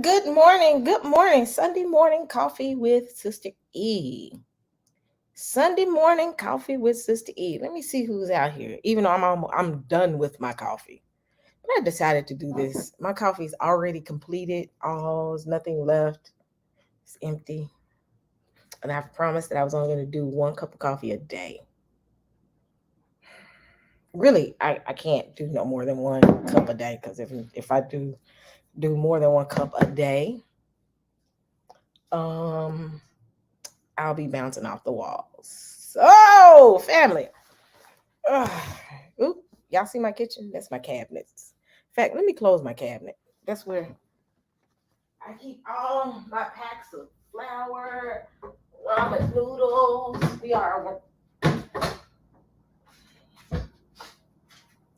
Good morning. Good morning. Sunday morning coffee with Sister E. Sunday morning coffee with Sister E. Let me see who's out here. Even though I'm done with my coffee, but I decided to do this. My coffee's already completed. Oh, there's nothing left. It's empty, and I've promised that I was only going to do 1 cup of coffee a day. Really, I can't do no more than 1 cup a day because if I do more than 1 cup a day, um I'll be bouncing off the walls. So, family. Ugh. Oop, y'all see my kitchen? That's my cabinets. In fact, let me close my cabinet. That's where I keep all my packs of flour, ramen noodles. We are.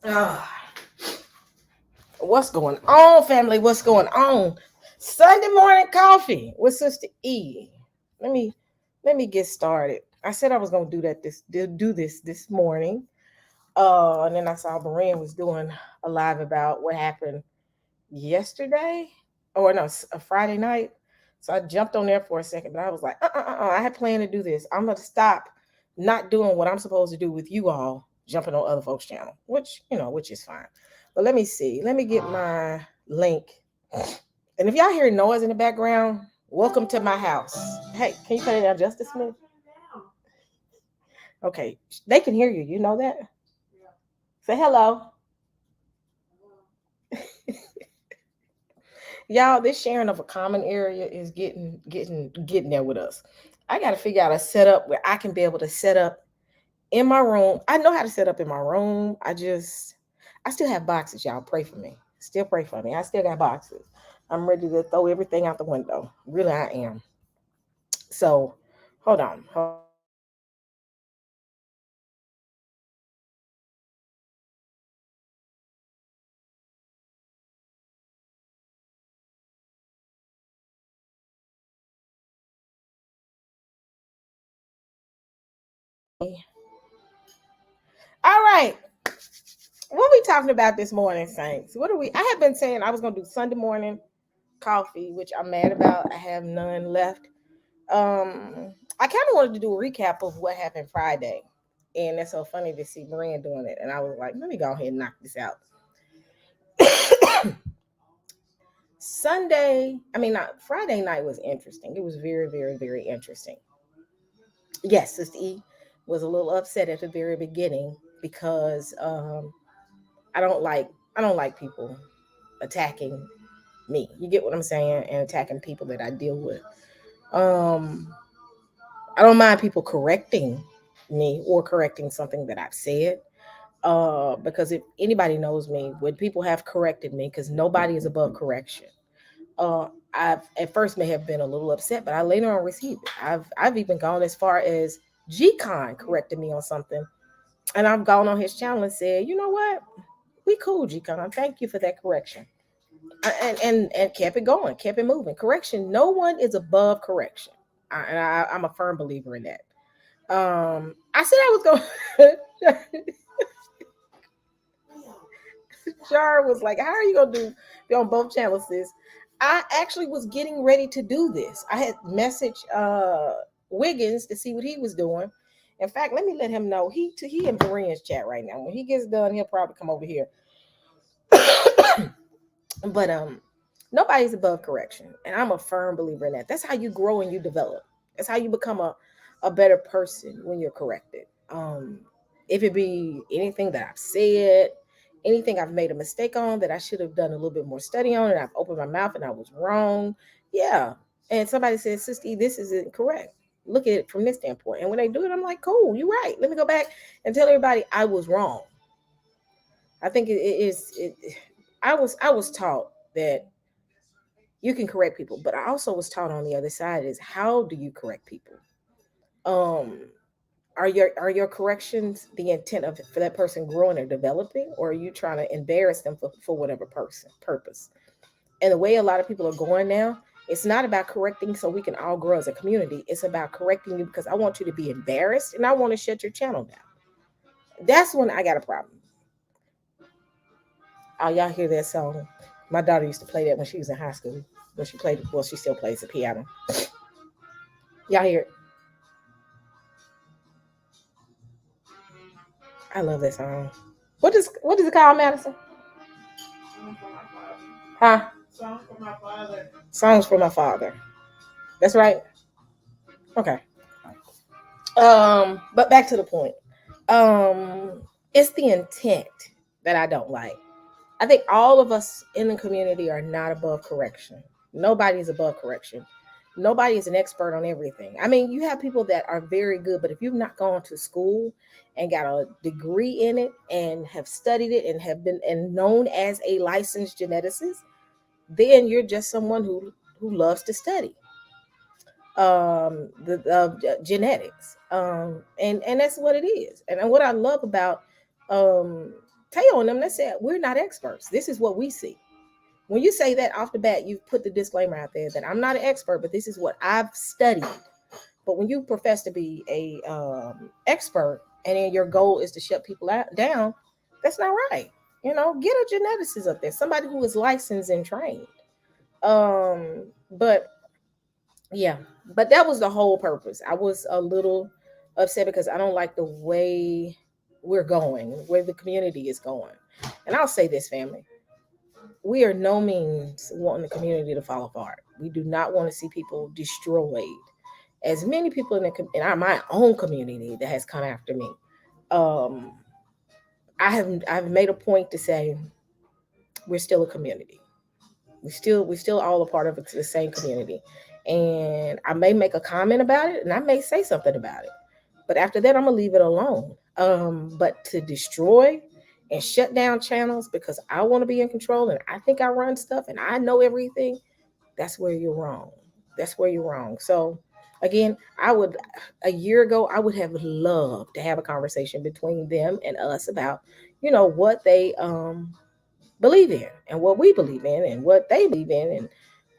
Ugh. What's going on, family? What's going on? Sunday morning coffee with Sister E. Let me let me get started. I said I was gonna do this morning. And then I saw Beran was doing a live about what happened yesterday, or no, a Friday night. So I jumped on there for a second, but I was like, I had planned to do this. I'm gonna stop not doing what I'm supposed to do with you all, jumping on other folks' channel, which is fine. But let me see. Let me get my link. And if y'all hear noise in the background, welcome to my house. Hey, can you cut it down just a minute? Okay, they can hear you. You know that. Say hello. Y'all, this sharing of a common area is getting there with us. I got to figure out a setup where I can be able to set up in my room. I know how to set up in my room. I still have boxes. Y'all pray for me. Still pray for me. I still got boxes. I'm ready to throw everything out the window. Really, I am. So, hold on. All right. What are we talking about this morning, Saints? What are we? I have been saying I was going to do Sunday morning coffee, which I'm mad about. I have none left. I kind of wanted to do a recap of what happened Friday, and it's so funny to see Brian doing it. And I was like, let me go ahead and knock this out. not Friday night was interesting. It was very, very, very interesting. Yes, Sister E was a little upset at the very beginning because I don't like people attacking me. You get what I'm saying? And attacking people that I deal with. Um, I don't mind people correcting me or correcting something that I've said. Because if anybody knows me, when people have corrected me, because nobody is above correction. I've at first may have been a little upset, but I later on received it. I've even gone as far as G-Con corrected me on something, and I've gone on his channel and said, you know what, we cool, G-Con. Thank you for that correction, and kept it going, kept it moving. Correction. No one is above correction, I'm a firm believer in that. I said I was going. Jar was like, "How are you gonna be on both channels, sis?" I actually was getting ready to do this. I had messaged Wiggins to see what he was doing. In fact, let me let him know he in Berean's chat right now. When he gets done, he'll probably come over here. But nobody's above correction, and I'm a firm believer in that. That's how you grow and you develop. That's how you become a better person when you're corrected. If it be anything that I've said, anything I've made a mistake on that I should have done a little bit more study on, and I've opened my mouth and I was wrong, yeah. And somebody says, Sister, this isn't correct. Look at it from this standpoint. And when they do it, I'm like, cool, you're right. Let me go back and tell everybody I was wrong. I think I was taught that you can correct people, but I also was taught on the other side is how do you correct people? Um, are your corrections the intent of for that person growing or developing, or are you trying to embarrass them for whatever person purpose? And the way a lot of people are going now, it's not about correcting so we can all grow as a community. It's about correcting you because I want you to be embarrassed and I want to shut your channel down. That's when I got a problem. Oh, y'all hear that song? My daughter used to play that when she was in high school. when she played. Well, she still plays the piano. Y'all hear it? I love that song. What is it called, Madison? Huh? Songs for my father. Songs for my father. That's right. Okay. But back to the point. It's the intent that I don't like. I think all of us in the community are not above correction. Nobody's above correction. Nobody is an expert on everything. I mean, you have people that are very good, but if you've not gone to school and got a degree in it and have studied it and have been and known as a licensed geneticist, then you're just someone who loves to study the genetics, and that's what it is. And what I love about um Teo and them, they said we're not experts. This is what we see. When you say that off the bat, you've put the disclaimer out there that I'm not an expert, but this is what I've studied. But when you profess to be a expert, and then your goal is to shut people down, that's not right. Get a geneticist up there, somebody who is licensed and trained. But yeah, but that was the whole purpose. I was a little upset because I don't like the way we're going, where the community is going. And I'll say this, family, we are no means wanting the community to fall apart. We do not want to see people destroyed. As many people my own community that has come after me, um, I've made a point to say we're still a community. We still all a part of the same community, and I may make a comment about it, and I may say something about it, but after that, I'm gonna leave it alone. But to destroy and shut down channels because I want to be in control and I think I run stuff and I know everything, that's where you're wrong. That's where you're wrong. So again, a year ago, I would have loved to have a conversation between them and us about, what they believe in and what we believe in and what they believe in,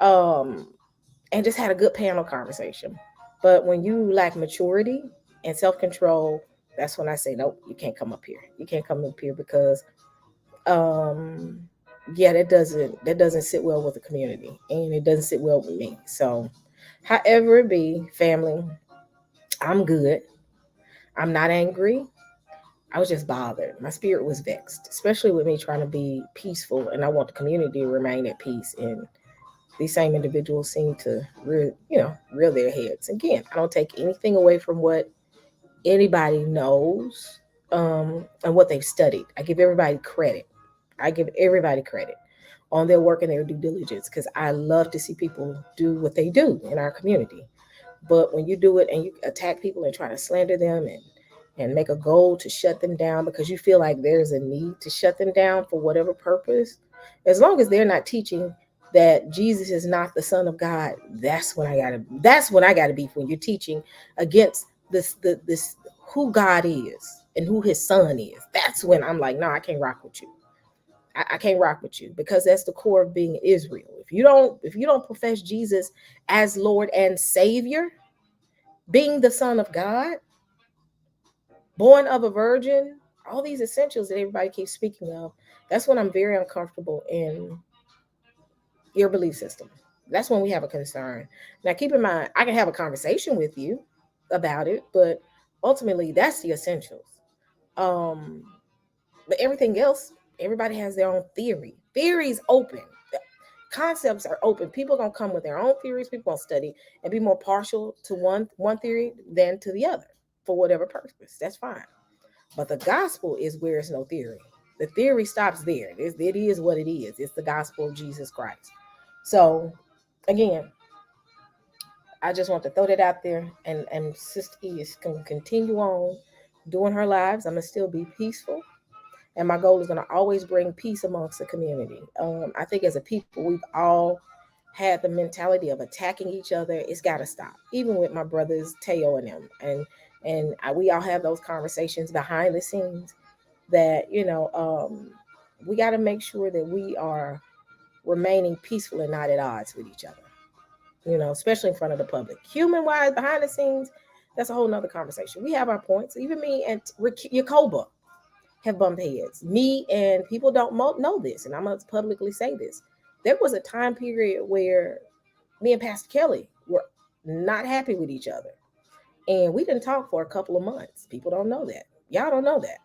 and just had a good panel conversation. But when you lack maturity and self-control, that's when I say nope, you can't come up here. You can't come up here because um yeah, that doesn't sit well with the community and it doesn't sit well with me. So however it be, family, I'm good. I'm not angry. I was just bothered. My spirit was vexed, especially with me trying to be peaceful, and I want the community to remain at peace. And these same individuals seem to rear their heads. Again, I don't take anything away from what anybody knows, and what they've studied. I give everybody credit. I give everybody credit on their work and their due diligence because I love to see people do what they do in our community. But when you do it and you attack people and try to slander them and make a goal to shut them down because you feel like there's a need to shut them down for whatever purpose, as long as they're not teaching that Jesus is not the Son of God, that's when I gotta beef when you're teaching against this who God is and who his son is. That's when I'm like, no, I can't rock with you. I can't rock with you because that's the core of being Israel. If you don't profess Jesus as Lord and Savior, being the Son of God, born of a virgin, all these essentials that everybody keeps speaking of, that's when I'm very uncomfortable in your belief system. That's when we have a concern. Now, keep in mind, I can have a conversation with you about it, but ultimately, that's the essentials. Um, but everything else, everybody has their own theory. Theories open. Concepts are open. People are gonna come with their own theories. People gonna study and be more partial to one theory than to the other for whatever purpose. That's fine. But the gospel is where it's no theory. The theory stops there. It is what it is. It's the gospel of Jesus Christ. So again, I just want to throw that out there, and Sister E is going to continue on doing her lives. I'm gonna still be peaceful, and my goal is going to always bring peace amongst the community. I think as a people, we've all had the mentality of attacking each other. It's got to stop. Even with my brothers Teo and them, we all have those conversations behind the scenes. That we got to make sure that we are remaining peaceful and not at odds with each other. Especially in front of the public. Human wise, behind the scenes, that's a whole nother conversation. We have our points. Even me and Yakoba have bumped heads. Me and people don't know this, and I'm going to publicly say this. There was a time period where Me and Pastor Kelly were not happy with each other. And we didn't talk for a couple of months. People don't know that. Y'all don't know that.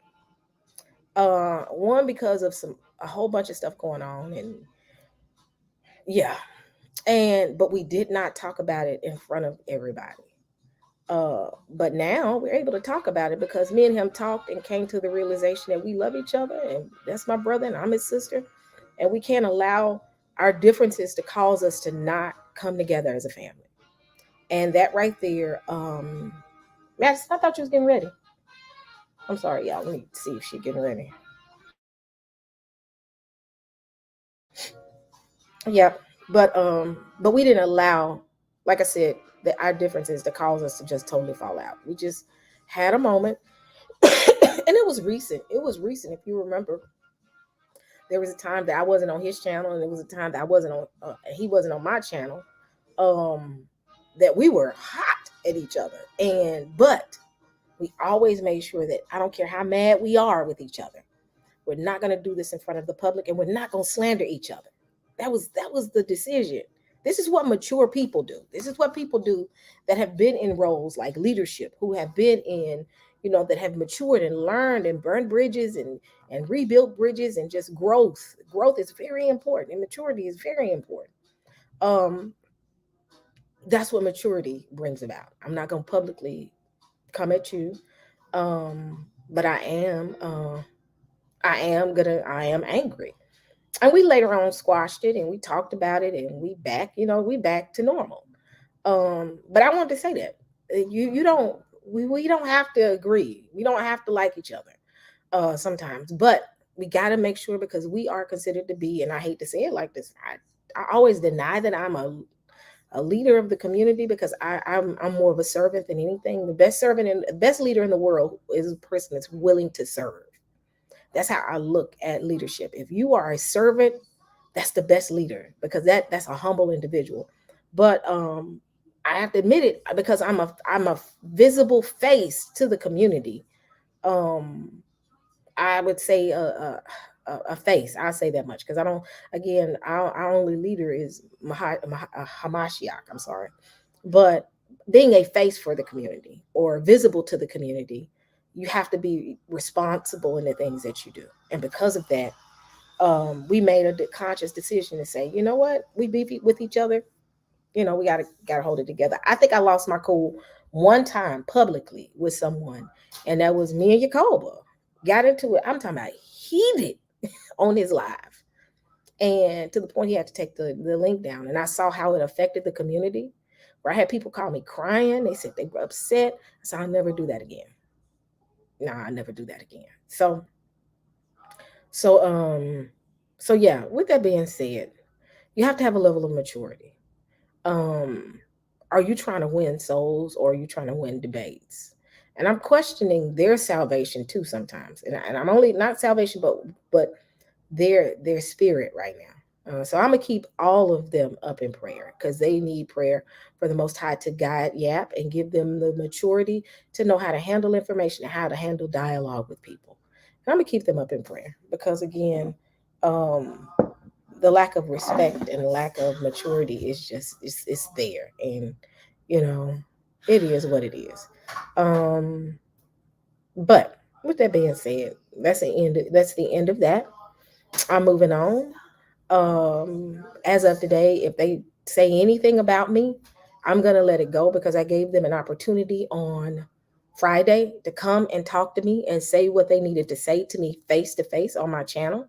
One, because of a whole bunch of stuff going on, and yeah. And but we did not talk about it in front of everybody. But now we're able to talk about it because me and him talked and came to the realization that we love each other, and that's my brother and I'm his sister, and we can't allow our differences to cause us to not come together as a family. And that right there, Max, I thought you was getting ready. I'm sorry, y'all. Let me see if she's getting ready. Yeah, but we didn't allow, like I said, that our differences to cause us to just totally fall out. We just had a moment, and it was recent. It was recent, if you remember. There was a time that I wasn't on his channel, and there was a time that I wasn't on, he wasn't on my channel. Um, that we were hot at each other, but we always made sure that I don't care how mad we are with each other, we're not going to do this in front of the public, and we're not going to slander each other. That was the decision. This is what mature people do. This is what people do that have been in roles like leadership, who have been in, that have matured and learned and burned bridges and rebuilt bridges, and just growth. Growth is very important, and maturity is very important. Um, that's what maturity brings about. I'm not going to publicly come at you, but I am angry. And we later on squashed it, and we talked about it, and we back to normal. But I wanted to say that you don't we don't have to agree. We don't have to like each other sometimes, but we got to make sure, because we are considered to be, and I hate to say it like this, I always deny that I'm a leader of the community, because I'm more of a servant than anything. The best servant and the best leader in the world is a person that's willing to serve. That's how I look at leadership. If you are a servant, that's the best leader, because that's a humble individual. But I have to admit it, because I'm a visible face to the community. Um, I would say a face. I'll say that much, because I don't. Again, our only leader is Hamashiach. I'm sorry, but being a face for the community or visible to the community, you have to be responsible in the things that you do. And because of that, we made a conscious decision to say, you know what, we beef with each other. We gotta hold it together. I think I lost my cool one time publicly with someone, and that was me and Yacoba. Got into it. I'm talking about heated on his live, and to the point he had to take the link down. And I saw how it affected the community. Where I had people call me crying. They said they were upset. I said, I'll never do that again. No, I never do that again. So so yeah, with that being said, you have to have a level of maturity. um are you trying to win souls, or are you trying to win debates? And I'm questioning their salvation too sometimes, and I'm only not salvation, but their spirit right now. So I'm gonna keep all of them up in prayer, because they need prayer for the Most High to guide Yap and give them the maturity to know how to handle information and how to handle dialogue with people. And I'm gonna keep them up in prayer, because again, um, the lack of respect and lack of maturity is just it's there, and you know it is what it is. Um, but with that being said, that's the end of that. I'm moving on. As of today, if they say anything about me, I'm gonna let it go, because I gave them an opportunity on Friday to come and talk to me and say what they needed to say to me face to face on my channel.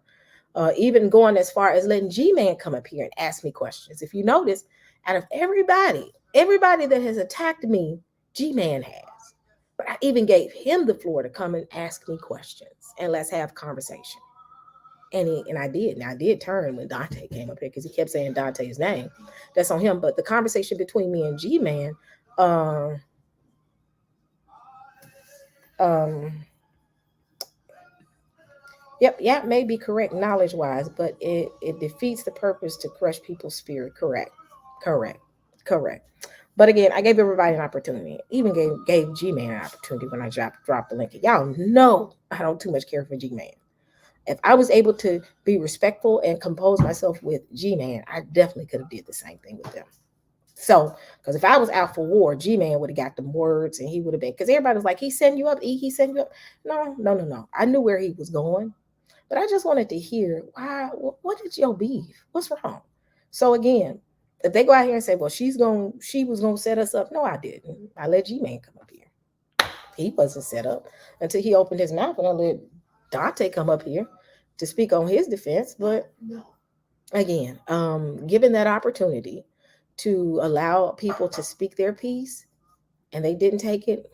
Even going as far as letting G-Man come up here and ask me questions. If you notice, out of everybody that has attacked me, G-Man has. But I even gave him the floor to come and ask me questions, and let's have conversation. And I did. And I did turn when Dante came up here, because he kept saying Dante's name. That's on him. But the conversation between me and G-Man, um, um, yep, may be correct knowledge wise, but it defeats the purpose to crush people's spirit. Correct, correct, correct. But again, I gave everybody an opportunity. Even gave G-Man an opportunity when I dropped the link. Y'all know I don't too much care for G-Man. If I was able to be respectful and compose myself with G-Man, I definitely could have did the same thing with them. So, because if I was out for war, G Man would have got them words and he would have been, because everybody was like, he send you up, E, he send you up. No, no, no, no. I knew where he was going, but I just wanted to hear why, what is your beef? What's wrong? So, again, if they go out here and say, well, she was going to set us up. No, I didn't. I let G Man come up here. He wasn't set up until he opened his mouth and I let Dante come up here to speak on his defense. But again, given that opportunity to allow people to speak their piece and they didn't take it,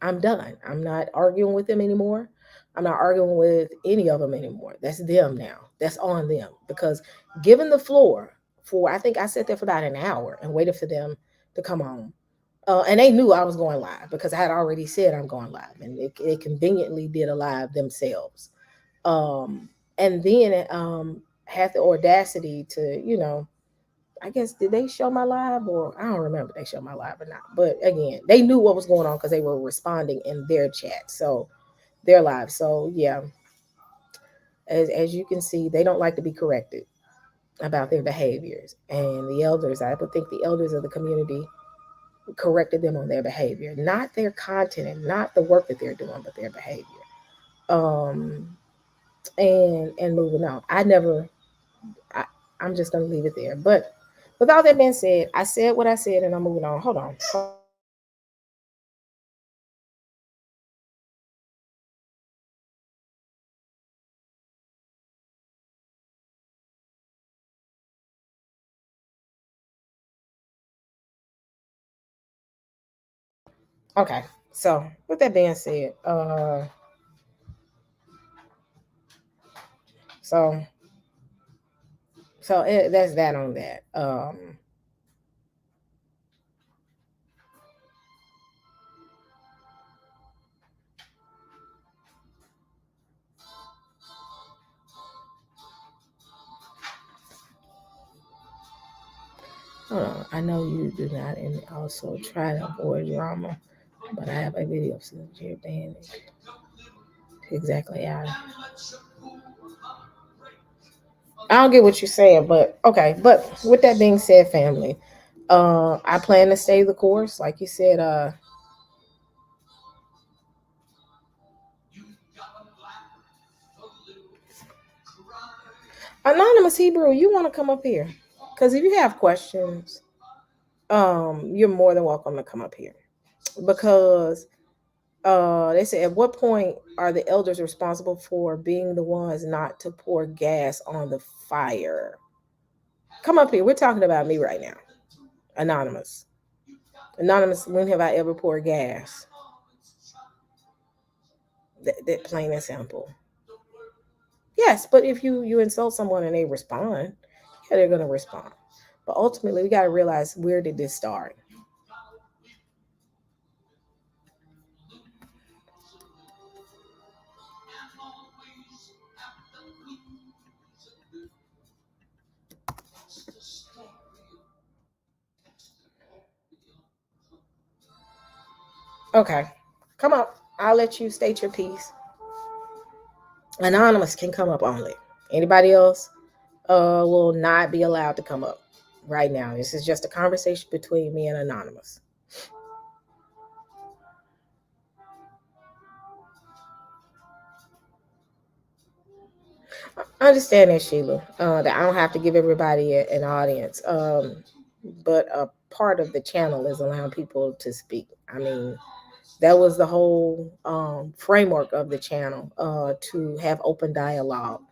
I'm done. I'm not arguing with them anymore. I'm not arguing with any of them anymore. That's them now. That's on them. Because given the floor for, I think I sat there for about an hour and waited for them to come on. And they knew I was going live because I had already said I'm going live, and they conveniently did a live themselves. And then had the audacity to, I guess, did they show my live, or I don't remember if they showed my live or not. But again, they knew what was going on because they were responding in their chat, so their live. So yeah, as you can see, they don't like to be corrected about their behaviors, and the elders, I would think the elders of the community corrected them on their behavior, not their content and not the work that they're doing, but their behavior. Um, and moving on. I, I'm just gonna leave it there. But with all that being said, I said what I said, and I'm moving on. Hold on. Okay. So with that being said, so that's that on that. I know you do not, and also try to avoid drama, but I have a video of Jared Dan exactly how. I don't get what you're saying, but okay. But with that being said, family, I plan to stay the course, like you said. Anonymous Hebrew, you want to come up here? Because if you have questions, you're more than welcome to come up here. Because they say, at what point are the elders responsible for being the ones not to pour gas on the fire? Come up here. We're talking about me right now. Anonymous. Anonymous, when have I ever poured gas? That plain and simple. Yes, but if you insult someone and they respond, yeah, they're gonna respond. But ultimately, we got to realize, where did this start? Okay, come up. I'll let you state your piece. Anonymous can come up only. Anybody else will not be allowed to come up right now. This is just a conversation between me and Anonymous. I understand that, Sheila, that I don't have to give everybody an audience, but a part of the channel is allowing people to speak. I mean, that was the whole framework of the channel, to have open dialogue.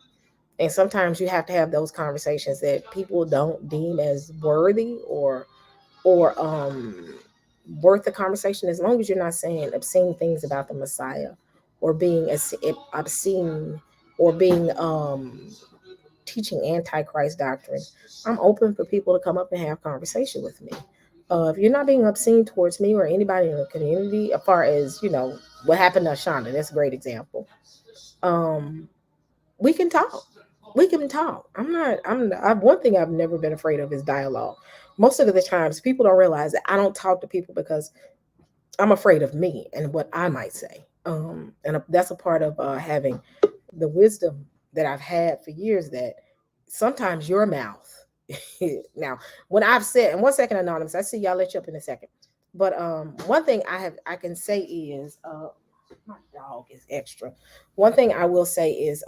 And sometimes you have to have those conversations that people don't deem as worthy or worth the conversation, as long as you're not saying obscene things about the Messiah, or being obscene, or being teaching antichrist doctrine. I'm open for people to come up and have conversation with me. If you're not being obscene towards me or anybody in the community, as far as what happened to Shonda, that's a great example. Um, we can talk. We can talk. One thing I've never been afraid of is dialogue. Most of the times, people don't realize that I don't talk to people because I'm afraid of me and what I might say. And that's a part of having the wisdom that I've had for years. That sometimes your mouth Now, when I've said, and 1 second, anonymous, I see y'all let you up in a second. But one thing I can say is my dog is extra. One thing I will say is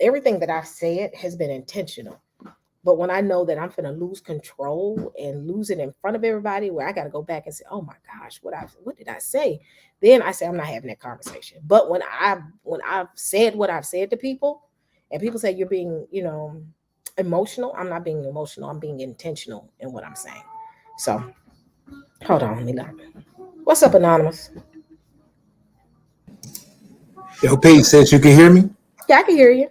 everything that I've said has been intentional. But when I know that I'm gonna lose control and lose it in front of everybody, where I got to go back and say, "Oh my gosh, what did I say?" Then I say I'm not having that conversation. But when I've said what I've said to people, and people say you're being, emotional, I'm not being emotional. I'm being intentional in what I'm saying. So hold on, let me look. What's up, anonymous? Yo, Pete says you can hear me. Yeah, I can hear you.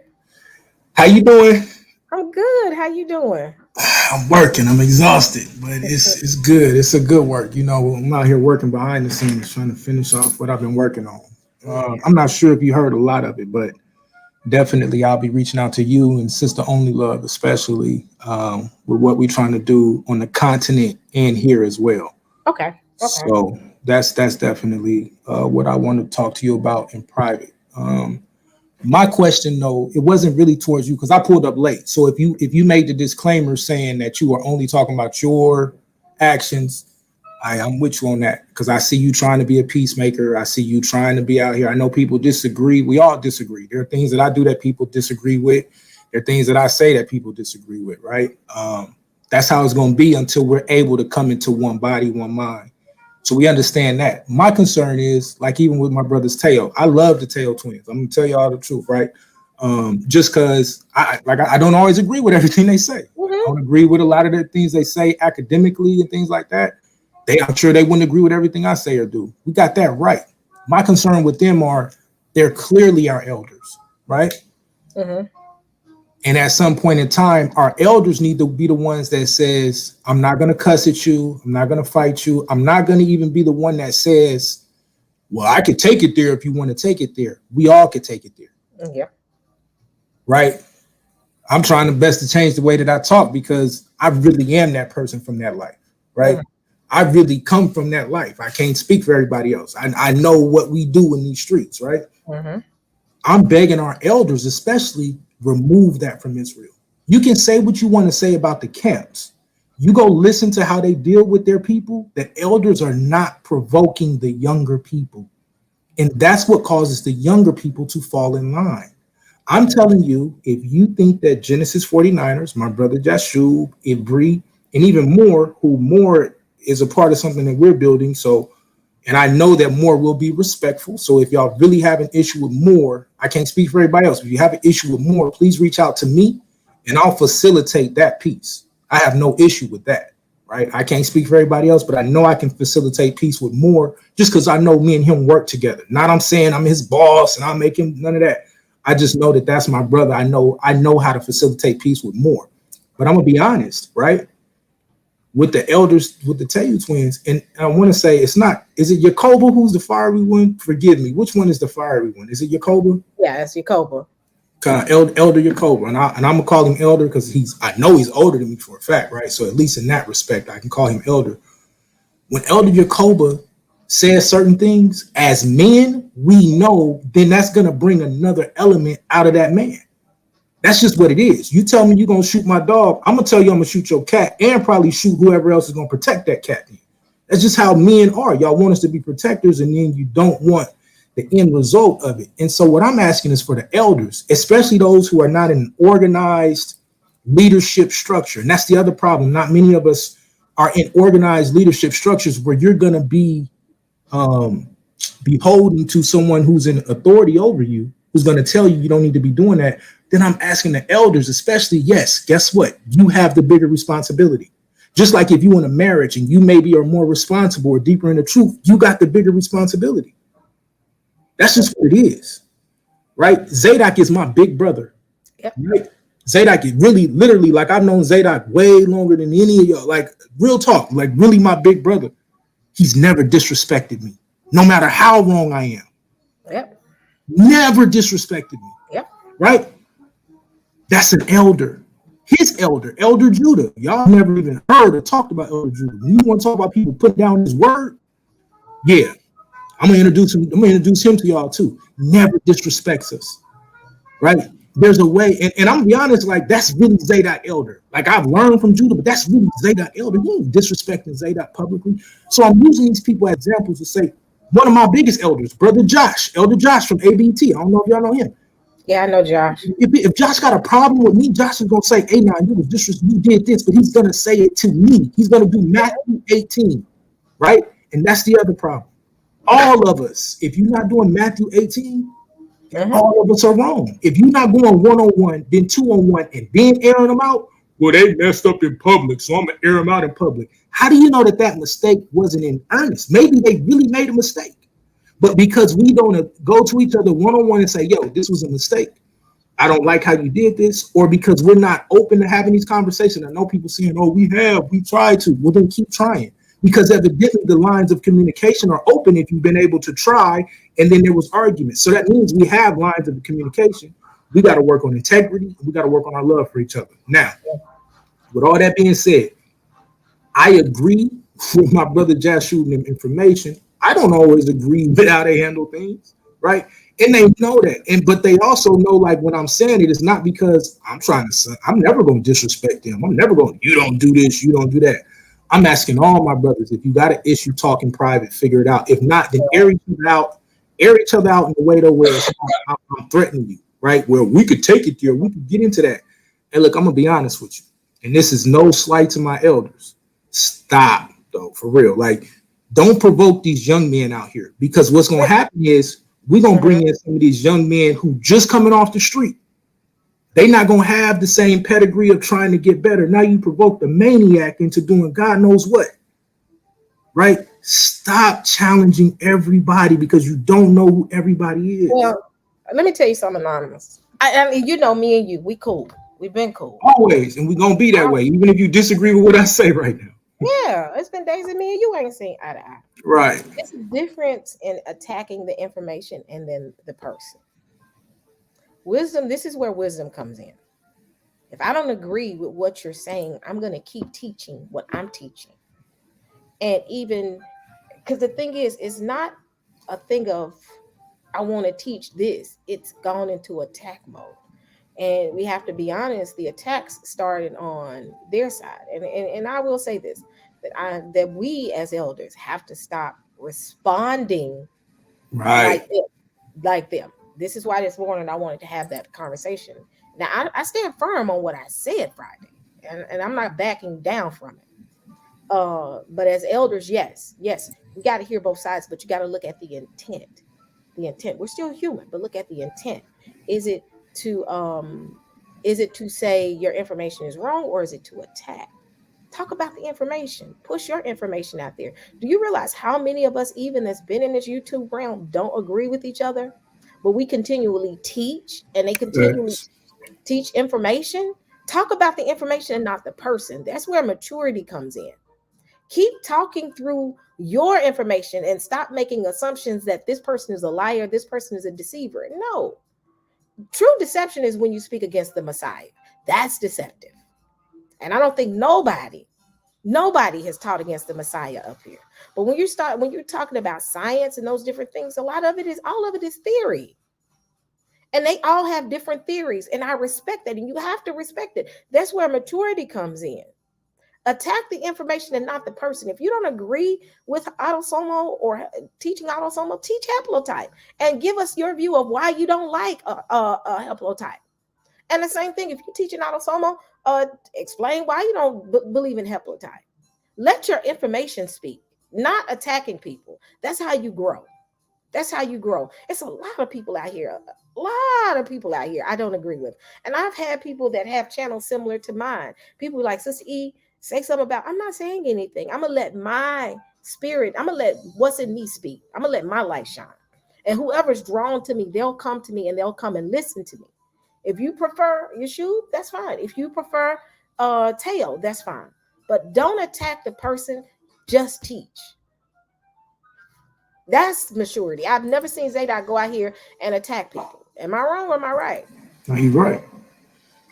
How you doing? I'm good. How you doing? I'm working. I'm exhausted, but it's good. It's a good work. I'm out here working behind the scenes, trying to finish off what I've been working on. Yeah. I'm not sure if you heard a lot of it, but definitely I'll be reaching out to you and Sister Only Love, especially with what we're trying to do on the continent and here as well. Okay. Okay. So that's definitely what I want to talk to you about in private. My question though, it wasn't really towards you because I pulled up late. So if you made the disclaimer saying that you are only talking about your actions, I'm with you on that because I see you trying to be a peacemaker. I see you trying to be out here. I know people disagree. We all disagree. There are things that I do that people disagree with. There are things that I say that people disagree with, right? That's how it's going to be until we're able to come into one body, one mind. So we understand that. My concern is, like, even with my brother's Teo, I love the Teo twins. I'm gonna tell you all the truth, right? Just because I don't always agree with everything they say. I Mm-hmm. don't agree with a lot of the things they say academically and things like that. I'm sure they wouldn't agree with everything I say or do. We got that right. My concern with them are they're clearly our elders, right? Mm-hmm. And at some point in time, our elders need to be the ones that says, I'm not going to cuss at you. I'm not going to fight you. I'm not going to even be the one that says, well, I could take it there if you want to take it there. We all could take it there. Yeah. Right. I'm trying the best to change the way that I talk because I really am that person from that life. Right. Mm-hmm. I really come from that life. I can't speak for everybody else. I know what we do in these streets. Right. Mm-hmm. I'm begging our elders, especially, remove that from Israel. You can say what you want to say about the camps. You go listen to how they deal with their people. The elders are not provoking the younger people. And that's what causes the younger people to fall in line. I'm telling you, if you think that Genesis 49ers, my brother Jashub, Ibri, and even more, who more is a part of something that we're building. So, and I know that more will be respectful. So if y'all really have an issue with more, I can't speak for everybody else. If you have an issue with more, please reach out to me and I'll facilitate that piece. I have no issue with that, right? I can't speak for everybody else, but I know I can facilitate peace with more just because I know me and him work together. Not I'm saying I'm his boss and I'll make him none of that. I just know that that's my brother. I know how to facilitate peace with more. But I'm gonna be honest, right? With the elders, with the Teu twins, and I want to say it's not. Is it Yakoba who's the fiery one? Forgive me. Which one is the fiery one? Is it Yakoba? Yeah, that's your Cobra. Elder Yakoba, and I'm gonna call him Elder because I know he's older than me for a fact, right? So at least in that respect, I can call him Elder. When Elder Yakoba says certain things, as men, we know then that's gonna bring another element out of that man. That's just what it is. You tell me you're gonna shoot my dog, I'm gonna tell you I'm gonna shoot your cat and probably shoot whoever else is gonna protect that cat. That's just how men are. Y'all want us to be protectors, and then you don't want the end result of it. And so what I'm asking is for the elders, especially those who are not in an organized leadership structure. And that's the other problem. Not many of us are in organized leadership structures where you're gonna be beholden to someone who's in authority over you, who's going to tell you you don't need to be doing that. Then I'm asking the elders, especially, yes, guess what? You have the bigger responsibility. Just like if you in a marriage and you maybe are more responsible or deeper in the truth, you got the bigger responsibility. That's just what it is, right? Zadok is my big brother, Yep. right? Zadok is really, literally, like I've known Zadok way longer than any of y'all. Like real talk, like really my big brother. He's never disrespected me, no matter how wrong I am. Yep. Never disrespected me, Yep. right? That's an elder. His elder, Elder Judah. Y'all never even heard or talked about Elder Judah. When you want to talk about people putting down his word, yeah, I'm gonna introduce him. I'm gonna introduce him to y'all too. Never disrespects us, right? there's a way, and I'm gonna be honest, like that's really Zadok Elder. Like I've learned from Judah, but that's really Zadok Elder. He ain't disrespecting Zadok publicly. So I'm using these people as examples to say one of my biggest elders, Brother Josh, Elder Josh from ABT. I don't know if y'all know him. Yeah, I know Josh. If Josh got a problem with me, Josh is gonna say, "Hey, now you did this," but he's gonna say it to me. He's gonna do Matthew 18, right? And that's the other problem. All of us, if you're not doing Matthew 18, all of us are wrong. If you're not going 1-on-1, then 2-on-1, and then airing them out, well, they messed up in public, so I'm gonna air them out in public. How do you know that mistake wasn't in earnest? Maybe they really made a mistake, but because we don't go to each other 1-on-1 and say, "Yo, this was a mistake. I don't like how you did this," or because we're not open to having these conversations. I know people saying, "Oh, we tried to." Well, then keep trying. Because evidently the lines of communication are open if you've been able to try, and then there was arguments. So that means we have lines of communication. We got to work on integrity. We got to work on our love for each other. Now, with all that being said, I agree with my brother Josh shooting him information. I don't always agree with how they handle things, right? And they know that. But they also know, like, when I'm saying it, it's not because I'm never going to disrespect them. I'm never going, you don't do this, you don't do that. I'm asking all my brothers, if you got an issue, talk in private, figure it out. If not, then air each other out in the way to where I'm threatening you, right? Where we could take it there, we could get into that. And look, I'm gonna be honest with you, and this is no slight to my elders. Stop, though, for real. Like, don't provoke these young men out here, because what's gonna happen is we're gonna bring in some of these young men who just coming off the street. They're not going to have the same pedigree of trying to get better. Now you provoke the maniac into doing God knows what, right? Stop challenging everybody because you don't know who everybody is. Well, let me tell you something, Anonymous. I mean, you know, me and you, we cool. We've been cool. Always, and we're going to be that way, even if you disagree with what I say right now. Yeah, it's been days that me and you ain't seen eye to eye. Right. It's a difference in attacking the information and then the person. Wisdom, this is where wisdom comes in. If I don't agree with what you're saying, I'm going to keep teaching what I'm teaching. And even, because the thing is, it's not a thing of, I want to teach this. It's gone into attack mode. And we have to be honest, the attacks started on their side. And I will say this, that we as elders have to stop responding like them. This is why this morning I wanted to have that conversation. Now, I stand firm on what I said Friday, and I'm not backing down from it. But as elders, yes, you got to hear both sides, but you got to look at the intent. The intent. We're still human, but look at the intent. Is it to say your information is wrong, or is it to attack? Talk about the information. Push your information out there. Do you realize how many of us, even that's been in this YouTube realm, don't agree with each other? But we continually teach, and they continually teach information. Talk about the information and not the person. That's where maturity comes in. Keep talking through your information and stop making assumptions that this person is a liar, this person is a deceiver. No. True deception is when you speak against the Messiah. That's deceptive. And I don't think nobody has taught against the Messiah up here. But when you're talking about science and those different things, all of it is theory. And they all have different theories. And I respect that. And you have to respect it. That's where maturity comes in. Attack the information and not the person. If you don't agree with autosomal or teaching autosomal, teach haplotype and give us your view of why you don't like a haplotype. And the same thing, if you're teaching autosomal, explain why you don't believe in haplotype. Let your information speak, not attacking people. That's how you grow. That's how you grow. It's a lot of people out here I don't agree with. And I've had people that have channels similar to mine. People like, Sister E, say something about, I'm not saying anything. I'm going to let my spirit, I'm going to let what's in me speak. I'm going to let my light shine. And whoever's drawn to me, they'll come to me and they'll come and listen to me. If you prefer Yeshua, that's fine. If you prefer Teo, that's fine. But don't attack the person, just teach. That's maturity. I've never seen Zadok go out here and attack people. Am I wrong or am I right? No, you're right.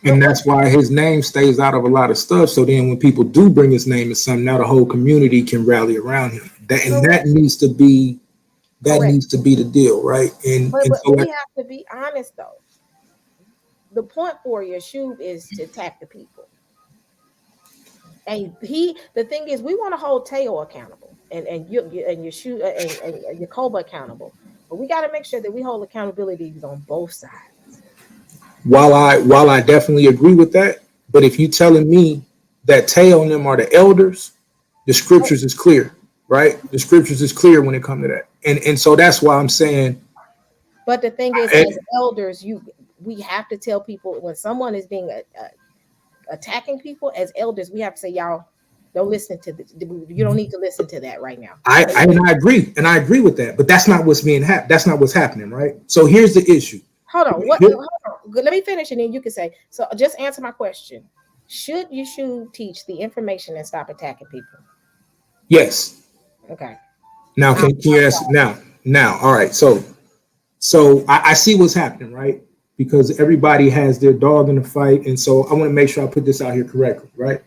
And that's why his name stays out of a lot of stuff. So then when people do bring his name to something, now the whole community can rally around him. That needs to be the deal, right? But we have to be honest though. the point for Yeshua is to attack the people. And the thing is, we want to hold Teo accountable and Yeshua and Yakoba accountable, but we got to make sure that we hold accountabilities on both sides. While I definitely agree with that, but if you telling me that Teo and them are the elders, the scriptures is clear, right? The scriptures is clear when it comes to that, and so that's why I'm saying. But the thing is, as elders, we have to tell people when someone is being attacking people. As elders, we have to say, y'all don't listen to this. You don't need to listen to that right now. I agree with that, but that's not what's that's not what's happening, right? So here's the issue. Hold on. Hold on. Let me finish, and then you can say. So just answer my question. Should Yeshua teach the information and stop attacking people? Yes. Okay. Now, can you ask now? All right. So I see what's happening, right? Because everybody has their dog in the fight. And so I want to make sure I put this out here correctly, right?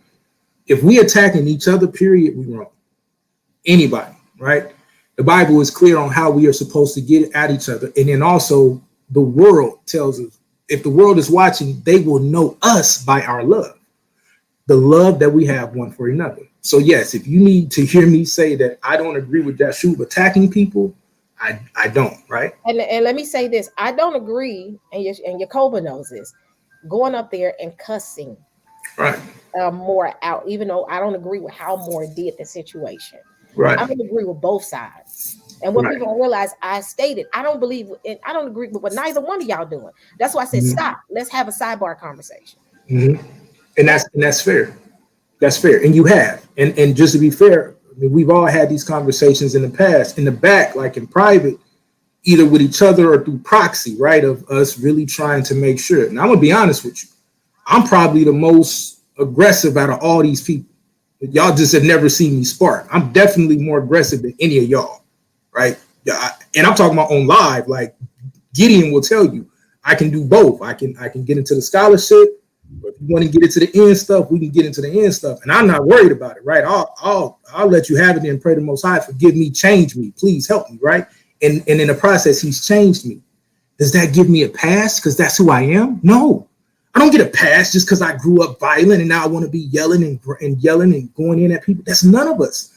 If we attacking each other, period, we wrong. Anybody, right? The Bible is clear on how we are supposed to get at each other. And then also the world tells us, if the world is watching, they will know us by our love, the love that we have one for another. So yes, if you need to hear me say that I don't agree with Yeshua attacking people, I don't, right? And let me say this. I don't agree, and Yakoba knows this, going up there and cussing right Moore out, even though I don't agree with how Moore did the situation. Right. I don't agree with both sides. And what people don't realize, I stated, I don't believe, and I don't agree with what neither one of y'all doing. That's why I said, stop. Let's have a sidebar conversation. Mm-hmm. And that's fair. That's fair. And you have. And just to be fair, I mean, we've all had these conversations in the past, in the back, like in private, either with each other or through proxy, right? Of us really trying to make sure. And I'm going to be honest with you. I'm probably the most aggressive out of all these people. Y'all just have never seen me spark. I'm definitely more aggressive than any of y'all, right? And I'm talking about on live. Like Gideon will tell you, I can do both. I can get into the scholarship. But if you want to get into the end stuff, we can get into the end stuff. And I'm not worried about it, right? I'll let you have it and pray the Most High, forgive me, change me, please help me, right? And in the process, he's changed me. Does that give me a pass because that's who I am? No. I don't get a pass just because I grew up violent and now I want to be yelling and yelling and going in at people. That's none of us.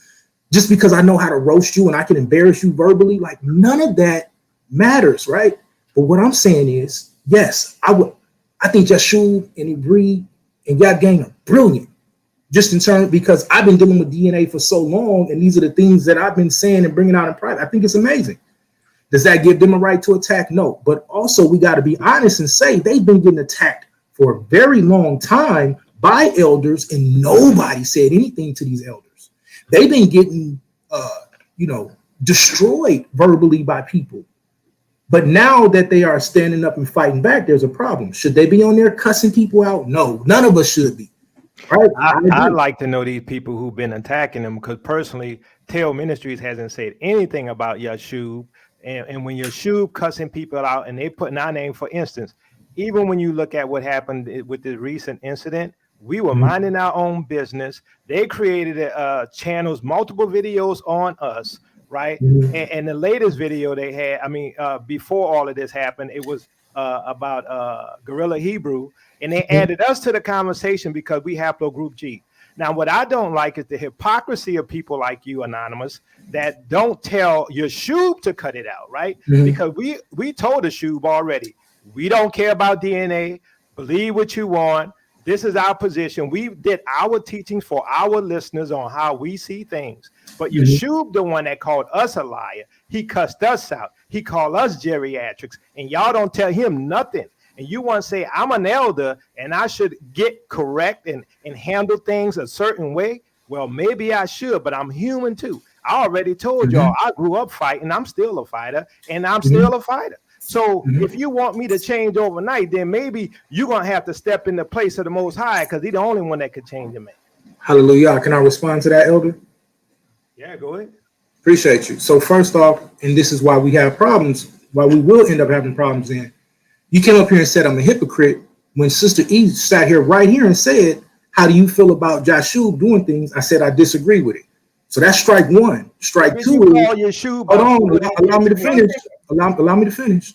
Just because I know how to roast you and I can embarrass you verbally, like none of that matters, right? But what I'm saying is, yes, I think Yeshua and Ibri and Yab Gang are brilliant. Just in terms, because I've been dealing with DNA for so long, and these are the things that I've been saying and bringing out in private. I think it's amazing. Does that give them a right to attack? No. But also we got to be honest and say they've been getting attacked for a very long time by elders, and nobody said anything to these elders. They've been getting, destroyed verbally by people. But now that they are standing up and fighting back, there's a problem. Should they be on there cussing people out? No, none of us should be. Right? I'd like to know these people who've been attacking them, because personally, Teo Ministries hasn't said anything about Yeshua. And when Yeshua cussing people out and they putting our name, for instance, even when you look at what happened with the recent incident, we were minding our own business. They created channels, multiple videos on us. Right. And the latest video they had, before all of this happened, it was about Guerrilla Hebrew, and they added us to the conversation because we Haplogroup G. Now, what I don't like is the hypocrisy of people like you, Anonymous, that don't tell Yeshua to cut it out, right? Because we told Yeshua already, we don't care about DNA, believe what you want. This is our position. We did our teachings for our listeners on how we see things. But Yeshua, the one that called us a liar, he cussed us out. He called us geriatrics, and y'all don't tell him nothing. And you want to say, I'm an elder and I should get correct and handle things a certain way. Well, maybe I should, but I'm human too. I already told y'all I grew up fighting. I'm still a fighter, and I'm still a fighter. So if you want me to change overnight, then maybe you're going to have to step in the place of the Most High, because he's the only one that could change a man. Hallelujah. Can I respond to that, Elder? Yeah, go ahead. Appreciate you. So first off, and this is why we have problems, why we will end up having problems in. You came up here and said I'm a hypocrite when Sister E sat here right here and said, how do you feel about Yeshua doing things? I said I disagree with it. So that's strike one. Strike two is, hold on, allow me to finish. Allow me to finish.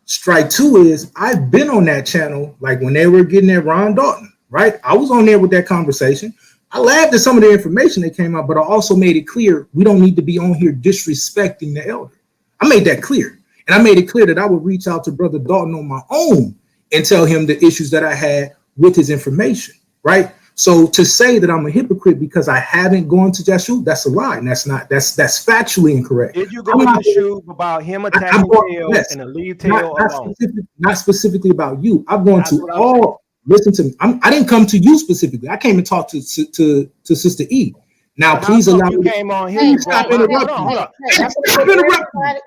Strike two is I've been on that channel, like when they were getting at Ron Dalton, right? I was on there with that conversation. I laughed at some of the information that came out, but I also made it clear we don't need to be on here disrespecting the elder. I made that clear. And I made it clear that I would reach out to Brother Dalton on my own and tell him the issues that I had with his information, right? So to say that I'm a hypocrite because I haven't gone to Yashub, that's a lie. And that's factually incorrect. Did you go to Yashub about him attacking Tail and the lead Tail alone? Not specifically about you. I've gone to all. Listen to me. I didn't come to you specifically. I came and talked to Sister E. Now, please allow me. You came on here. Stop interrupting. Hold on.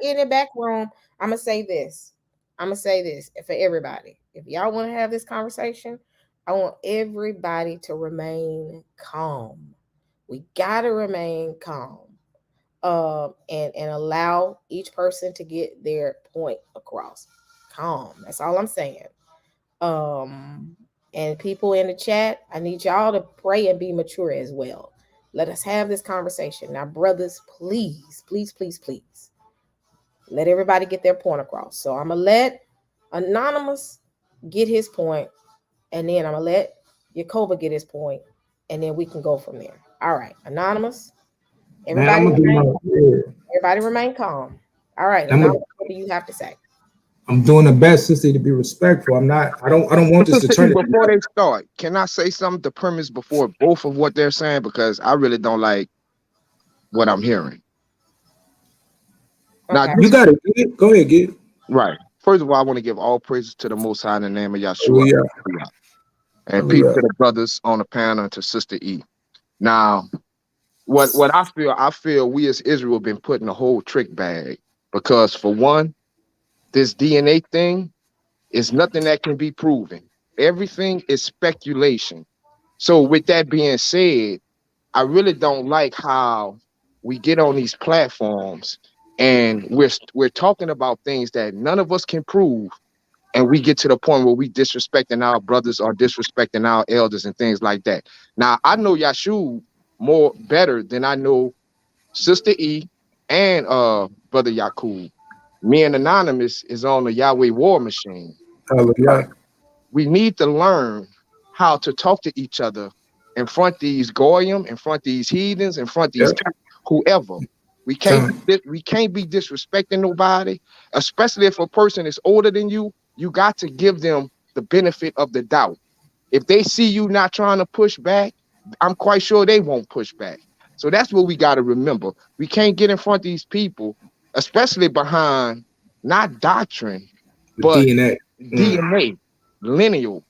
In the back room, I'm gonna say this. For everybody. If y'all want to have this conversation, I want everybody to remain calm. We gotta remain calm, and allow each person to get their point across. Calm. That's all I'm saying. And people in the chat, I need y'all to pray and be mature as well. Let us have this conversation. Now, brothers, please, please, please, please. Let everybody get their point across. So I'm going to let Anonymous get his point, and then I'm going to let Yakoba get his point, and then we can go from there. All right, Anonymous. Everybody remain calm. All right, Anonymous, what do you have to say? I'm doing the best, sister, to be respectful. I don't want this to turn. Before they start, can I say something to premise before both of what they're saying? Because I really don't like what I'm hearing. Okay. Now, you got it. Go ahead, get it. Right. First of all, I want to give all praises to the Most High in the name of Yahshua. And peace to the brothers on the panel and to Sister E. Now, what I feel we as Israel have been put in a whole trick bag, because for one, this DNA thing is nothing that can be proven. Everything is speculation. So with that being said, I really don't like how we get on these platforms and we're talking about things that none of us can prove, and we get to the point where we disrespecting our brothers or disrespecting our elders and things like that. Now, I know Yashub more better than I know Sister E and Brother Yakub. Me and Anonymous is on the Yahweh war machine. Hallelujah. We need to learn how to talk to each other in front of these goyim, in front of these heathens, in front of these whoever. We can't be disrespecting nobody, especially if a person is older than you. You got to give them the benefit of the doubt. If they see you not trying to push back, I'm quite sure they won't push back. So that's what we got to remember. We can't get in front of these people, especially behind not doctrine, but DNA, lineal.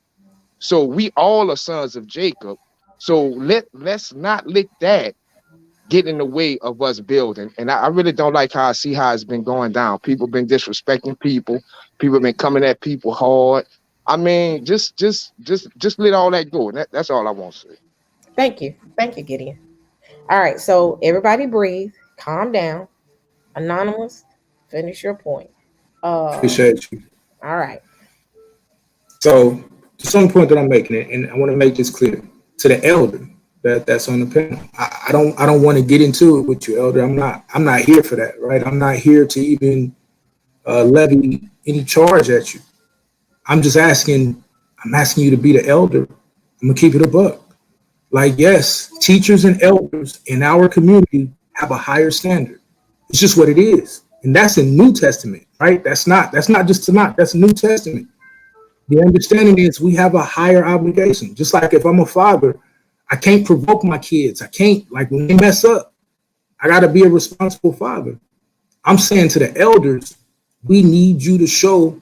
So we all are sons of Jacob. So let's not let that get in the way of us building. And I really don't like how I see how it's been going down. People been disrespecting people. People been coming at people hard. I mean, just let all that go. That's all I want to say. Thank you, Gideon. All right, so everybody breathe, calm down. Anonymous, finish your point. Appreciate you. All right. So the some point that I'm making it, and I want to make this clear to the elder that's on the panel. I don't want to get into it with you, elder. I'm not here for that, right? I'm not here to even levy any charge at you. I'm asking you to be the elder. I'm gonna keep it a buck. Like, yes, teachers and elders in our community have a higher standard. It's just what it is. And that's in New Testament, right? That's not just Tanakh, that's New Testament. The understanding is we have a higher obligation. Just like if I'm a father, I can't provoke my kids. I can't, like, when they mess up, I got to be a responsible father. I'm saying to the elders, we need you to show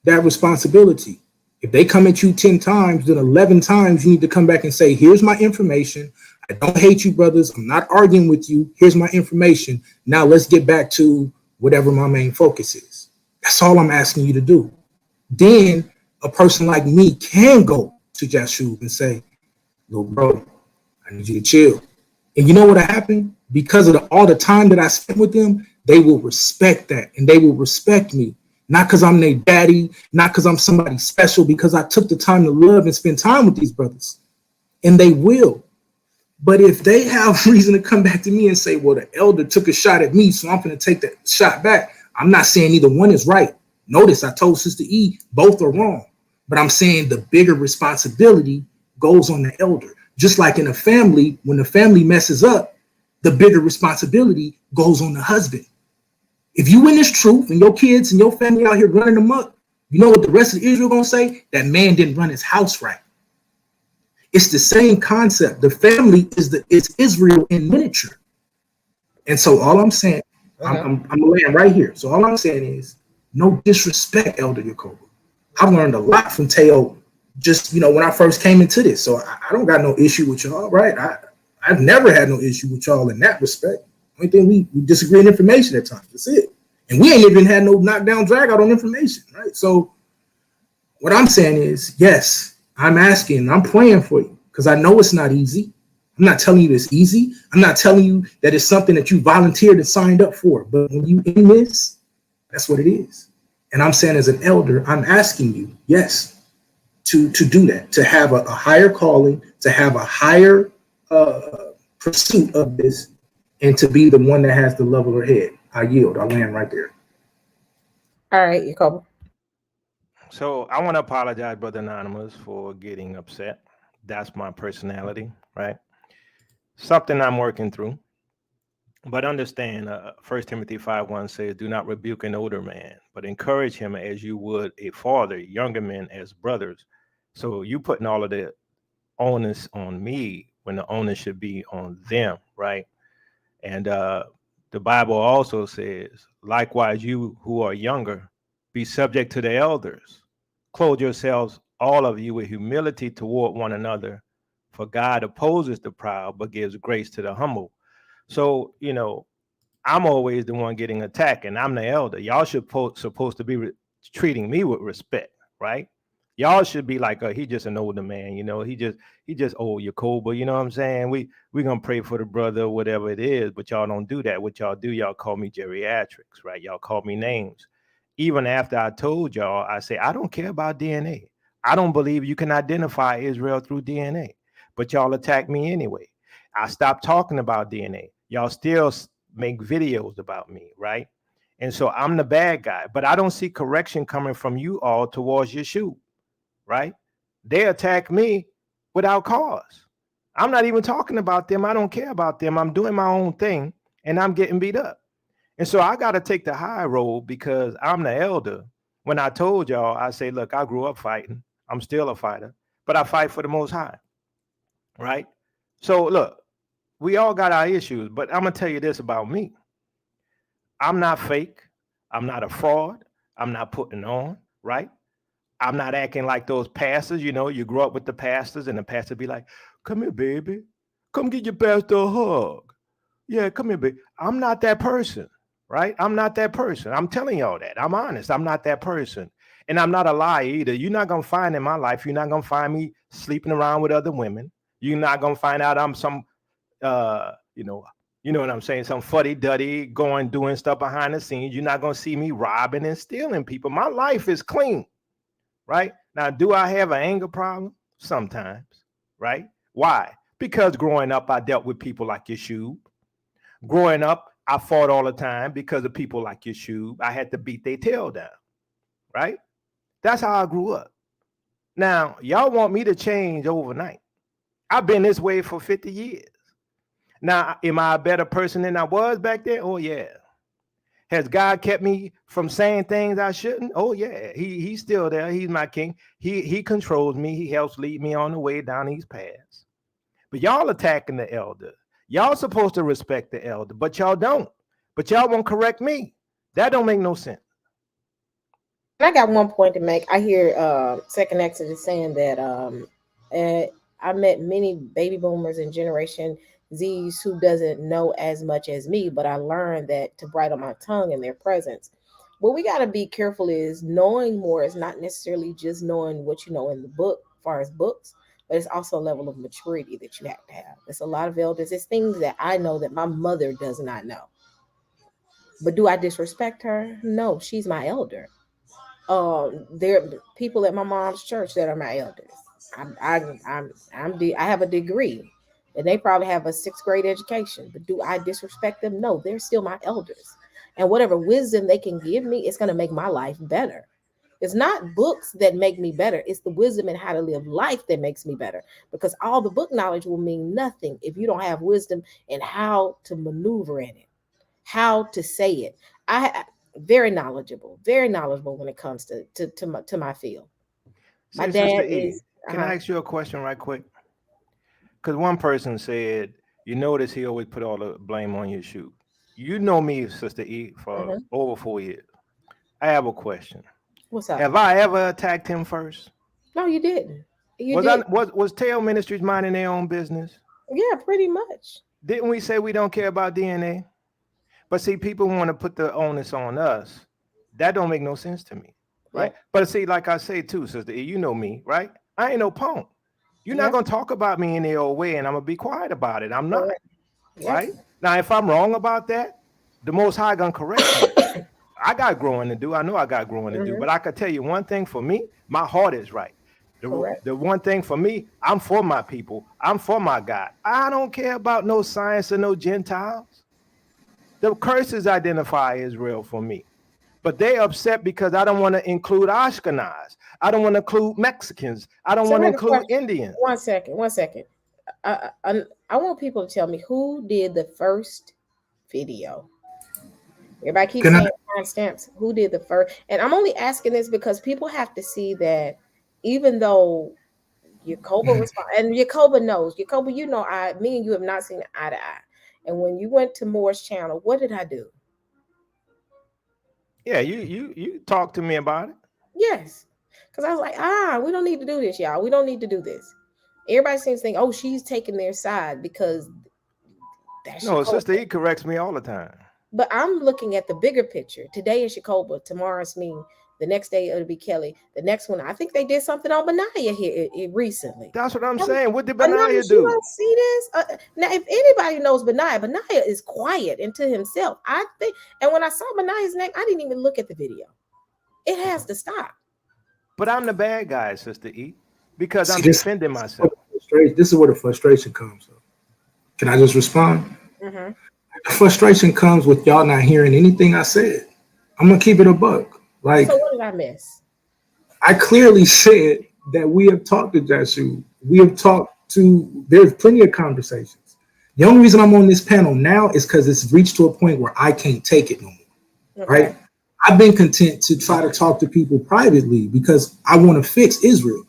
that responsibility. If they come at you 10 times, then 11 times you need to come back and say, here's my information. I don't hate you, brothers. I'm not arguing with you. Here's my information. Now let's get back to whatever my main focus is. That's all I'm asking you to do. Then a person like me can go to Yashub and say, little bro, I need you to chill. And you know what happened? Because of all the time that I spent with them, they will respect that, and they will respect me. Not because I'm their daddy, not because I'm somebody special, because I took the time to love and spend time with these brothers. And they will. But if they have reason to come back to me and say, well, the elder took a shot at me, so I'm going to take that shot back, I'm not saying either one is right. Notice I told Sister E, both are wrong. But I'm saying the bigger responsibility goes on the elder. Just like in a family, when the family messes up, the bigger responsibility goes on the husband. If you in this truth and your kids and your family out here running amok, you know what the rest of Israel gonna say? That man didn't run his house right. It's the same concept. The family is Israel in miniature. And so all I'm saying, I'm laying right here. So all I'm saying is no disrespect, Elder Yacoba. I've learned a lot from Teo just, when I first came into this. So I don't got no issue with y'all, right? I've never had no issue with y'all in that respect. Only thing we disagree in information at times. That's it. And we ain't even had no knockdown drag out on information, right? So what I'm saying is, yes, I'm asking, I'm praying for you because I know it's not easy. I'm not telling you it's easy. I'm not telling you that it's something that you volunteered and signed up for. But when you in this, that's what it is. And I'm saying as an elder, I'm asking you, yes, to do that, to have a higher calling, to have a higher pursuit of this, and to be the one that has the leveler head. I yield. I land right there. All right, Yacoba. So I want to apologize, Brother Anonymous, for getting upset. That's my personality, right? Something I'm working through. But understand, 1 Timothy 5:1 says, do not rebuke an older man, but encourage him as you would a father, younger men as brothers. So you putting all of the onus on me when the onus should be on them, right? And the Bible also says, likewise, you who are younger, be subject to the elders. Clothe yourselves, all of you, with humility toward one another. For God opposes the proud, but gives grace to the humble. So, I'm always the one getting attacked, and I'm the elder. Y'all supposed to be treating me with respect, right? Y'all should be like, he just an older man, he just old Yacoba, you know what I'm saying? We gonna pray for the brother, whatever it is, but y'all don't do that. What y'all do, y'all call me geriatrics, right? Y'all call me names. Even after I told y'all, I say, I don't care about DNA. I don't believe you can identify Israel through DNA, but y'all attack me anyway. I stopped talking about DNA. Y'all still make videos about me, right? And so I'm the bad guy, but I don't see correction coming from you all towards Yeshua, right? They attack me without cause. I'm not even talking about them. I don't care about them. I'm doing my own thing and I'm getting beat up. And so I got to take the high road because I'm the elder. When I told y'all, I say, look, I grew up fighting. I'm still a fighter, but I fight for the Most High, right? So look, we all got our issues, but I'm going to tell you this about me. I'm not fake. I'm not a fraud. I'm not putting on, right? I'm not acting like those pastors. You grow up with the pastors and the pastor be like, come here, baby. Come get your pastor a hug. Yeah, come here, baby. I'm not that person, right? I'm not that person. I'm telling y'all that. I'm honest. I'm not that person. And I'm not a liar either. You're not going to find in my life, you're not going to find me sleeping around with other women. You're not going to find out I'm some, you know what I'm saying? Some fuddy-duddy doing stuff behind the scenes. You're not going to see me robbing and stealing people. My life is clean. Right? Now, do I have an anger problem? Sometimes, right? Why? Because growing up, I dealt with people like Yeshua. Growing up, I fought all the time because of people like Yeshua. I had to beat their tail down, right? That's how I grew up. Now, y'all want me to change overnight. I've been this way for 50 years. Now, am I a better person than I was back then? Oh, yeah. Has God kept me from saying things I shouldn't? Oh, yeah. He's still there. He's my king. He controls me. He helps lead me on the way down these paths. But y'all attacking the elder. Y'all supposed to respect the elder, but y'all don't. But y'all won't correct me. That don't make no sense. I got one point to make. I hear Second Exodus saying that I met many baby boomers and Generation Z's who doesn't know as much as me, but I learned that to bridle my tongue in their presence. What we got to be careful is knowing more is not necessarily just knowing what you know in the book, as far as books, but it's also a level of maturity that you have to have. There's a lot of elders. It's things that I know that my mother does not know. But do I disrespect her? No, she's my elder. There are people at my mom's church that are my elders. I have a degree, and they probably have a sixth grade education. But do I disrespect them? No, they're still my elders, And whatever wisdom they can give me, it's going to make my life better. It's not books that make me better. It's the wisdom and how to live life that makes me better. Because all the book knowledge will mean nothing if you don't have wisdom and how to maneuver in it, how to say it. I very knowledgeable when it comes to my field. My Say, Sister dad E, is can I ask you a question right quick? Because one person said, you notice he always put all the blame on your shoe. You know me, Sister E, for over 4 years. I have a question. What's up? Have I ever attacked him first? No, you didn't. Was Tail Ministries minding their own business? Yeah, pretty much. Didn't we say we don't care about DNA? But see, people want to put the onus on us. That don't make no sense to me, right? Yep. But see, like I say too, Sister E, you know me, right? I ain't no punk. You're not going to talk about me in the old way, and I'm going to be quiet about it. I'm not, right? Now, if I'm wrong about that, the Most High going to correct me. I got growing to do. I know I got growing to do. But I can tell you one thing for me, my heart is right. The one thing for me, I'm for my people. I'm for my God. I don't care about no science or no Gentiles. The curses identify Israel for me. But they upset because I don't want to include Ashkenaz. I don't want to include Mexicans. I don't want to include Indians. One second. I want people to tell me who did the first video. Everybody keeps saying timestamps. Who did the first? And I'm only asking this because people have to see that even though Yacoba and Yacoba knows, Yacoba, you know, me and you have not seen eye to eye. And when you went to Moore's channel, what did I do? Yeah, you talked to me about it. Yes. Because I was like, we don't need to do this, y'all. We don't need to do this. Everybody seems to think, oh, she's taking their side because that's no, Sister E corrects me all the time. But I'm looking at the bigger picture. Today is Yacoba, tomorrow's me. The next day it'll be Kelly. The next one, I think they did something on Benaiah here recently. That's what I'm saying. What did Benaiah do? You don't see this? Now, if anybody knows Benaiah is quiet and to himself. I think, and when I saw Benaiah's name, I didn't even look at the video. It has to stop. But I'm the bad guy, Sister E, because I'm defending myself. This is where the frustration comes from. Can I just respond? Mm-hmm. The frustration comes with y'all not hearing anything I said. I'm gonna keep it a buck. Like, so what did I miss? I clearly said that we have talked to Jashu. We have talked to. There's plenty of conversations. The only reason I'm on this panel now is because it's reached to a point where I can't take it no more. Okay. Right? I've been content to try to talk to people privately because I want to fix Israel.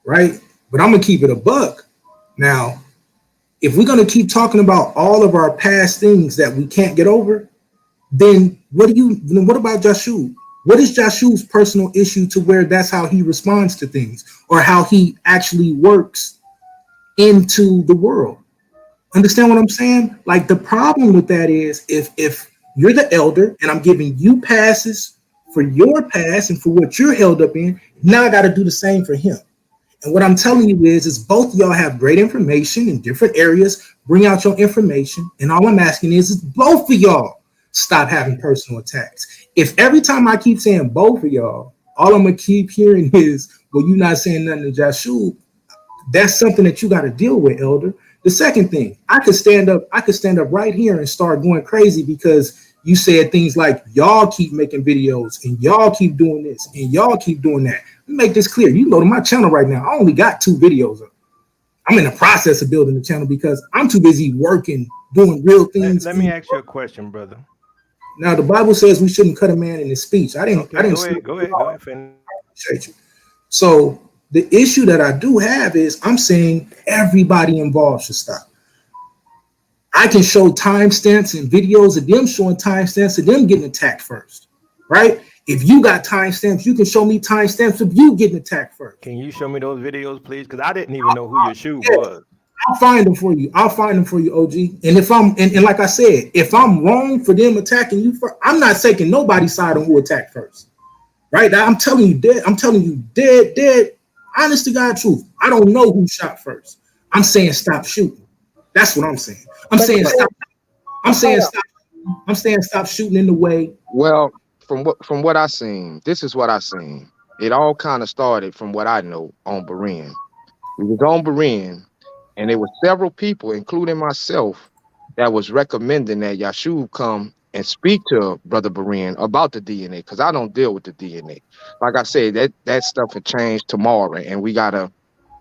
Right? But I'm gonna keep it a buck. Now, if we're gonna keep talking about all of our past things that we can't get over, then what about Jashu? What is Jashu's personal issue to where that's how he responds to things or how he actually works into the world? Understand what I'm saying? Like, the problem with that is if you're the elder and I'm giving you passes for your past and for what you're held up in, now I got to do the same for him. And what I'm telling you is both of y'all have great information in different areas. Bring out your information. And all I'm asking is both of y'all stop having personal attacks. If every time I keep saying both of y'all, all I'm going to keep hearing is, well, you're not saying nothing to Jashu, that's something that you got to deal with, elder. The second thing, I could stand up right here and start going crazy because you said things like, y'all keep making videos and y'all keep doing this and y'all keep doing that. Let me make this clear. You can go to my channel right now. I only got 2 videos up. I'm in the process of building the channel because I'm too busy working, doing real things. Let me ask you a question, brother. Now, the Bible says we shouldn't cut a man in his speech. I didn't. Go ahead. Finish. So the issue that I do have is I'm saying everybody involved should stop. I can show timestamps and videos of them showing timestamps of them getting attacked first, right? If you got timestamps, you can show me timestamps of you getting attacked first. Can you show me those videos, please? Because I didn't even know who your shoe was. I'll find them for you. OG. And if I'm and like I said, if I'm wrong for them attacking you first, I'm not taking nobody's side on who attacked first. Right? I'm telling you dead, honest to God truth. I don't know who shot first. I'm saying stop shooting. That's what I'm saying. I'm saying stop shooting in the way. Well, from what I seen, this is what I seen. It all kind of started from what I know on Berean. We was on Berean, and there were several people, including myself, that was recommending that Yahshua come and speak to Brother Berean about the DNA, because I don't deal with the DNA. Like I said, that stuff will change tomorrow, and we gotta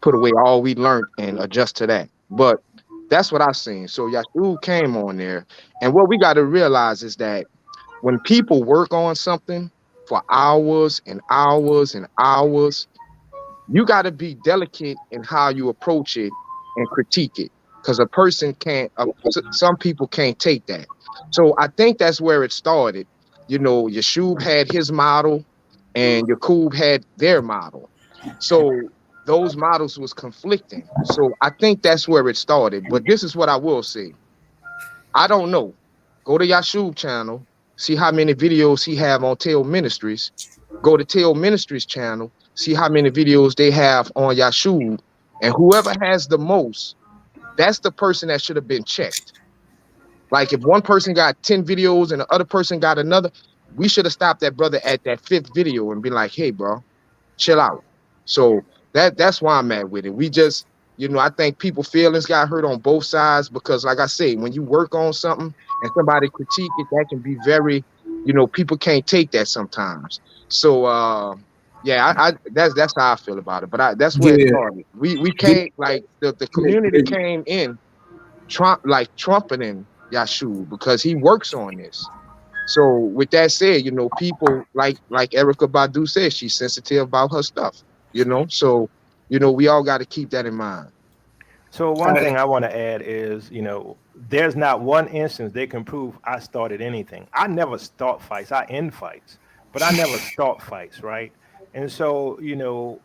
put away all we learned and adjust to that. But that's what I've seen. So Yahshua came on there, and what we got to realize is that when people work on something for hours and hours and hours, you got to be delicate in how you approach it and critique it, because a person can't some people can't take that. So I think that's where it started. You know, Yeshub had his model and Yakub had their model, so those models was conflicting. So I think that's where it started. But this is what I will say: I don't know. Go to Yashub channel, see how many videos he have on Tail Ministries. Go to Tail Ministries channel, see how many videos they have on Yashub, and whoever has the most, that's the person that should have been checked. Like if one person got 10 videos and the other person got another, we should have stopped that brother at that 5th video and be like, hey, bro, chill out. So that's why I'm at with it. We just, you know, I think people feelings got hurt on both sides, because like I say, when you work on something and somebody critique it, that can be very, you know, people can't take that sometimes. So yeah, I that's how I feel about it. But that's where it Yeah. started. We can't, like, the community came in trumpeting Yahshua because he works on this. So with that said, you know, people like Erica Badu says, she's sensitive about her stuff, you know. So, you know, we all got to keep that in mind. So one thing I want to add is, you know, there's not one instance they can prove I started anything. I never start fights. I end fights, but I never start fights, right? And so, you know,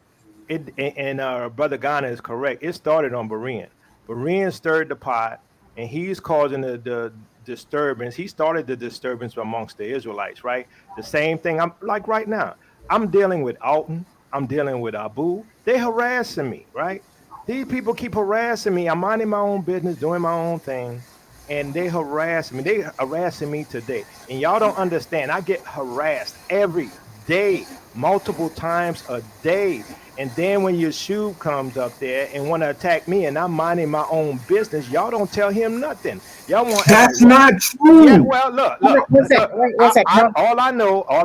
and Brother Ghana is correct. It started on Berean. Berean stirred the pot, and he's causing the disturbance. He started the disturbance amongst the Israelites, right? The same thing. I'm like right now. I'm dealing with Alton. I'm dealing with Abu. They harassing me, right? These people keep harassing me. I'm minding my own business, doing my own thing, and they harass me. They harassing me today. And y'all don't understand. I get harassed every day, multiple times a day. And then when Yeshua comes up there and want to attack me, and I'm minding my own business, y'all don't tell him nothing. Y'all want That's not true. Yeah, well, look. One second, wait, one second. All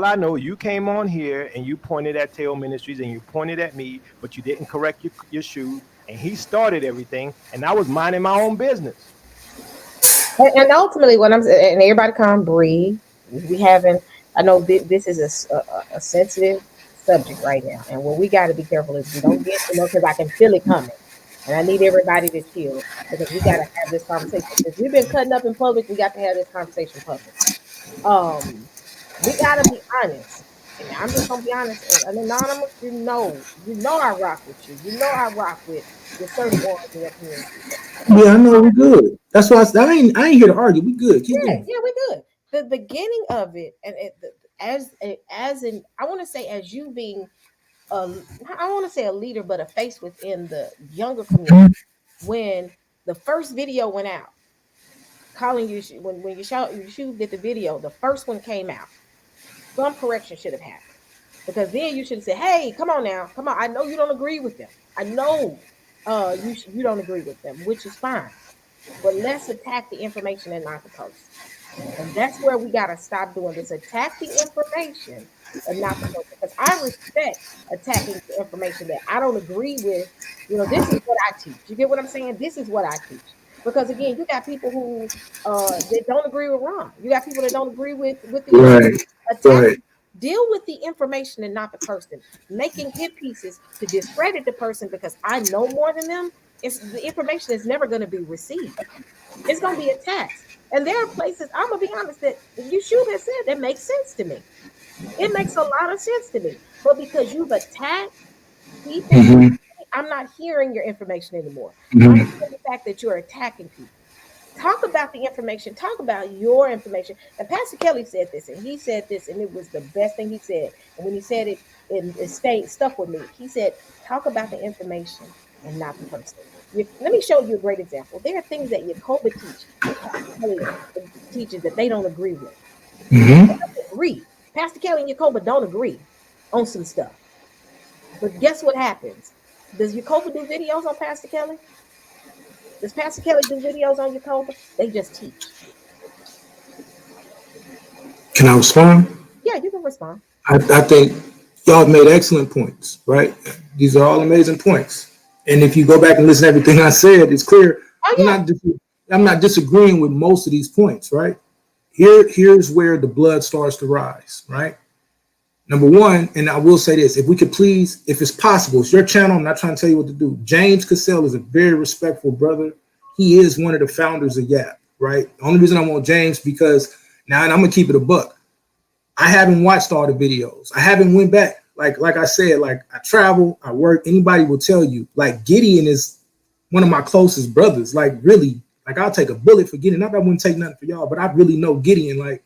I know, you came on here and you pointed at Tail Ministries and you pointed at me, but you didn't correct your shoe, and he started everything, and I was minding my own business. And ultimately, what I'm saying, and everybody come breathe. We haven't. I know this is a sensitive subject right now, and what we got to be careful is we don't get, you know, because I can feel it coming, and I need everybody to chill, because we got to have this conversation. If we've been cutting up in public, we got to have this conversation in public. We got to be honest, and I'm just gonna be honest. And anonymous, you know, I rock with you. You know, I rock with certain ones in your community. Yeah, I know we're good. That's why I ain't here to argue. We good. Keep going. Yeah, we good. The beginning of it, and as in, I want to say, as you being, I want to say a leader, but a face within the younger community. When the first video went out, calling you when you did the video, the first one came out. Some correction should have happened, because then you should have said, "Hey, come on now, come on. I know you don't agree with them. I know you don't agree with them, which is fine. But let's attack the information and not the post." And that's where we got to stop doing this. Attack the information and not the post. Because I respect attacking the information that I don't agree with. You know, this is what I teach. You get what I'm saying? This is what I teach. Because again, you got people who that don't agree with Ron. You got people that don't agree with the attack. Deal with the information and not the person. Making hit pieces to discredit the person because I know more than them. The information is never going to be received. It's going to be attacked. And there are places, I'm going to be honest, that Yeshua has said that makes sense to me. It makes a lot of sense to me. But because you've attacked people, I'm not hearing your information anymore. I'm hearing the fact that you're attacking people. Talk about the information. Talk about your information. And Pastor Kelly said this, and he said this, and it was the best thing he said. And when he said it, it stuck with me. He said, talk about the information and not the person. Let me show you a great example. There are things that Yakoba teaches that they don't agree with. They don't agree. Pastor Kelly and Yakoba don't agree on some stuff. But guess what happens? Does Yakoba do videos on Pastor Kelly? Does Pastor Kelly do videos on Yakoba? They just teach. Can I respond? Yeah, you can respond. I think y'all have made excellent points, right? These are all amazing points. And if you go back and listen to everything I said, it's clear Oh, yeah. I'm not disagreeing with most of these points, right? Here's where the blood starts to rise, right? Number one, and I will say this, if we could please, if it's possible, it's your channel, I'm not trying to tell you what to do. James Cassell is a very respectful brother. He is one of the founders of YAP, right? The only reason I want James, because now, and I'm gonna keep it a buck, I haven't watched all the videos. I haven't went back. Like I said, like I travel, I work, anybody will tell you, like Gideon is one of my closest brothers, like really, like I'll take a bullet for Gideon. Not that I wouldn't take nothing for y'all, but I really know Gideon, like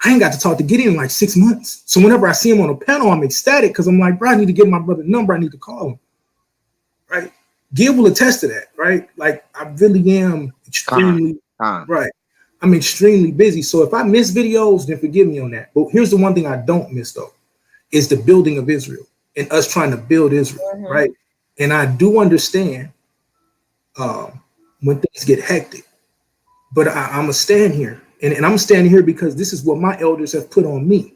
I ain't got to talk to Gideon in like 6 months. So whenever I see him on a panel, I'm ecstatic because I'm like, bro, I need to get my brother's number. I need to call him. Right? Gil will attest to that, right? Like I really am extremely right. I'm extremely busy. So if I miss videos, then forgive me on that. But here's the one thing I don't miss though, is the building of Israel and us trying to build Israel, right? And I do understand when things get hectic, but I'm gonna stand here. And I'm standing here because this is what my elders have put on me,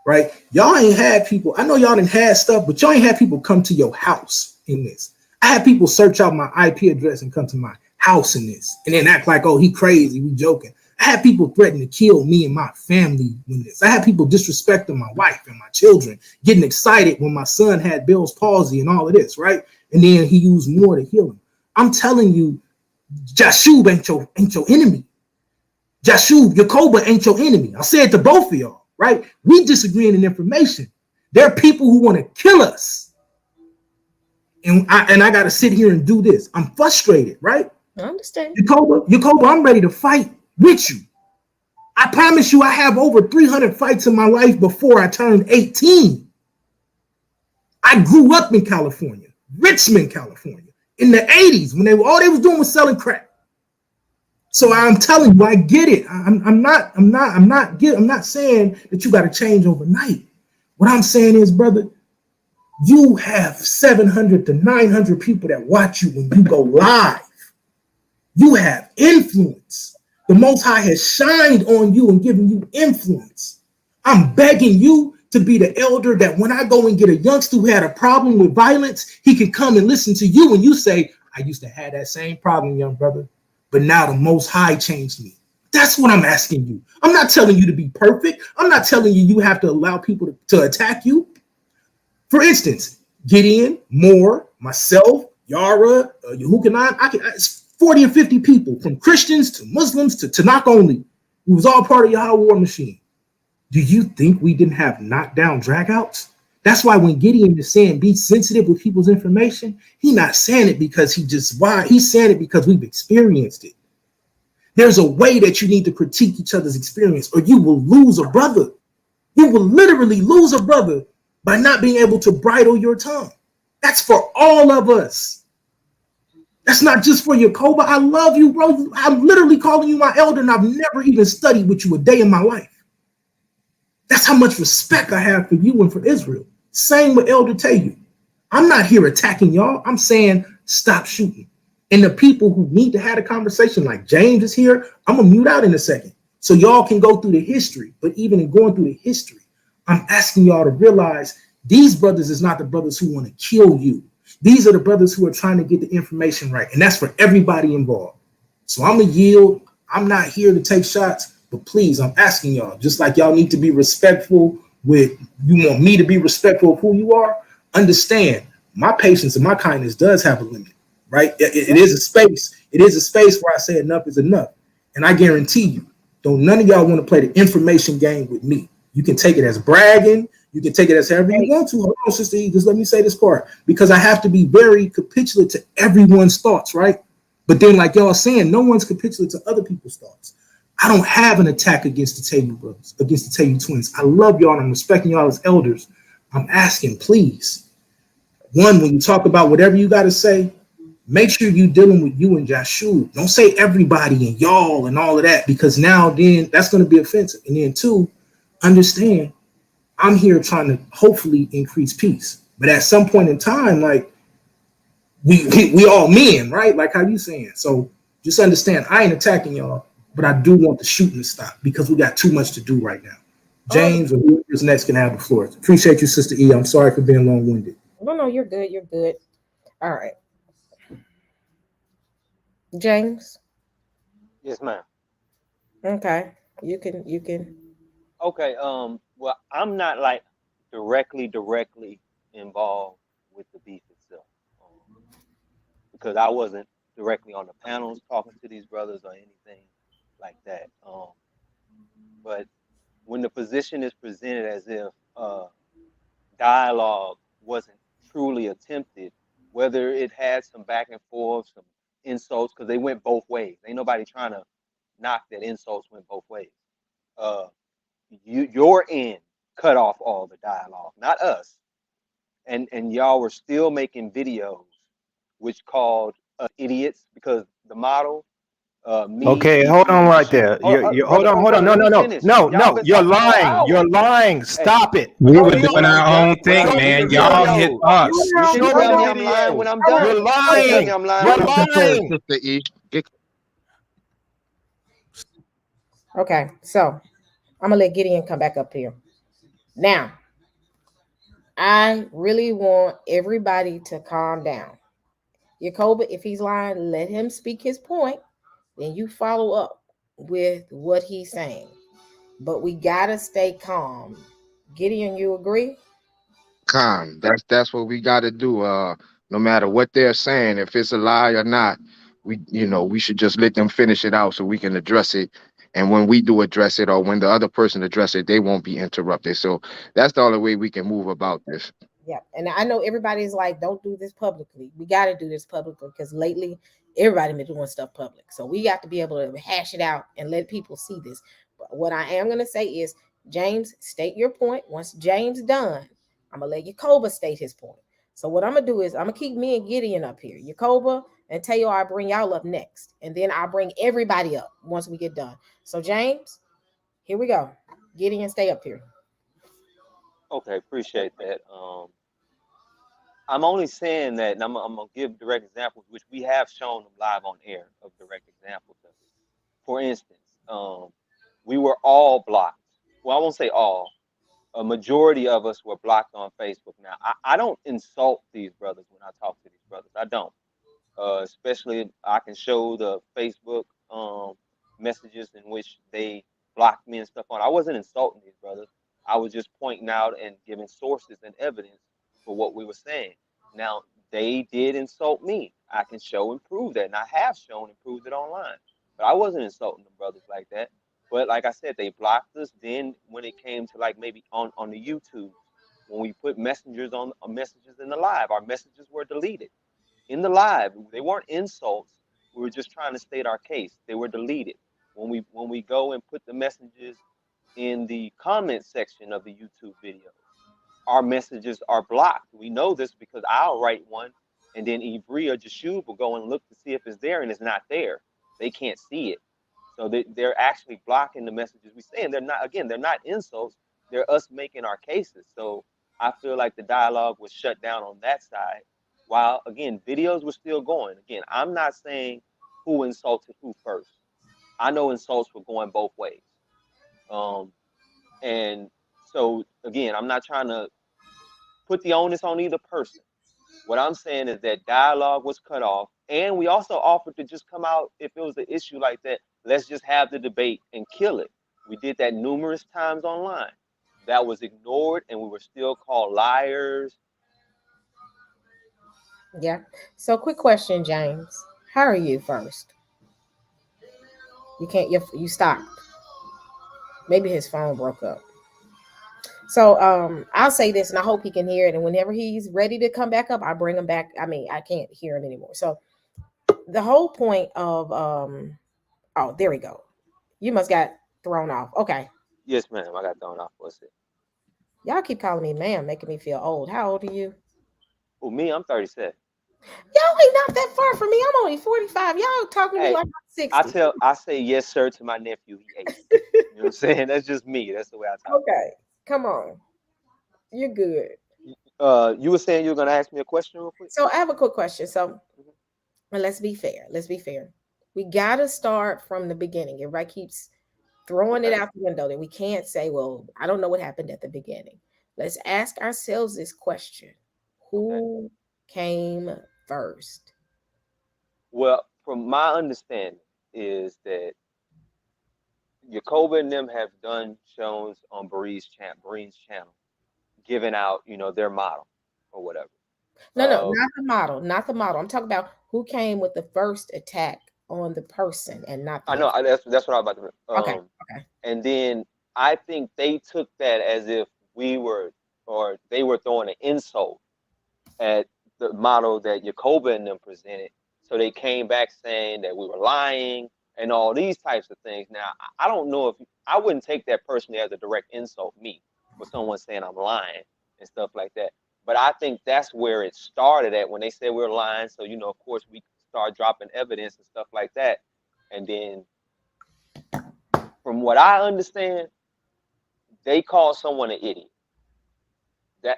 right? Y'all ain't had people, I know y'all didn't have stuff, but y'all ain't had people come to your house in this. I had people search out my IP address and come to my house in this and then act like, oh, he crazy, we joking. I had people threaten to kill me and my family in this. I had people disrespecting my wife and my children, getting excited when my son had Bell's palsy and all of this, right? And then he used more to heal him. I'm telling you, Jashub ain't your enemy. Jashub, Yakoba ain't your enemy. I said to both of y'all, right? We disagreeing in information. There are people who want to kill us. And I got to sit here and do this. I'm frustrated, right? I understand. Yakoba, I'm ready to fight with you. I promise you I have over 300 fights in my life before I turned 18. I grew up in California, Richmond, California, in the 80s when all they was doing was selling crack. So I'm telling you, I get it. I'm not saying that you got to change overnight. What I'm saying is, brother, you have 700 to 900 people that watch you when you go live. You have influence. The Most High has shined on you and given you influence. I'm begging you to be the elder that when I go and get a youngster who had a problem with violence, he can come and listen to you and you say, I used to have that same problem, young brother, but now the Most High changed me. That's what I'm asking you. I'm not telling you to be perfect. I'm not telling you you have to allow people to attack you. For instance, Gideon, Moore, myself, Yara, Yehukanan, it's 40 or 50 people from Christians to Muslims to Tanakh only. It was all part of Yahweh war machine. Do you think we didn't have knockdown dragouts? That's why when Gideon is saying be sensitive with people's information, he's not saying it because he's saying it because we've experienced it. There's a way that you need to critique each other's experience or you will lose a brother. You will literally lose a brother by not being able to bridle your tongue. That's for all of us. That's not just for Yakoba. I love you, bro. I'm literally calling you my elder and I've never even studied with you a day in my life. That's how much respect I have for you and for Israel. Same with Elder Tayu. I'm not here attacking y'all. I'm saying stop shooting. And the people who need to have a conversation, like James is here, I'm going to mute out in a second so y'all can go through the history. But even in going through the history, I'm asking y'all to realize these brothers is not the brothers who want to kill you. These are the brothers who are trying to get the information right. And that's for everybody involved. So I'm going to yield. I'm not here to take shots. But please, I'm asking y'all, just like y'all need to be respectful with, you want me to be respectful of who you are, understand my patience and my kindness does have a limit, right? It is a space. It is a space where I say enough is enough. And I guarantee you, don't none of y'all want to play the information game with me. You can take it as bragging. You can take it as however you want to. Hold on, Sister E, just let me say this part, because I have to be very capitulate to everyone's thoughts, right? But then, like y'all saying, no one's capitulate to other people's thoughts. I don't have an attack against the Tayu brothers, against the Tayu twins. I love y'all and I'm respecting y'all as elders. I'm asking, please, one, when you talk about whatever you got to say, make sure you're dealing with you and Jashub. Don't say everybody and y'all and all of that, because now then that's going to be offensive. And then two, understand, I'm here trying to hopefully increase peace. But at some point in time, like we all men, right? Like how you saying. So just understand, I ain't attacking y'all. But I do want the shooting to stop because we got too much to do right now. James or whoever's next can have the floor. Appreciate you, Sister E. I'm sorry for being long-winded. No, you're good. You're good. All right, James. Yes, ma'am. Okay, you can. Okay. Well, I'm not like directly involved with the beef itself, because I wasn't directly on the panels talking to these brothers or anything like that. But when the position is presented as if dialogue wasn't truly attempted, whether it had some back and forth, some insults, because they went both ways. Ain't nobody trying to knock that insults went both ways. Uh, your end cut off all the dialogue, not us. And y'all were still making videos, which called us idiots because the model, me, Okay, hold Ebru, on and right there. Jashu. Hold on, hold on. Brother, No, let no, me no, finish. no, Y'all no. been You're talking for an lying. hour. You're lying. Hey, Stop it. We show were Show me your doing when I'm our done. own When thing, I show me see the the man. Y'all video. hit video, us. you Hold can Show on, me tell the me hold I'm lying video. when I'm on, You're done. You can tell me lying. I'm lying You're when Get I'm done. control, lying. Sister E. Get Okay, so I'm gonna let Gideon come back up here. Now, I really want everybody to calm down. Yakoba, if he's lying, let him speak his point. Then you follow up with what he's saying. But we gotta stay calm. Gideon, you agree? calm. That's what we got to do. No matter what they're saying, if it's a lie or not, we should just let them finish it out so we can address it. And when we do address it, or when the other person address it, they won't be interrupted. So that's the only way we can move about this. Yeah. And I know everybody's like, don't do this publicly. We gotta do this publicly because lately everybody been doing stuff public. So we got to be able to hash it out and let people see this. But what I am gonna say is, James, state your point. Once James done, I'm gonna let Yakoba state his point. So what I'm gonna do is I'm gonna keep me and Gideon up here. Yakoba and Tayo, I bring y'all up next, and then I'll bring everybody up once we get done. So James, here we go. Gideon, stay up here. Okay, appreciate that. I'm only saying that, and I'm gonna give direct examples, which we have shown them live on air of direct examples of it. For instance, we were all blocked. Well, I won't say all. A majority of us were blocked on Facebook. Now, I don't insult these brothers when I talk to these brothers. I don't. Especially, I can show the Facebook messages in which they blocked me and stuff on. I wasn't insulting these brothers. I was just pointing out and giving sources and evidence for what we were saying. Now, they did insult me. I can show and prove that, and I have shown and proved it online. But I wasn't insulting the brothers like that. But like I said, they blocked us. Then when it came to like maybe on the YouTube, when we put messengers on messages in the live, our messages were deleted in the live. They weren't insults. We were just trying to state our case. They were deleted. When we go and put the messages in the comment section of the YouTube videos, our messages are blocked. We know this because I'll write one, and then Ivri or Jashub will go and look to see if it's there, and it's not there. They can't see it. So they're actually blocking the messages we say. And they're not insults. They're us making our cases. So I feel like the dialogue was shut down on that side. While, again, videos were still going. Again, I'm not saying who insulted who first. I know insults were going both ways. Um, and so, again, I'm not trying to put the onus on either person. What I'm saying is that dialogue was cut off, and we also offered to just come out if it was an issue like that. Let's just have the debate and kill it. We did that numerous times online. That was ignored, and we were still called liars. Yeah. So quick question, James. How are you first? You can't you stopped. Maybe his phone broke up. So I'll say this and I hope he can hear it. And whenever he's ready to come back up, I bring him back. I mean, I can't hear him anymore. So the whole point of oh, there we go. You must got thrown off. Okay. Yes, ma'am. I got thrown off. What's it? Y'all keep calling me ma'am, making me feel old. How old are you? Oh, me, I'm 37. Y'all ain't not that far from me. I'm only 45. Y'all talking to me Hey, like I'm 60. I say yes, sir, to my nephew. He 8. You know what I'm saying? That's just me. That's the way I talk. Okay. Come on. You're good. You were saying you were gonna ask me a question real quick. So I have a quick question. So let's be fair. Let's be fair. We gotta start from the beginning. Everybody keeps throwing it Okay. out the window that we can't say, well, I don't know what happened at the beginning. Let's ask ourselves this question. Who came first? Well, from my understanding is that Jacoba and them have done shows on Breen's channel, giving out, their model or whatever. No, Uh, not the model, not the model. I'm talking about who came with the first attack on the person and not I the know that's what I was about to. okay, okay. And then I think they took that as if they were throwing an insult at the model that Jacoba and them presented. So they came back saying that we were lying and all these types of things. Now, I don't know if I wouldn't take that personally as a direct insult, me, for someone saying I'm lying and stuff like that. But I think that's where it started at when they said we were lying. So, of course, we start dropping evidence and stuff like that. And then, from what I understand, they called someone an idiot.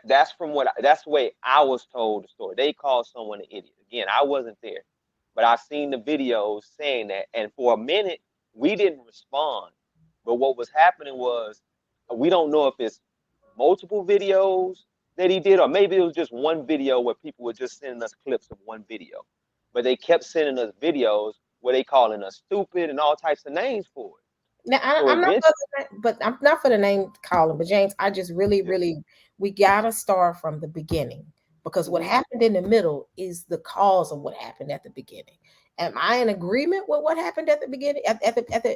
That's the way I was told the story. They called someone an idiot. Again, I wasn't there, but I seen the videos saying that. And for a minute, we didn't respond. But what was happening was, we don't know if it's multiple videos that he did, or maybe it was just one video where people were just sending us clips of one video. But they kept sending us videos where they calling us stupid and all types of names for it. Now, So I'm not eventually, but I'm not for the name calling, but James, I just really, yeah. really, we gotta start from the beginning because what happened in the middle is the cause of what happened at the beginning. Am I in agreement with what happened at the beginning?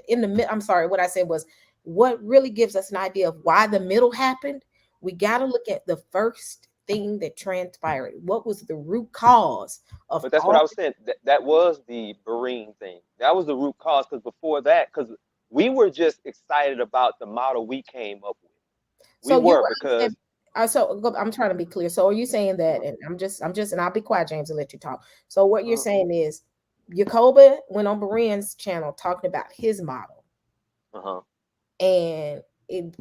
In the mid, I'm sorry, what I said was what really gives us an idea of why the middle happened. We gotta look at the first thing that transpired. What was the root cause of But that's what I all? was saying. That was the Marine thing. That was the root cause. Because before that, because we were just excited about the model we came up with. We So you were because I'm trying to be clear. So are you saying that, and and I'll be quiet, James, and let you talk. So what you're uh, saying is Jacoba went on Berean's channel talking about his model, uh-huh. and it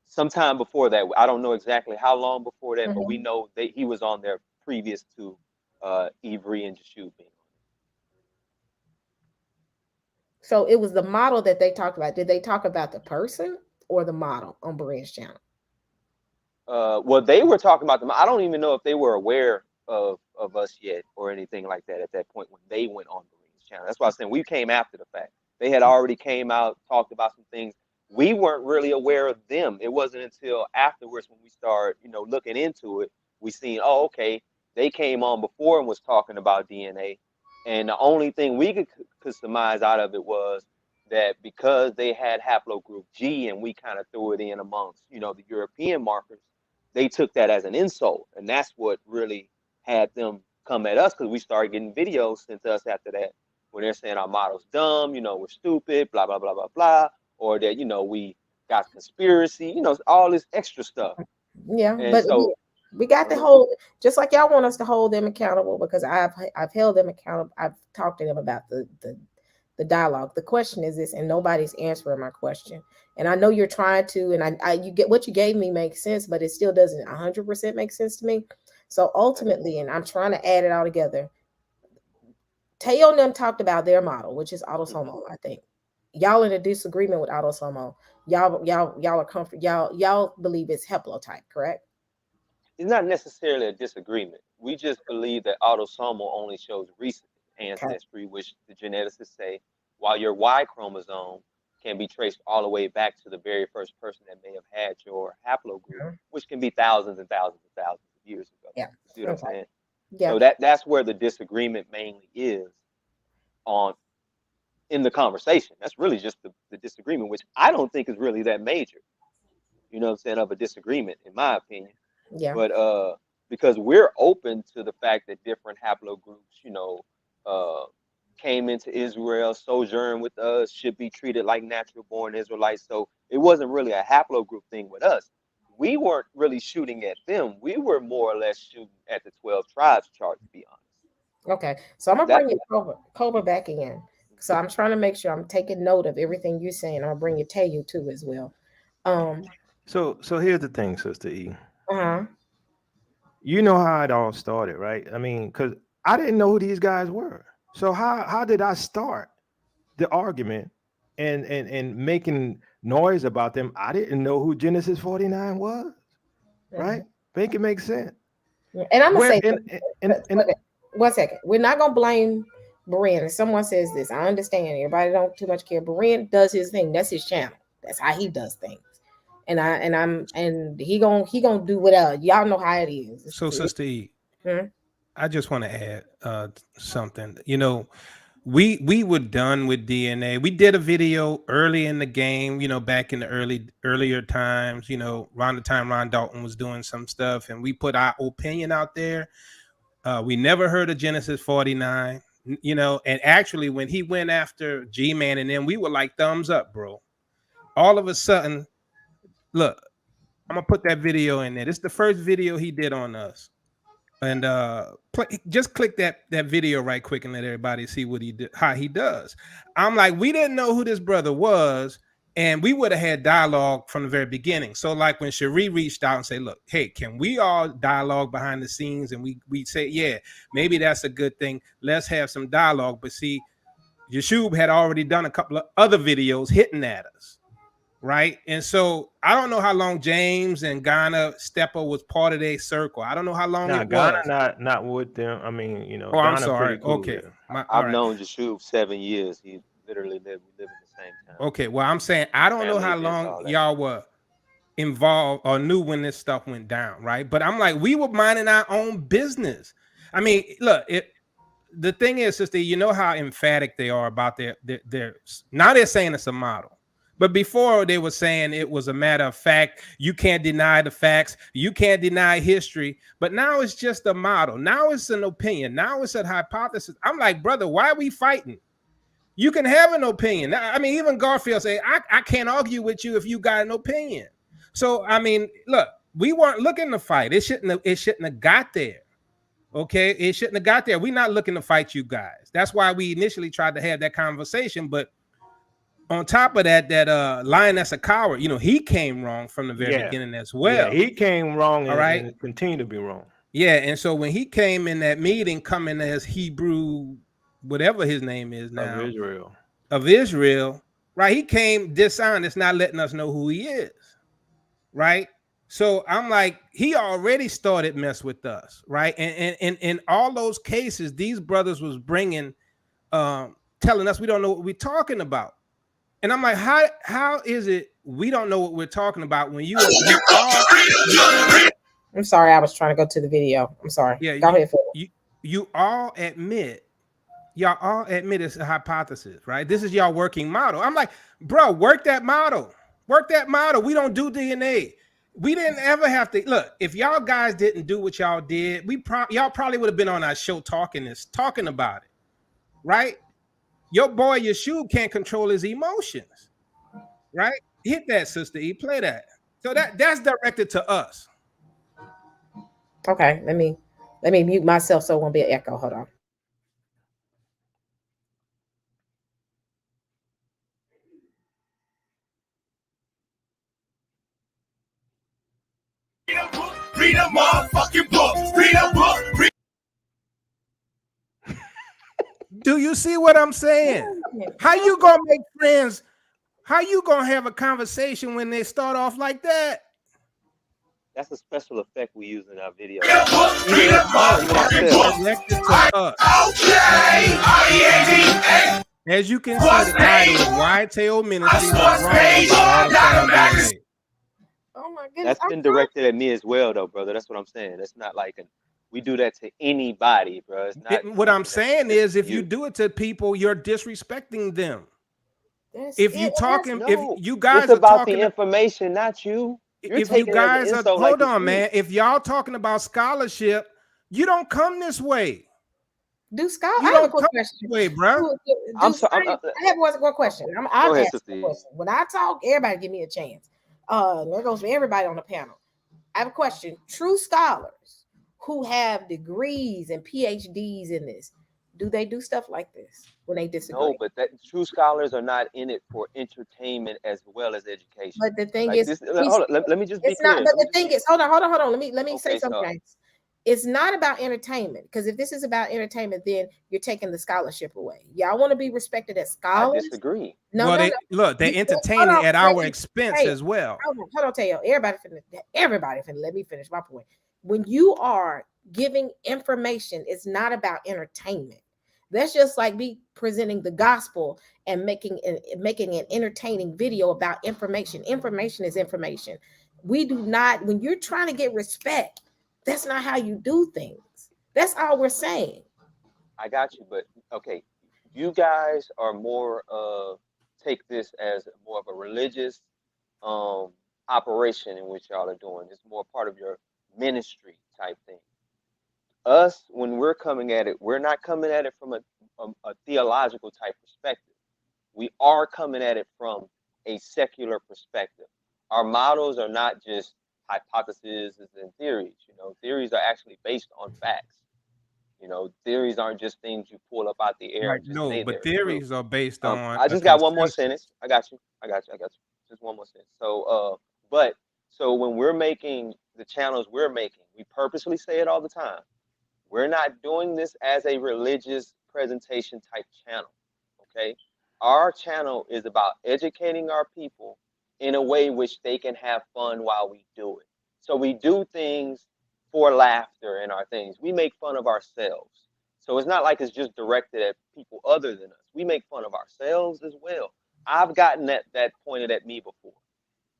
Sometime before that, I don't know exactly how long before that, but we mhm. know that he was on there previous to Ivry and Jashu being So it was the model that they talked about. Did they talk about the person or the model on Berean's channel? well, they were talking about them. I don't even know if they were aware of us yet or anything like that at that point when they went on Marine's channel. That's why I was saying we came after the fact. They had already came out, talked about some things. We weren't really aware of them. It wasn't until afterwards when we started, looking into it, we seen, oh, okay, they came on before and was talking about DNA. And the only thing we could surmise out of it was that because they had haplogroup G and we kind of threw it in amongst, the European markers, they took that as an insult, and that's what really had them come at us because we started getting videos sent to us after that when they're saying our model's dumb, we're stupid, blah blah blah blah blah, or that we got conspiracy, all this extra stuff. Yeah, And but so, we got to hold just like y'all want us to hold them accountable because I've held them accountable. I've talked to them about the dialogue. The question is this, and nobody's answering my question. And I know you're trying to, and I you get what you gave me makes sense, but it still doesn't 100% make sense to me. So ultimately, and I'm trying to add it all together. Teo and them talked about their model, which is autosomal. I think y'all in a disagreement with autosomal. Y'all are comfort. Y'all believe it's haplotype, correct? it's not necessarily a disagreement. We just believe that autosomal only shows recent Okay. ancestry, which the geneticists say, while your Y chromosome can be traced all the way back to the very first person that may have had your haplogroup, Mhm. which can be thousands and thousands and thousands of years ago. Yeah. You see what I'm Okay. saying? Yeah. So that's where the disagreement mainly is on in the conversation. That's really just the disagreement, which I don't think is really that major. You know what I'm saying, of a disagreement, in my opinion. Yeah. But because we're open to the fact that different haplogroups, uh, came into Israel, sojourned with us, should be treated like natural born Israelites. So it wasn't really a haplogroup thing with us. We weren't really shooting at them. We were more or less shooting at the 12 tribes chart, to be honest. Okay. So I'm gonna That bring you Cobra back in. So I'm trying to make sure I'm taking note of everything you're saying. I'll bring you Tayu too as well. Um. So here's the thing, Sister E. Uh-huh. You know how it all started, right? I mean, because I didn't know who these guys were. So how did I start the argument and making noise about them. I didn't know who Genesis 49 was. Right? Make it make sense. And I'm gonna Where say, one second. We're not gonna blame Berean. If someone says this, I understand. Everybody don't too much care. Berean does his thing. That's his channel. That's how he does things. And he gonna do whatever. Y'all know how it is. So, Sister E, Hmm? I just want to add something. You know, we were done with DNA. We did a video early in the game, you know, back in the earlier times, you know, around the time Ron Dalton was doing some stuff, and we put our opinion out there. We never heard of Genesis 49, you know, and actually when he went after G-Man and then we were like, thumbs up, bro. All of a sudden, look, I'm gonna put that video in there. This is the first video he did on us. And just click that video right quick and let everybody see what he did, how he does. I'm like, we didn't know who this brother was, and we would have had dialogue from the very beginning. So like when Cherie reached out and said, look, hey, can we all dialogue behind the scenes? And we say, yeah, maybe that's a good thing. Let's have some dialogue. But see, Yashub had already done a couple of other videos hitting at us. Right. And so I don't know how long James and Ghana Stepper was part of their circle. I don't know how long it Ghana was. not with them. I mean, you know. Oh, I'm Ghana sorry. cool, Okay. yeah. I've known Yashub 7 years. He literally we live in the same town. Okay. Well, I'm saying I don't know how long y'all were involved or knew when this stuff went down. Right. But I'm like, we were minding our own business. I mean, look, the thing is, sister, you know how emphatic they are about their now they're saying it's a model. But before they were saying it was a matter of fact, you can't deny the facts, you can't deny history. But now it's just a model. Now it's an opinion. Now it's a hypothesis. I'm like, brother, why are we fighting? You can have an opinion. I mean, even Garfield say, I can't argue with you if you got an opinion. So I mean, look, we weren't looking to fight. It shouldn't have got there. Okay, it shouldn't have got there. We're not looking to fight you guys. That's why we initially tried to have that conversation, but on top of that, Lion that's a coward, you know, he came wrong from the very beginning as well. Yeah, he came wrong and continue to be wrong. Yeah, and so when he came in that meeting, coming as Hebrew, whatever his name is now, of Israel, right? He came dishonest, not letting us know who he is, right? So I'm like, he already started mess with us, right? And in all those cases, these brothers was bringing, telling us we don't know what we're talking about. And I'm like, how is it we don't know what we're talking about when you I'm sorry, I was trying to go to the video. I'm sorry. Yeah, go ahead. You all admit, y'all all admit it's a hypothesis, right? This is y'all working model. I'm like, bro, work that model. Work that model. We don't do DNA. We didn't ever have to look. If y'all guys didn't do what y'all did, y'all probably would have been on our show talking about it, right? Your boy Yashub can't control his emotions, right? Hit that, Sister E. Play that. So that's directed to us. Okay, let me mute myself so it won't be an echo. Hold on. Read a motherfucking book. Read a book. Do you see what I'm saying? How you gonna make friends? How you gonna have a conversation when they start off like that? That's a special effect we use in our video. As you can see, the title is Whitetail Ministries. Oh my goodness. That's been directed at me as well, though, brother. That's what I'm saying. It's not like we do that to anybody, bro. It's not. What I'm saying is, if you do it to people, you're disrespecting them. If you talking, if you guys it's are about talking the information, not you. If you guys are, hold on, man. If y'all talking about scholarship, you don't come this way. Do scholar? I have a quick question. Way, bro. I have one question. I'll ask the question. When I talk, everybody give me a chance. There goes for everybody on the panel. I have a question. True scholars who have degrees and PhDs in this, do they do stuff like this when they disagree? No, but true scholars are not in it for entertainment as well as education. But the thing is, hold on, let me just be clear. But the thing is, hold on. Let me say something. It's not about entertainment, because if this is about entertainment, then you're taking the scholarship away. Y'all want to be respected as I scholars? disagree. No, Well, no, they no. look, they're You- entertaining hold on, at our wait, expense hey, as well. Hold on, Tayo. Everybody finna let me finish my point. When you are giving information, it's not about entertainment. That's just like me presenting the gospel and making an entertaining video about information. Information is information. We do not, when you're trying to get respect, that's not how you do things. That's all we're saying. I got you, but okay, you guys are more take this as more of a religious operation in which y'all are doing. It's more part of your ministry type thing. Us, when we're coming at it, we're not coming at it from a theological type perspective. We are coming at it from a secular perspective. Our models are not just hypotheses and theories. You know, theories are actually based on facts. You know, theories aren't just things you pull up out the air Right. and just No, say but they're true. theories are based on I a just got one more consensus. sentence. I got you. Just one more sentence. So when we're making the channels we're making, we purposely say it all the time. We're not doing this as a religious presentation type channel. Okay. Our channel is about educating our people in a way which they can have fun while we do it. So we do things for laughter in our things. We make fun of ourselves. So it's not like it's just directed at people other than us. We make fun of ourselves as well. I've gotten that pointed at me before.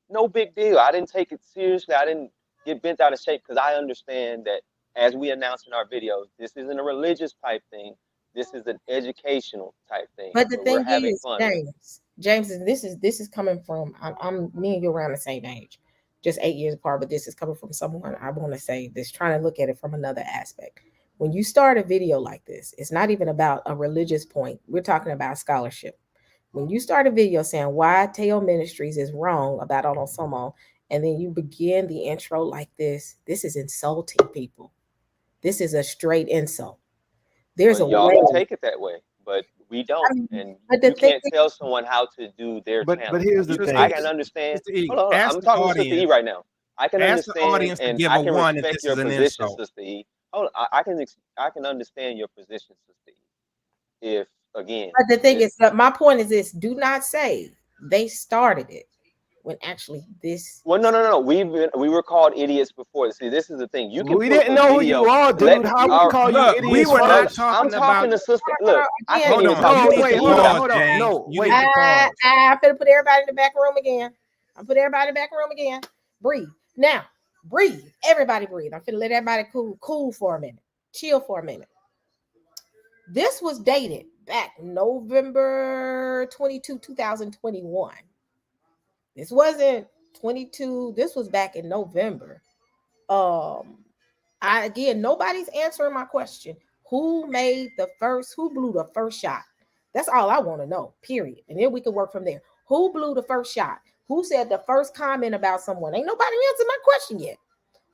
No big deal. I didn't take it seriously. I didn't get bent out of shape because I understand that, as we announced in our videos, this isn't a religious type thing. This is an educational type thing. But the Where we're thing having is, fun with it. James, this is coming from, I'm me and you around the same age, just 8 years apart. But this is coming from someone, I want to say this, trying to look at it from another aspect. When you start a video like this, it's not even about a religious point. We're talking about scholarship. When you start a video saying why Teo Ministries is wrong about Autosomo, and then you begin the intro like this is insulting people. This is a straight insult. There's Well, a y'all way. can take it that way, but we don't. I mean, And but the you thing can't tell someone how to do their But channel. here's the Sister I thing. can understand. Sister E, Hold on. ask I'm the talking to Sister E audience. right now. I can Ask the understand, audience to and give I a can one if respect this your is an position, insult. Sister E. Hold on. I can understand your position, Sister E. If again, But the thing this is, that my point is this: do not say they started it when actually this. well, no. We were called idiots before. See, this is the thing. You can We put didn't a know who video. you are, dude. How we Our, call you Look, we idiots were not first? talking I'm talking about. to Sister. Look, I can't Again, even talk. No, You, You Sister need wait, to E, hold on, got pause, hold on. James. No, You wait. need to pause. I'm gonna put everybody in the back room again. I'm put everybody in the back room again. Breathe. Now, breathe. Everybody breathe. I'm finna let everybody cool for a minute. Chill for a minute. This was dated back November 22, 2021. This wasn't 22. This was back in November. Nobody's answering my question. Who blew the first shot? That's all I want to know, period. And then we can work from there. Who blew the first shot? Who said the first comment about someone? Ain't nobody answered my question yet.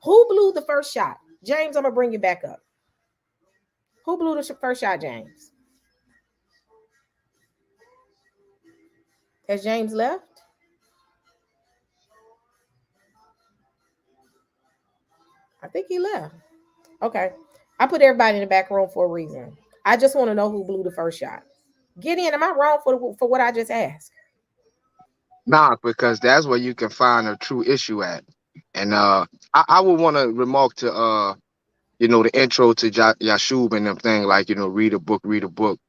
Who blew the first shot? James, I'm gonna bring you back up. Who blew the first shot, James? Has James left? I think he left. Okay. I put everybody in the back room for a reason. I just want to know who blew the first shot. Gideon, am I wrong for what I just asked? Nah, because that's where you can find a true issue at. And I would want to remark to the intro to Yashub and them thing, like, read a book, read a book.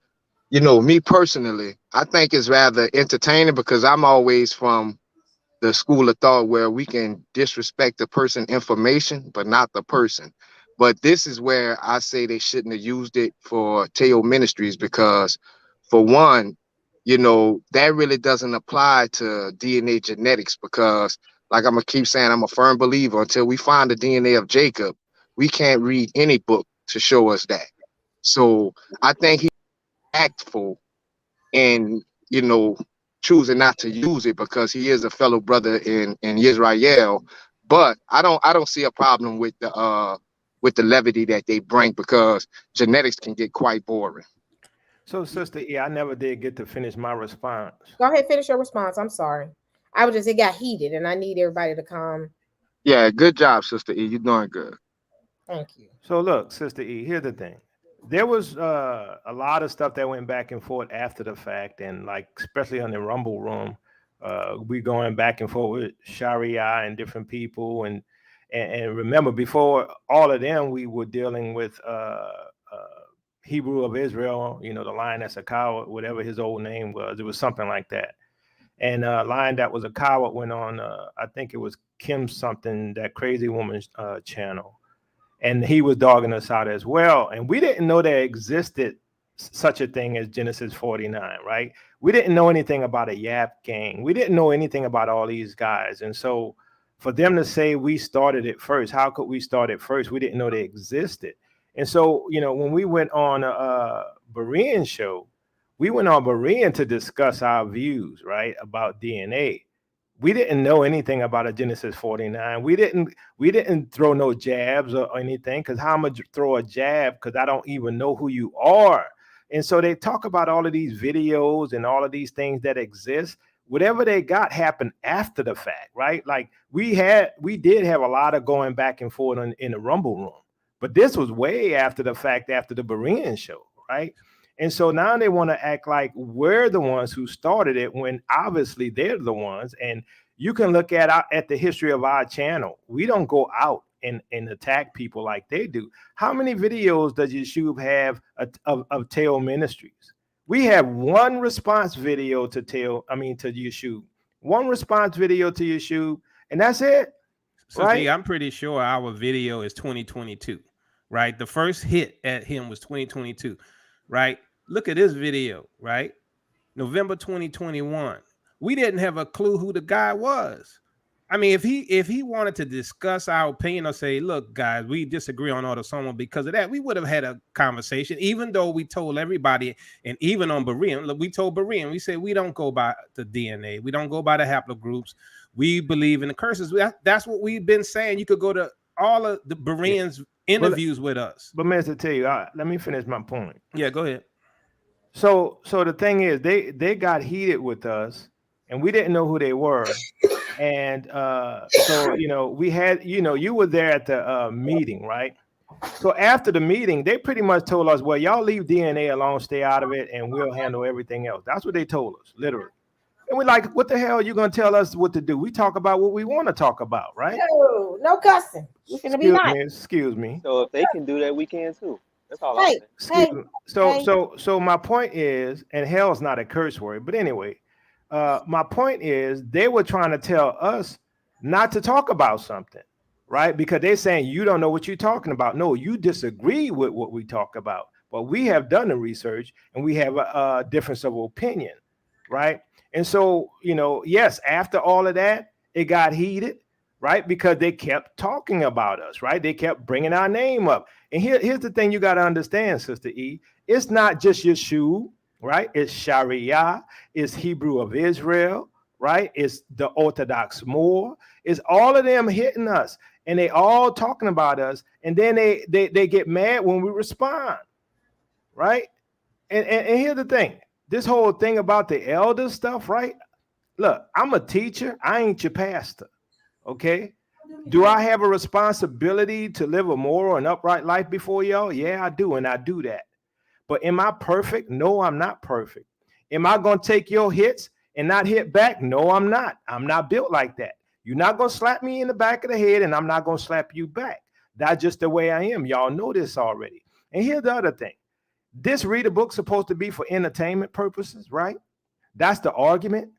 Me personally, I think it's rather entertaining because I'm always from the school of thought where we can disrespect the person information, but not the person. But this is where I say they shouldn't have used it for Teo Ministries because, for one, that really doesn't apply to DNA genetics because, like I'm going to keep saying, I'm a firm believer until we find the DNA of Jacob, we can't read any book to show us that. So I think he's tactful in, choosing not to use it because he is a fellow brother in Israel. But I don't see a problem with the levity that they bring because genetics can get quite boring. So, Sister E, I never did get to finish my response. Go ahead, finish your response. I'm sorry. It got heated and I need everybody to calm. Yeah, good job, Sister E. You're doing good. Thank you. So look, Sister E, here's the thing. There was a lot of stuff that went back and forth after the fact, and like especially on the Rumble Room, we going back and forth with Sharia and different people, and remember before all of them, we were dealing with Hebrew of Israel, you know, the lion that's a coward, whatever his old name was. It was something like that. And lion that was a coward went on, I think it was Kim something, that crazy woman's channel. And he was dogging us out as well. And we didn't know there existed such a thing as Genesis 49, right? We didn't know anything about a Yap gang. We didn't know anything about all these guys. And so for them to say we started it first, how could we start it first? We didn't know they existed. And so, you know, when we went on a Berean show, we went on Berean to discuss our views, right, about DNA. We didn't know anything about a Genesis 49. We didn't throw no jabs or anything, because how am I throw a jab? Because I don't even know who you are. And so they talk about all of these videos and all of these things that exist. Whatever they got happened after the fact, right? Like we did have a lot of going back and forth in the Rumble Room, but this was way after the fact, after the Berean show, right? And so now they want to act like we're the ones who started it, when obviously they're the ones. And you can look at the history of our channel. We don't go out and attack people like they do. How many videos does Yeshub have of Teo Ministries? We have one response video to Yeshub. One response video to Yeshub, and that's it. So right? see, I'm pretty sure our video is 2022, right? The first hit at him was 2022, right? Look at this video, right? November 2021. We didn't have a clue who the guy was. I mean, if he wanted to discuss our opinion or say, look, guys, we disagree on Order Someone because of that, we would have had a conversation, even though we told everybody, and even on Berean, look, we told Berean, we said we don't go by the DNA, we don't go by the haplogroups, we believe in the curses. That's what we've been saying. You could go to all of the Berean's interviews with us. But man, to tell you, let me finish my point. Yeah, go ahead. So the thing is, they got heated with us, and we didn't know who they were. And so, you know, we had, you know, you were there at the meeting, right? So after the meeting, they pretty much told us, well, y'all leave DNA alone, stay out of it, and we'll handle everything else. That's what they told us, literally. And we're like, what the hell are you going to tell us what to do? We talk about what we want to talk about, right? No cussing. We're going to be nice. Excuse me. So if they can do that, we can too. That's all Hey, I'm saying. So my point is, and hell's not a curse word, but anyway, my point is they were trying to tell us not to talk about something, right? Because they're saying you don't know what you're talking about. No, you disagree with what we talk about, but we have done the research and we have a difference of opinion, right? And so, you know, yes, after all of that, it got heated, right? Because they kept talking about us, right? They kept bringing our name up. And here's the thing you got to understand, Sister E. It's not just Yeshua, right? It's Sharia, it's Hebrew of Israel, right? It's the Orthodox Moor. It's all of them hitting us, and they all talking about us. And then they get mad when we respond, right? And here's the thing. This whole thing about the elder stuff, right? Look, I'm a teacher. I ain't your pastor, okay? Do I have a responsibility to live a moral and upright life before y'all? Yeah, I do, and I do that. But am I perfect? No, I'm not perfect. Am I going to take your hits and not hit back? No, I'm not. I'm not built like that. You're not going to slap me in the back of the head, and I'm not going to slap you back. That's just the way I am. Y'all know this already. And here's the other thing. This reader book supposed to be for entertainment purposes, right? That's the argument.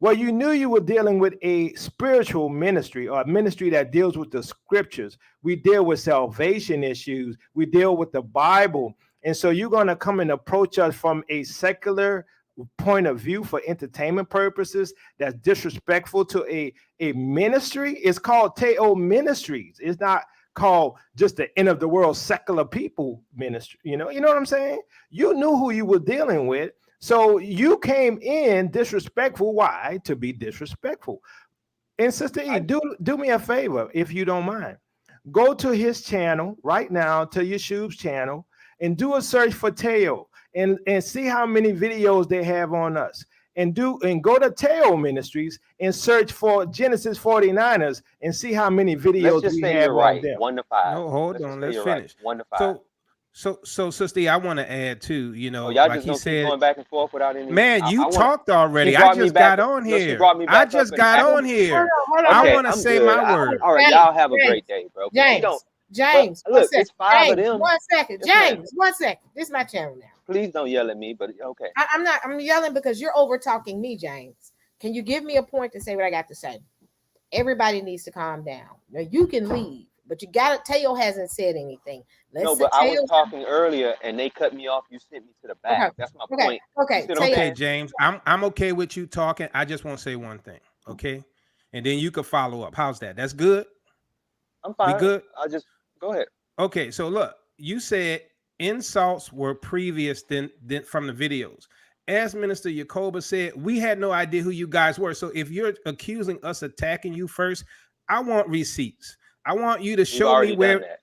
Well, you knew you were dealing with a spiritual ministry, or a ministry that deals with the scriptures. We deal with salvation issues. We deal with the Bible. And so you're going to come and approach us from a secular point of view for entertainment purposes that's disrespectful to a ministry. It's called Teo Ministries. It's not called just the end of the world secular people ministry. You know what I'm saying? You knew who you were dealing with. So you came in disrespectful. Why? To be disrespectful. And Sister E, do me a favor, if you don't mind. Go to his channel right now, to Yeshub's channel, and do a search for Teo and see how many videos they have on us. and go to Teo Ministries and search for Genesis 49ers and see how many Let's videos just we say have you're on right. them. 1 to 5. No, hold Let's on. just say Let's you're finish. right. 1 to 5. So, Sister E, I want to add too. You know, Oh, y'all like just he gonna keep said, going back and forth without any. man, you talked already. She I brought me just back got up. on No, she here. brought me I back just up got and on here. Hold I Okay, want to I'm say good. my word. All right, James, y'all have a James, great day, bro. We James, don't. James, But one look, second. it's 5 of James, them. 1 second. Yes, ma'am. James, 1 second. This is my channel now. Please don't yell at me, but okay. I'm not. I'm yelling because you're over talking me, James. Can you give me a point to say what I got to say? Everybody needs to calm down. Now you can leave, but you got to. Teo hasn't said anything. No, but I was talking earlier and they cut me off. You sent me to the back. Okay. That's my Okay. point. Okay. You see what I'm Okay, saying? James, I'm okay with you talking. I just want to say one thing, okay? And then you can follow up. How's that? That's good? I'm fine. We good? I just go ahead. Okay, so look, you said insults were previous than from the videos. As Minister Yacoba said, we had no idea who you guys were. So if you're accusing us attacking you first, I want receipts. I want you to show me where.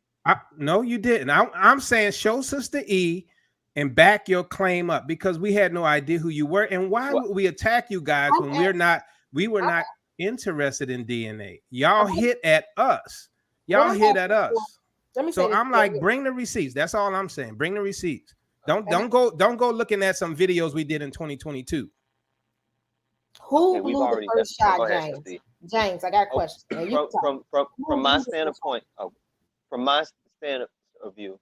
No, you didn't. I'm saying show Sister E and back your claim up because we had no idea who you were. And why would we attack you guys when we were not interested in DNA? Y'all hit at us. Y'all hit at us. So I'm like, bring the receipts. That's all I'm saying. Bring the receipts. Don't go looking at some videos we did in 2022. Who blew the first shot, James? James, I got a question. From my standpoint, from my stand of view,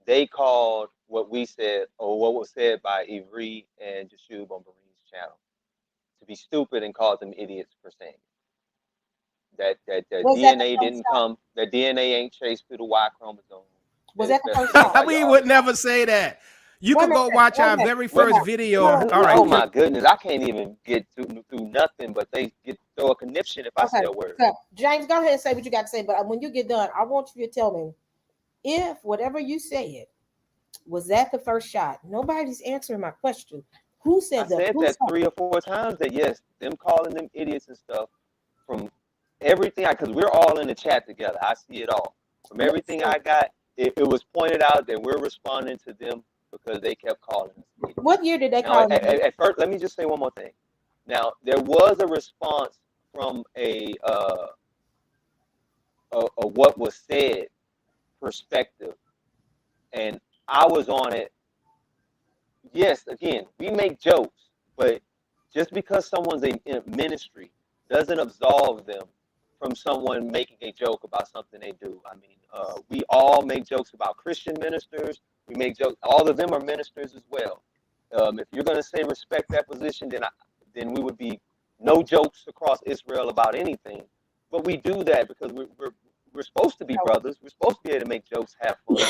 they called what we said or what was said by Ivry and Jashub on Marie's channel to be stupid and called them idiots for saying it. That DNA didn't come. That DNA ain't traced through the Y chromosome. Was that the first shot? We would never say that. You can go watch our very first video. All right. Oh my goodness, I can't even get through nothing, but they throw a conniption if I say a word. So, James, go ahead and say what you got to say. But when you get done, I want you to tell me if whatever you said was that the first shot. Nobody's answering my question. Who said that? I said that 3 or 4 times. That yes, them calling them idiots and stuff from everything. Because we're all in the chat together. I see it all. From everything I got, it was pointed out that we're responding to them because they kept calling us. What year did they call you? At first, let me just say one more thing. Now, there was a response from a what was said perspective, and I was on it. Yes, again, we make jokes, but just because someone's in ministry doesn't absolve them from someone making a joke about something they do. I mean, we all make jokes about Christian ministers. We make jokes. All of them are ministers as well. If you're going to say respect that position, then we would be no jokes across Israel about anything. But we do that because we're supposed to be brothers. We're supposed to be able to make jokes, have fun.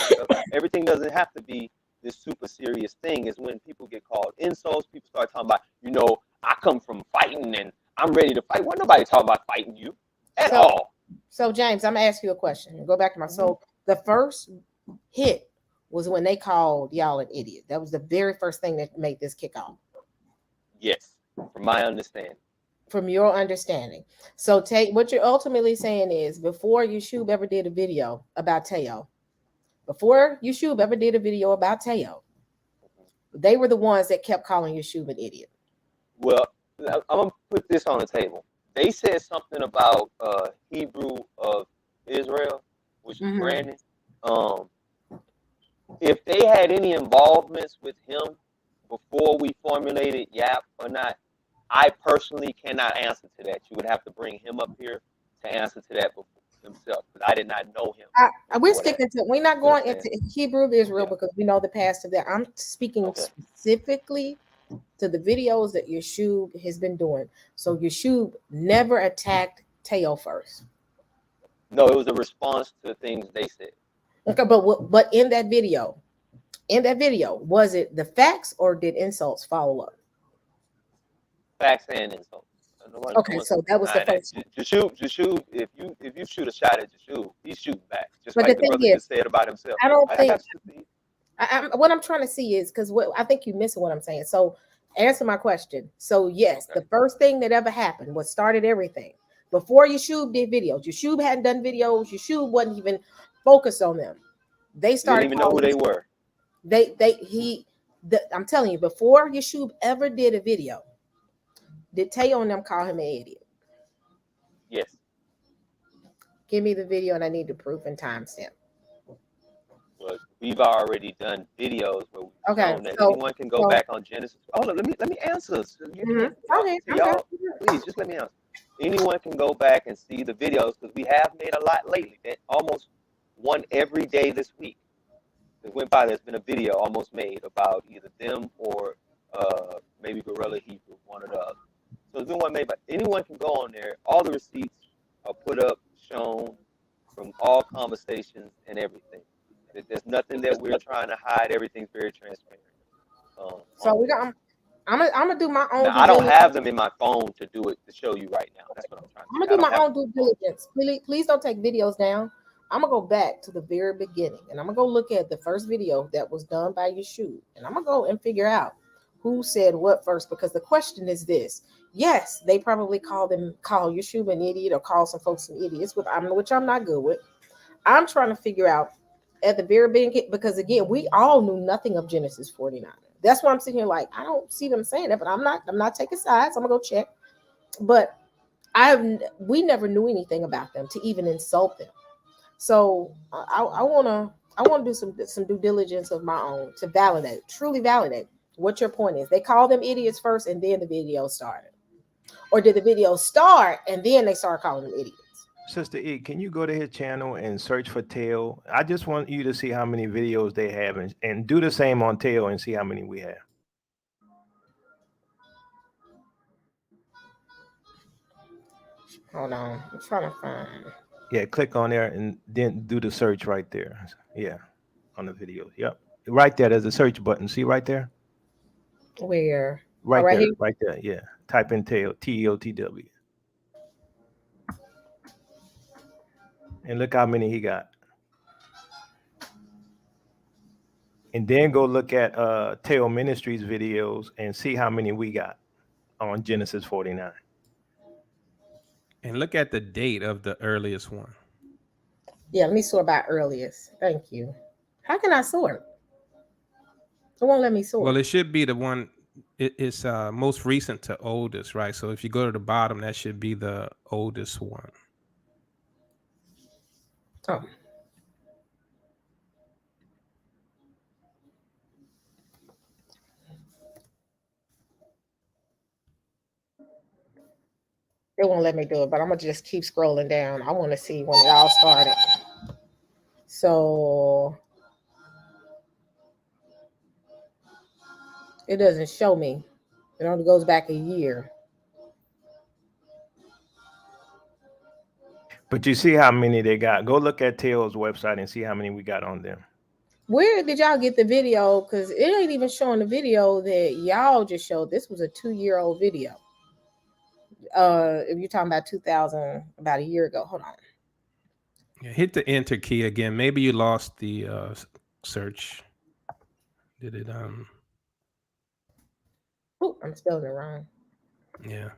Everything doesn't have to be this super serious thing. Is when people get called insults. People start talking about, I come from fighting and I'm ready to fight. Wasn't nobody talking about fighting you at all. So James, I'm gonna ask you a question. Go back to my so the first hit was when they called y'all an idiot. That was the very first thing that made this kick off. Yes, from my understanding. From your understanding. So take what you're ultimately saying is before Yeshub ever did a video about Teo, they were the ones that kept calling Yeshub an idiot. Well, I'm gonna put this on the table. They said something about Hebrew of Israel, which is Brandon. If they had any involvements with him before we formulated YAP or not, I personally cannot answer to that. You would have to bring him up here to answer to that himself, because I did not know him. We're not going into Hebrew of Israel because we know the past of that. I'm speaking specifically to the videos that Yeshub has been doing. So Yeshub never attacked Teo first. No, it was a response to things they said. Okay, but in that video, was it the facts or did insults follow up? Facts and insults. Okay, so that was the first. Jashub, if you shoot a shot at Jashub, he's shooting back. Just but like the brother just said about himself. I don't think. What I'm trying to see is because I think you're missing what I'm saying. So answer my question. So yes, the first thing that ever happened, what started everything, before Yeshub did videos. Yeshub hadn't done videos. Yeshub wasn't even focused on them. They started. Didn't even know who they were. I'm telling you, before Yeshub ever did a video, Did Teo and them call him an idiot? Yes. Give me the video, and I need the proof and timestamp. Well, we've already done videos where we've Okay, shown that so anyone can go back on Genesis. Hold on, let me answer. So you go ahead. to y'all, please just let me answer. Anyone can go back and see the videos because we have made a lot lately. That almost one every day this week. It went by. There's been a video almost made about either them or maybe Gorilla Hebrew, one or the other. So there's been one made, but anyone can go on there. All the receipts are put up, shown from all conversations and everything. There's nothing that we're trying to hide. Everything's very transparent. So we got. I'm gonna do my own. Now, I don't have them in my phone to do it to show you right now. That's what I'm trying to. I'm gonna do my own due diligence. Please don't take videos down. I'm gonna go back to the very beginning, and I'm gonna go look at the first video that was done by Yeshua, and I'm gonna go and figure out who said what first. Because the question is this: yes, they probably call Yeshua an idiot or call some folks some idiots, which I'm not good with. I'm trying to figure out at the very beginning, because again, we all knew nothing of Genesis 49. That's why I'm sitting here like I don't see them saying that, but I'm not taking sides. I'm gonna go check. But we never knew anything about them to even insult them. So I wanna do some due diligence of my own to truly validate what your point is. They call them idiots first, and then the video started, or did the video start and then they started calling them idiots? Sister E, can you go to his channel and search for Teo? I just want you to see how many videos they have and do the same on Teo and see how many we have. Hold on, I'm trying to find. Yeah, click on there and then do the search right there. Yeah, on the video. Yep, right there. There's a search button. See right there? Where? Right, right there. here? Right there. Yeah. Type in Teo, TEOTW. And look how many he got. And then go look at Teo Ministries videos and see how many we got on Genesis 49. And look at the date of the earliest one. Yeah, let me sort by earliest. Thank you. How can I sort? It won't let me sort. Well, it should be the one. It's most recent to oldest, right? So if you go to the bottom, that should be the oldest one. Oh. It won't let me do it, but I'm gonna just keep scrolling down. I want to see when it all started. So it doesn't show me. It only goes back a year. But you see how many they got. Go look at Teo's website and see how many we got on there. Where did y'all get the video? Because it ain't even showing the video that y'all just showed. This was a 2-year-old video. If you're talking about 2000, about a year ago. Hold on. Yeah, hit the enter key again. Maybe you lost the search. Did it? Oh, I'm spelling it wrong. Yeah.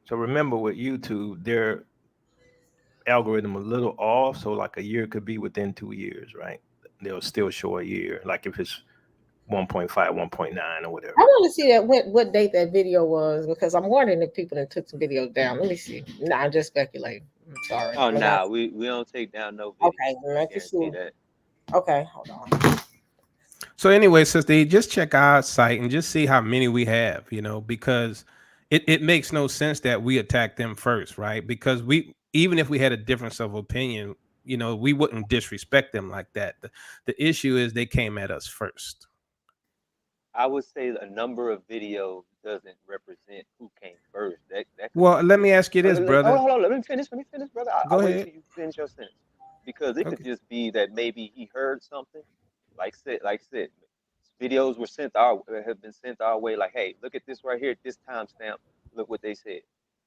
So remember with YouTube, their algorithm a little off. So like a year could be within 2 years, right? They'll still show a year, like if it's 1.5, 1.9 or whatever. I want to see that what date that video was, because I'm wondering if people that took some videos down. Let me see. Nah, I'm just speculating. I'm sorry. Oh, nah, we don't take down no video. Okay, making sure. That. Okay, hold on. So anyway, sister, just check our site and just see how many we have, because it makes no sense that we attack them first, right? Because even if we had a difference of opinion, we wouldn't disrespect them like that. The issue is they came at us first. I would say a number of videos doesn't represent who came first. Well, let me ask you this, brother. Hold on, let me finish, brother. Go I'll ahead. wait till you finish your sentence, because it could just be that maybe he heard something, like said, videos have been sent our way. Like, hey, look at this right here, this timestamp. Look what they said.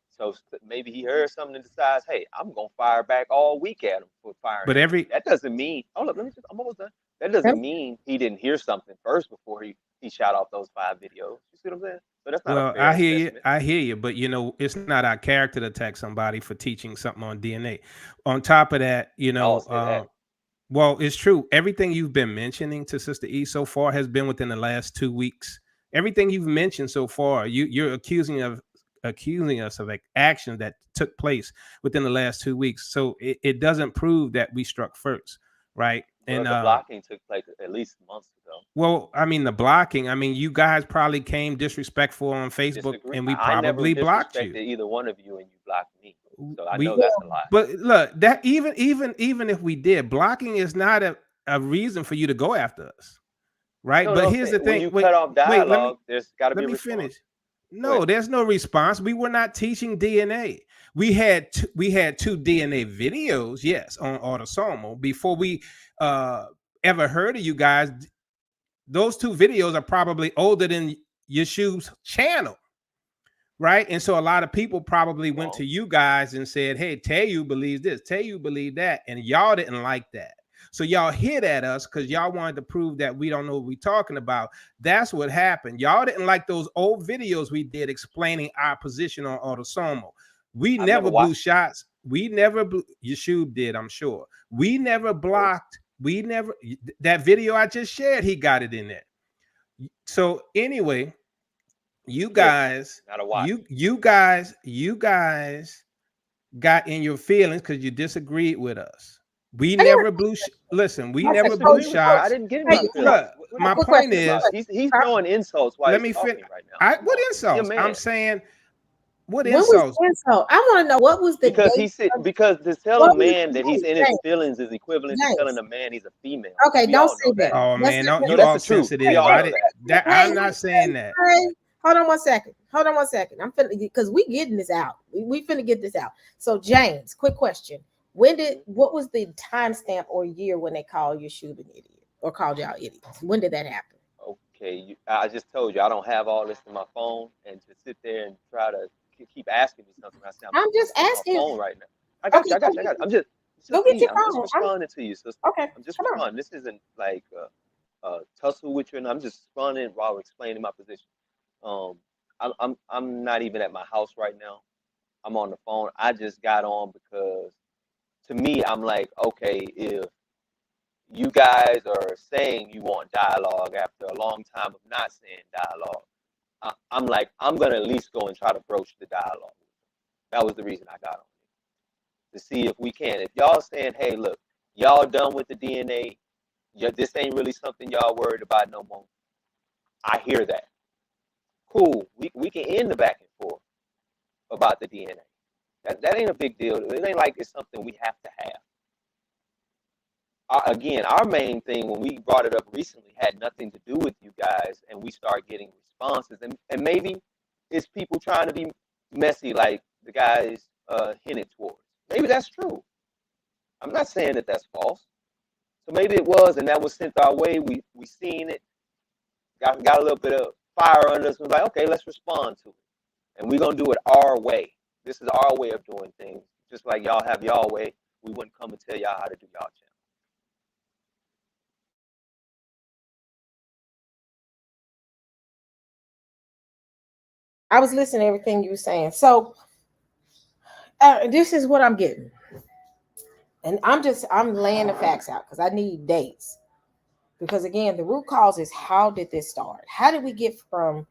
So maybe he heard something and decides, hey, I'm gonna fire back all week at him for firing. But that doesn't mean. Hold up, I'm almost done. That doesn't mean he didn't hear something first before he shot off those 5 videos. You see what I'm saying? So that's not a Well, fair assessment. I hear you, but it's not our character to attack somebody for teaching something on DNA. On top of that, I'll say that. well, it's true. Everything you've been mentioning to Sister E so far has been within the last 2 weeks. Everything you've mentioned so far, you're accusing us of actions that took place within the last 2 weeks. So it doesn't prove that we struck first, right? Well, And the blocking took place at least months ago. well, I mean, the blocking. I mean, you guys probably came disrespectful on Facebook, Disagree. and we I never probably blocked disrespected you. either one of you, and you blocked me. So I We- know that's a lie. But look, that even if we did, blocking is not a reason for you to go after us, right? No, But no, I'm here's the saying, thing. when you Wait, cut off wait, dialogue, there's got to be let a me response. finish. Go No, ahead. there's no response. We were not teaching DNA. We had two DNA videos, yes, on Autosomal before we ever heard of you guys. Those 2 videos are probably older than Yeshub's channel, right? And so a lot of people probably went to you guys and said, "Hey, Tayu believes this, Tayu believe that," and y'all didn't like that. So y'all hit at us because y'all wanted to prove that we don't know what we're talking about. That's what happened. Y'all didn't like those old videos we did explaining our position on Autosomal. We I've never never blew watched. shots. We never blew. Yeshub did, I'm sure. We never blocked. We never. That video I just shared, he got it in there. So anyway, you guys, Not a watch. you guys got in your feelings because you disagreed with us. We never blew. Listen, we I never disagree blew with you. shots. I didn't get Hey, any feelings. Look, What my are you point talking is, about? He's throwing insults while let he's me talking fin- right now. Come what on. Be a insults? man. I'm saying, what When was insults? the insult? I want to know what was the Because date. because to tell What a was man the that he's date? in his James, feelings is equivalent to telling James. a man he's a female. Okay, We don't all say know that. that. Oh Let's man, not- you that's all the truth. sensitive. We all I know didn't- that. I'm not saying that. Hey, hold on one second. I'm finna because we getting this out. We finna get this out. So James, quick question: what was the timestamp or year when they called Yeshub an idiot or called y'all idiots? When did that happen? Okay, I just told you I don't have all this in my phone, and to sit there and try to keep asking me something, I say I'm just on my asking. phone right now. I got you. I'm just Go get your I'm just phone. responding to you, sister. Okay, I'm just come on. responding. This isn't like tussle with you, and I'm just responding while explaining my position. I'm not even at my house right now. I'm on the phone. I just got on because to me, I'm like, okay, if you guys are saying you want dialogue after a long time of not saying dialogue, I'm like, I'm gonna at least go and try to broach the dialogue. That was the reason I got on to see if we can. If y'all saying, hey, look, y'all done with the DNA, this ain't really something y'all worried about no more. I hear that. Cool. We can end the back and forth about the DNA. That ain't a big deal. It ain't like it's something we have to have. Again, our main thing when we brought it up recently had nothing to do with you guys, and we start getting responses. And maybe it's people trying to be messy, like the guys hinted towards. Maybe that's true. I'm not saying that that's false. So maybe it was, and that was sent our way. We seen it, got a little bit of fire under us. And was like, okay, let's respond to it, and we're gonna do it our way. This is our way of doing things. Just like y'all have y'all way, we wouldn't come and tell y'all how to do y'all channel. I was listening to everything you were saying. So this is what I'm getting. And I'm laying the facts out because I need dates. Because again, the root cause is how did this start? How did we get from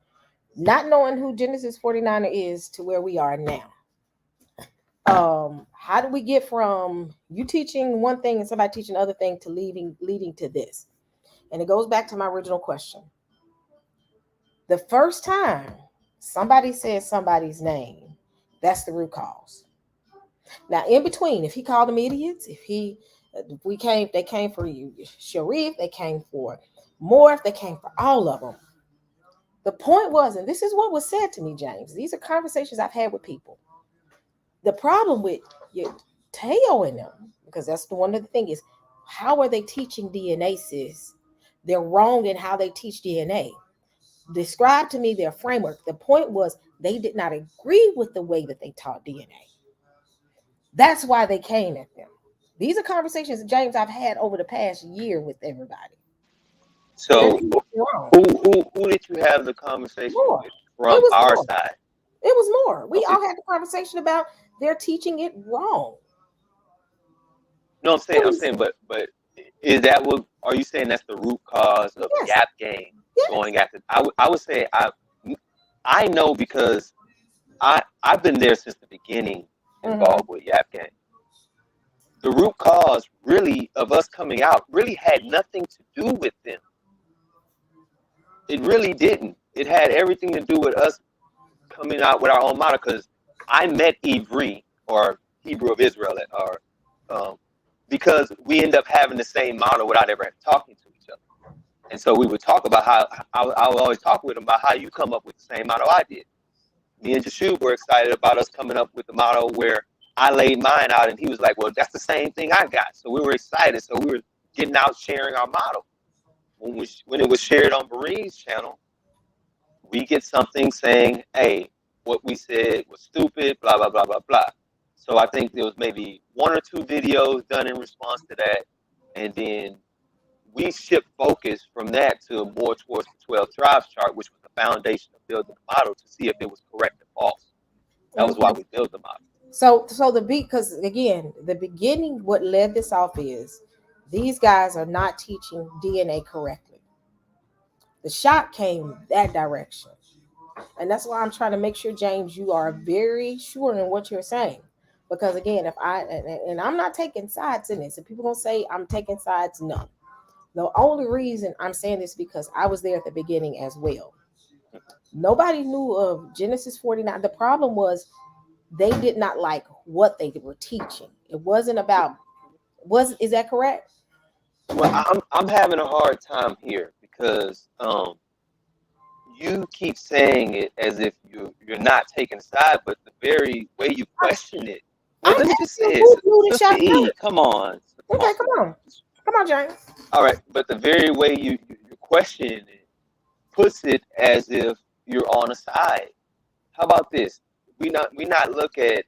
not knowing who Genesis 49er is to where we are now? How do we get from you teaching one thing and somebody teaching another thing to leading to this? And it goes back to my original question. The first time somebody says somebody's name, that's the root cause. Now, in between, if he called them idiots, they came for you, Sharif, they came for Morph, they came for all of them. The point was, and this is what was said to me, James. These are conversations I've had with people. The problem with Teo and them, because that's one of the things is, how are they teaching DNA, sis? They're wrong in how they teach DNA. Describe to me their framework. The point was they did not agree with the way that they taught DNA. That's why they came at them. These are conversations, James, I've had over the past year with everybody. So Wrong. who did you have the conversation More. with from It was our more. side? It was more. We Okay. all had the conversation about they're teaching it wrong. No, I'm saying, but is that what? Are you saying that's the root cause of Yes. Yap Gang Yes. going after? I would say I know because I've been there since the beginning, involved with Yap Gang. The root cause really of us coming out really had nothing to do with them. It really didn't. It had everything to do with us coming out with our own motto. Because I met Ivri, or Hebrew of Israel, because we end up having the same motto without ever talking to each other. And so we would talk about how I would always talk with him about how you come up with the same motto I did. Me and Jashub were excited about us coming up with the motto where I laid mine out, and he was like, well, that's the same thing I got. So we were excited. So we were getting out sharing our motto. When it was shared on Bareen's channel, we get something saying, hey, what we said was stupid, blah, blah, blah, blah, blah. So I think there was maybe 1 or 2 videos done in response to that. And then we shift focus from that to more towards the 12 tribes chart, which was the foundation of building the model to see if it was correct or false. That was why we built the model. So because again, the beginning, what led this off is these guys are not teaching DNA correctly. The shot came that direction. And that's why I'm trying to make sure, James, you are very sure in what you're saying. Because again, if I'm not taking sides in this, if people gonna say I'm taking sides, no. The only reason I'm saying this is because I was there at the beginning as well. Nobody knew of Genesis 49. The problem was they did not like what they were teaching. It wasn't about is that correct? Well, I'm having a hard time here because you keep saying it as if you're not taking a side, but the very way you question it. Well, let me just say it. Come on. Okay, come on, James. All right, but the very way you question it puts it as if you're on a side. How about this? We not look at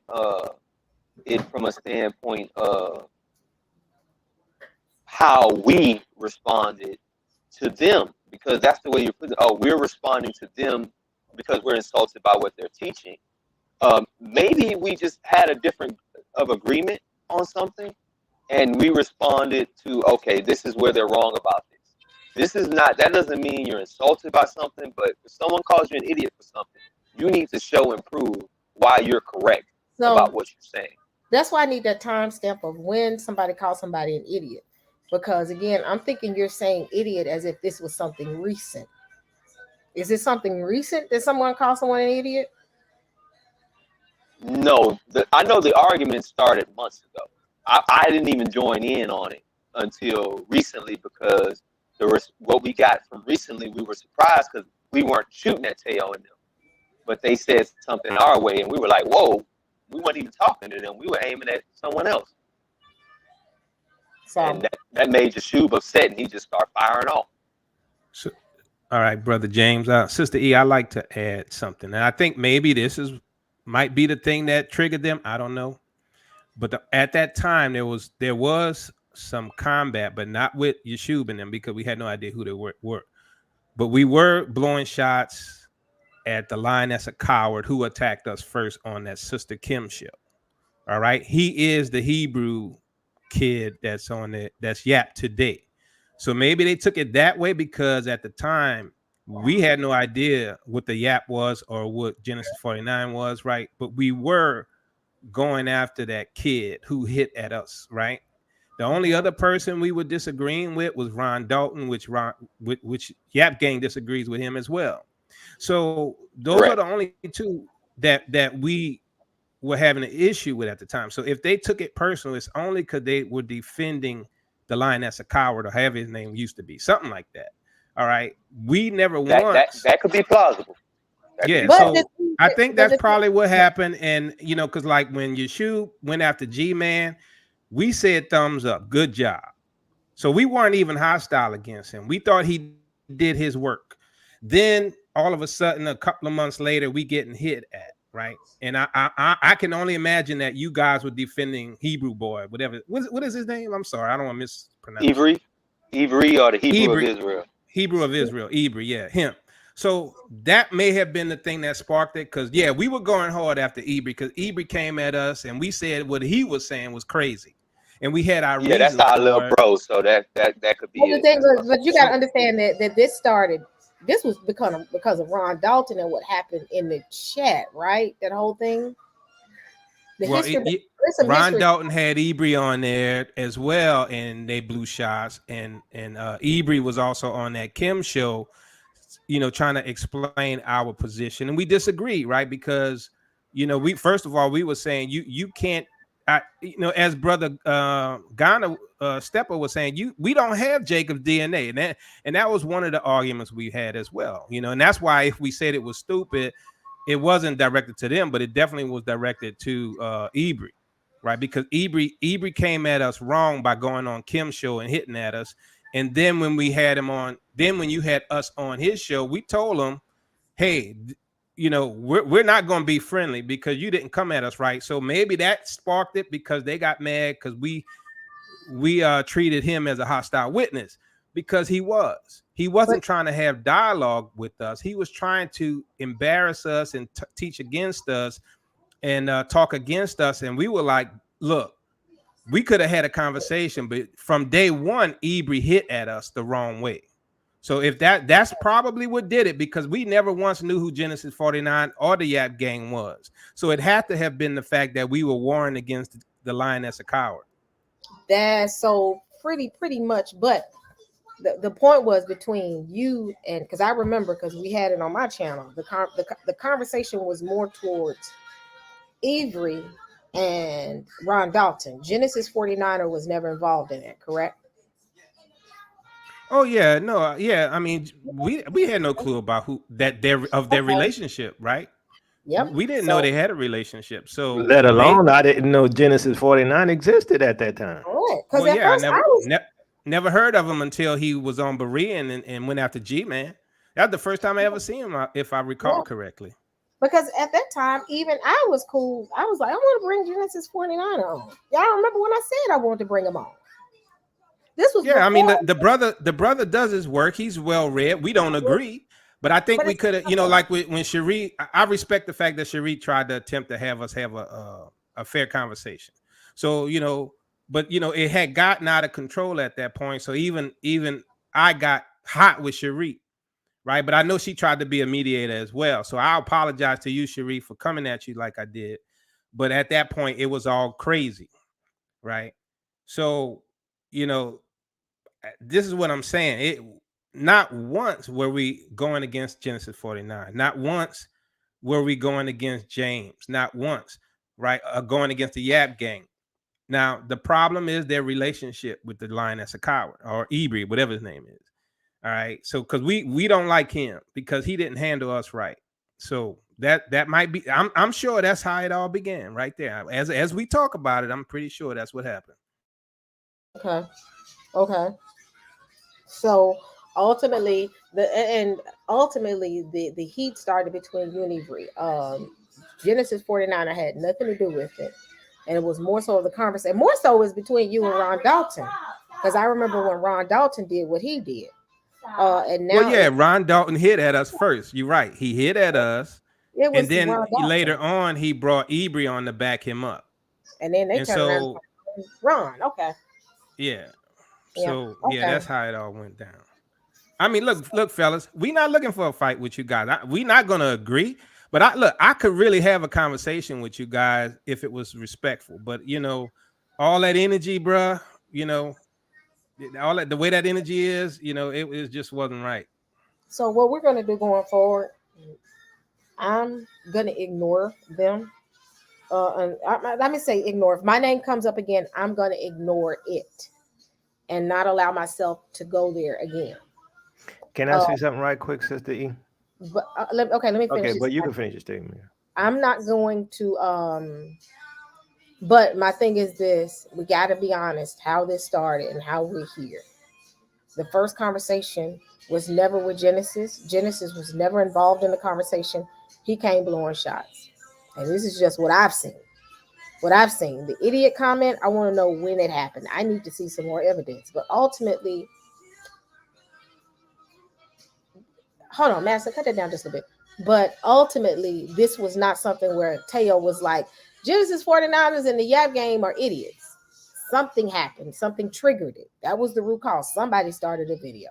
it from a standpoint of how we responded to them, because that's the way you put it. Oh, we're responding to them because we're insulted by what they're teaching. Maybe we just had a different of agreement on something, and we responded to, okay, this is where they're wrong about this. This is not, that doesn't mean you're insulted by something, but if someone calls you an idiot for something, you need to show and prove why you're correct about what you're saying. That's why I need that timestamp of when somebody calls somebody an idiot. Because again, I'm thinking you're saying idiot as if this was something recent. Is it something recent that someone calls someone an idiot? No, I know the argument started months ago. I didn't even join in on it until recently, because what we got from recently, we were surprised because we weren't shooting at Teo and them. But they said something our way, and we were like, whoa, we weren't even talking to them. We were aiming at someone else. So, and that made Jashub upset, and he just started firing off. So, all right, Brother James. Sister E, I'd like to add something. And I think maybe this might be the thing that triggered them. I don't know. But at that time, there was some combat, but not with Yeshub and them, because we had no idea who they were. But we were blowing shots at the Lioness of Coward, who attacked us first on that Sister Kim ship. All right. He is the Hebrew kid that's Yap today. So maybe they took it that way, because at the time we had no idea what the Yap was or what Genesis 49 was, right? But we were going after that kid who hit at us, right? The only other person we were disagreeing with was Ron Dalton, which Yap Gang disagrees with him as well. So those are the only two that we were having an issue with at the time. So if they took it personal, it's only because they were defending the Lioness of Coward, or however his name used to be, something like that. All right, we never once. That could be plausible. Yeah, so I think that's probably what happened. And because like when Yeshua went after G-Man, we said thumbs up, good job. So we weren't even hostile against him. We thought he did his work. Then all of a sudden, a couple of months later, we getting hit at. right? And I can only imagine that you guys were defending Hebrew Boy, whatever. What is his name? I'm sorry, I don't want to mispronounce. Ivry, or the Hebrew of Ivry. Israel. Hebrew of Israel, Ivry, yeah, him. So that may have been the thing that sparked it, because yeah, we were going hard after Ivry because Ivry came at us and we said what he was saying was crazy, and we had our Yeah, that's reasons our for little it. bro. So that could be Well, the it. thing That's was, but you got to So understand that this started. This was because of Ron Dalton and what happened in the chat, right? That whole thing. The well, history. There's some Ron history. Dalton had Ivry on there as well, and they blew shots, and Ivry was also on that Kim show, you know, trying to explain our position, and we disagreed, right? Because you know, we first of all we were saying you can't, you know, as brother Ghana Stepper was saying, we don't have Jacob's DNA, and that was one of the arguments we had as well, you know, and that's why if we said it was stupid, it wasn't directed to them, but it definitely was directed to Ivry, right? Because Ivry came at us wrong by going on Kim's show and hitting at us. And then when we had him on, then when you had us on his show, we told him, hey, you know, we're not going to be friendly because you didn't come at us right. So maybe that sparked it because they got mad because we treated him as a hostile witness, because he wasn't trying to have dialogue with us. He was trying to embarrass us and teach against us and talk against us. And we were like, look, we could have had a conversation, but from day one, Ivry hit at us the wrong way. So if that's probably what did it, because we never once knew who Genesis 49 or the Yap Gang was. So it had to have been the fact that we were warring against the Lioness of Coward. That's so pretty much. But the point was between you and, because I remember, because we had it on my channel, the conversation was more towards Ivry and Ron Dalton. Genesis 49er was never involved in it, correct? Oh yeah, no, yeah. I mean, we had no clue about their relationship, right? Yep. We didn't know they had a relationship. So let alone I didn't know Genesis 49 existed at that time. Because at first I never heard of him until he was on Berean and went after G-Man. That's the first time I ever seen him, if I recall correctly. Because at that time, even I was cool. I was like, I want to bring Genesis 49 on. Y'all remember when I said I wanted to bring him on? This was I mean, the brother does his work. He's well read. We don't agree, but I think we could have, you know, like when Cherie, I respect the fact that Cherie tried to attempt to have us have a fair conversation. So, you know, but you know, it had gotten out of control at that point. So even I got hot with Cherie, right? But I know she tried to be a mediator as well. So I apologize to you, Cherie, for coming at you like I did. But at that point, it was all crazy, right? So, you know, this is what I'm saying. Not once were we going against Genesis 49. Not once were we going against James. Not once, right? Going against the Yap Gang. Now, the problem is their relationship with the Lioness of Coward, or Ivry, whatever his name is. All right. So, because we don't like him because he didn't handle us right. So that might be. I'm sure that's how it all began, right there. As we talk about it, I'm pretty sure that's what happened. Okay. So ultimately, the heat started between you and Ivry. Genesis 49 had nothing to do with it, and it was more so the conversation. More so was between you and Ron Dalton, because I remember when Ron Dalton did what he did. And now, Ron Dalton hit at us first. You're right. He hit at us, and then later on he brought Ivry on to back him up. And then they turned around. Ron, okay. Yeah. So that's how it all went down. I mean, look, fellas, we're not looking for a fight with you guys. We're not gonna agree, but I could really have a conversation with you guys if it was respectful. But you know, all that energy, bruh, you know, all that, the way that energy is, you know, it just wasn't right. So what we're gonna do going forward, I'm gonna ignore them. Let me say ignore. If my name comes up again, I'm gonna ignore it and not allow myself to go there again. Can I say something right quick, Sister E? But let me finish. Okay, but you can finish your statement. I'm not going to. But my thing is this: we got to be honest. How this started and how we're here. The first conversation was never with Genesis. Genesis was never involved in the conversation. He came blowing shots. And this is just what I've seen. What I've seen. The idiot comment, I want to know when it happened. I need to see some more evidence. But ultimately, hold on, Master, cut that down just a bit. But ultimately, this was not something where Teo was like, Genesis 49ers and the Yap game are idiots. Something happened. Something triggered it. That was the root cause. Somebody started a video.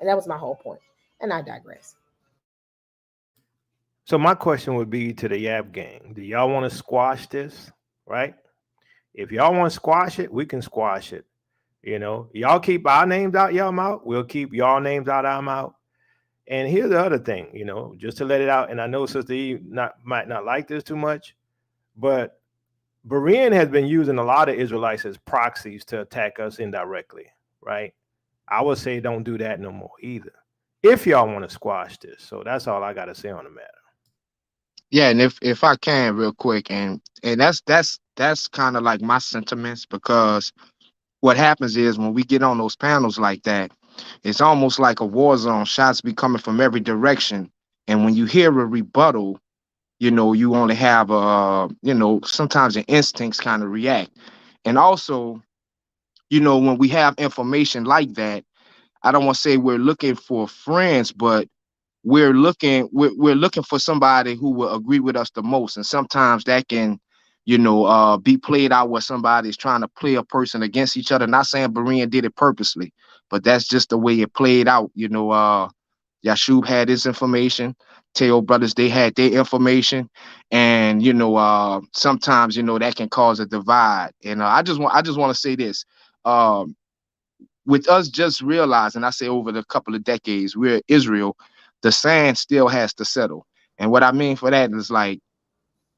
And that was my whole point. And I digress. So my question would be to the Yap gang. Do y'all want to squash this? Right? If y'all want to squash it, we can squash it. You know, y'all keep our names out y'all mouth. We'll keep y'all names out our mouth. And here's the other thing, you know, just to let it out. And I know Sister Eve might not like this too much, but Berean has been using a lot of Israelites as proxies to attack us indirectly, right? I would say don't do that no more either, if y'all want to squash this. So that's all I got to say on the matter. Yeah, and if I can real quick, and that's kind of like my sentiments, because what happens is when we get on those panels like that, it's almost like a war zone. Shots be coming from every direction, and when you hear a rebuttal, you know, you only have you know, sometimes your instincts kind of react. And also, you know, when we have information like that, I don't want to say we're looking for friends, but we're looking for somebody who will agree with us the most. And sometimes that can, you know, be played out where somebody's trying to play a person against each other. Not saying Berean did it purposely, but that's just the way it played out. You know, Yashub had his information, Teo brothers, they had their information, and you know, sometimes, you know, that can cause a divide. And I just want to say this. With us just realizing, I say over the couple of decades, we're Israel, the sand still has to settle. And what I mean for that is, like,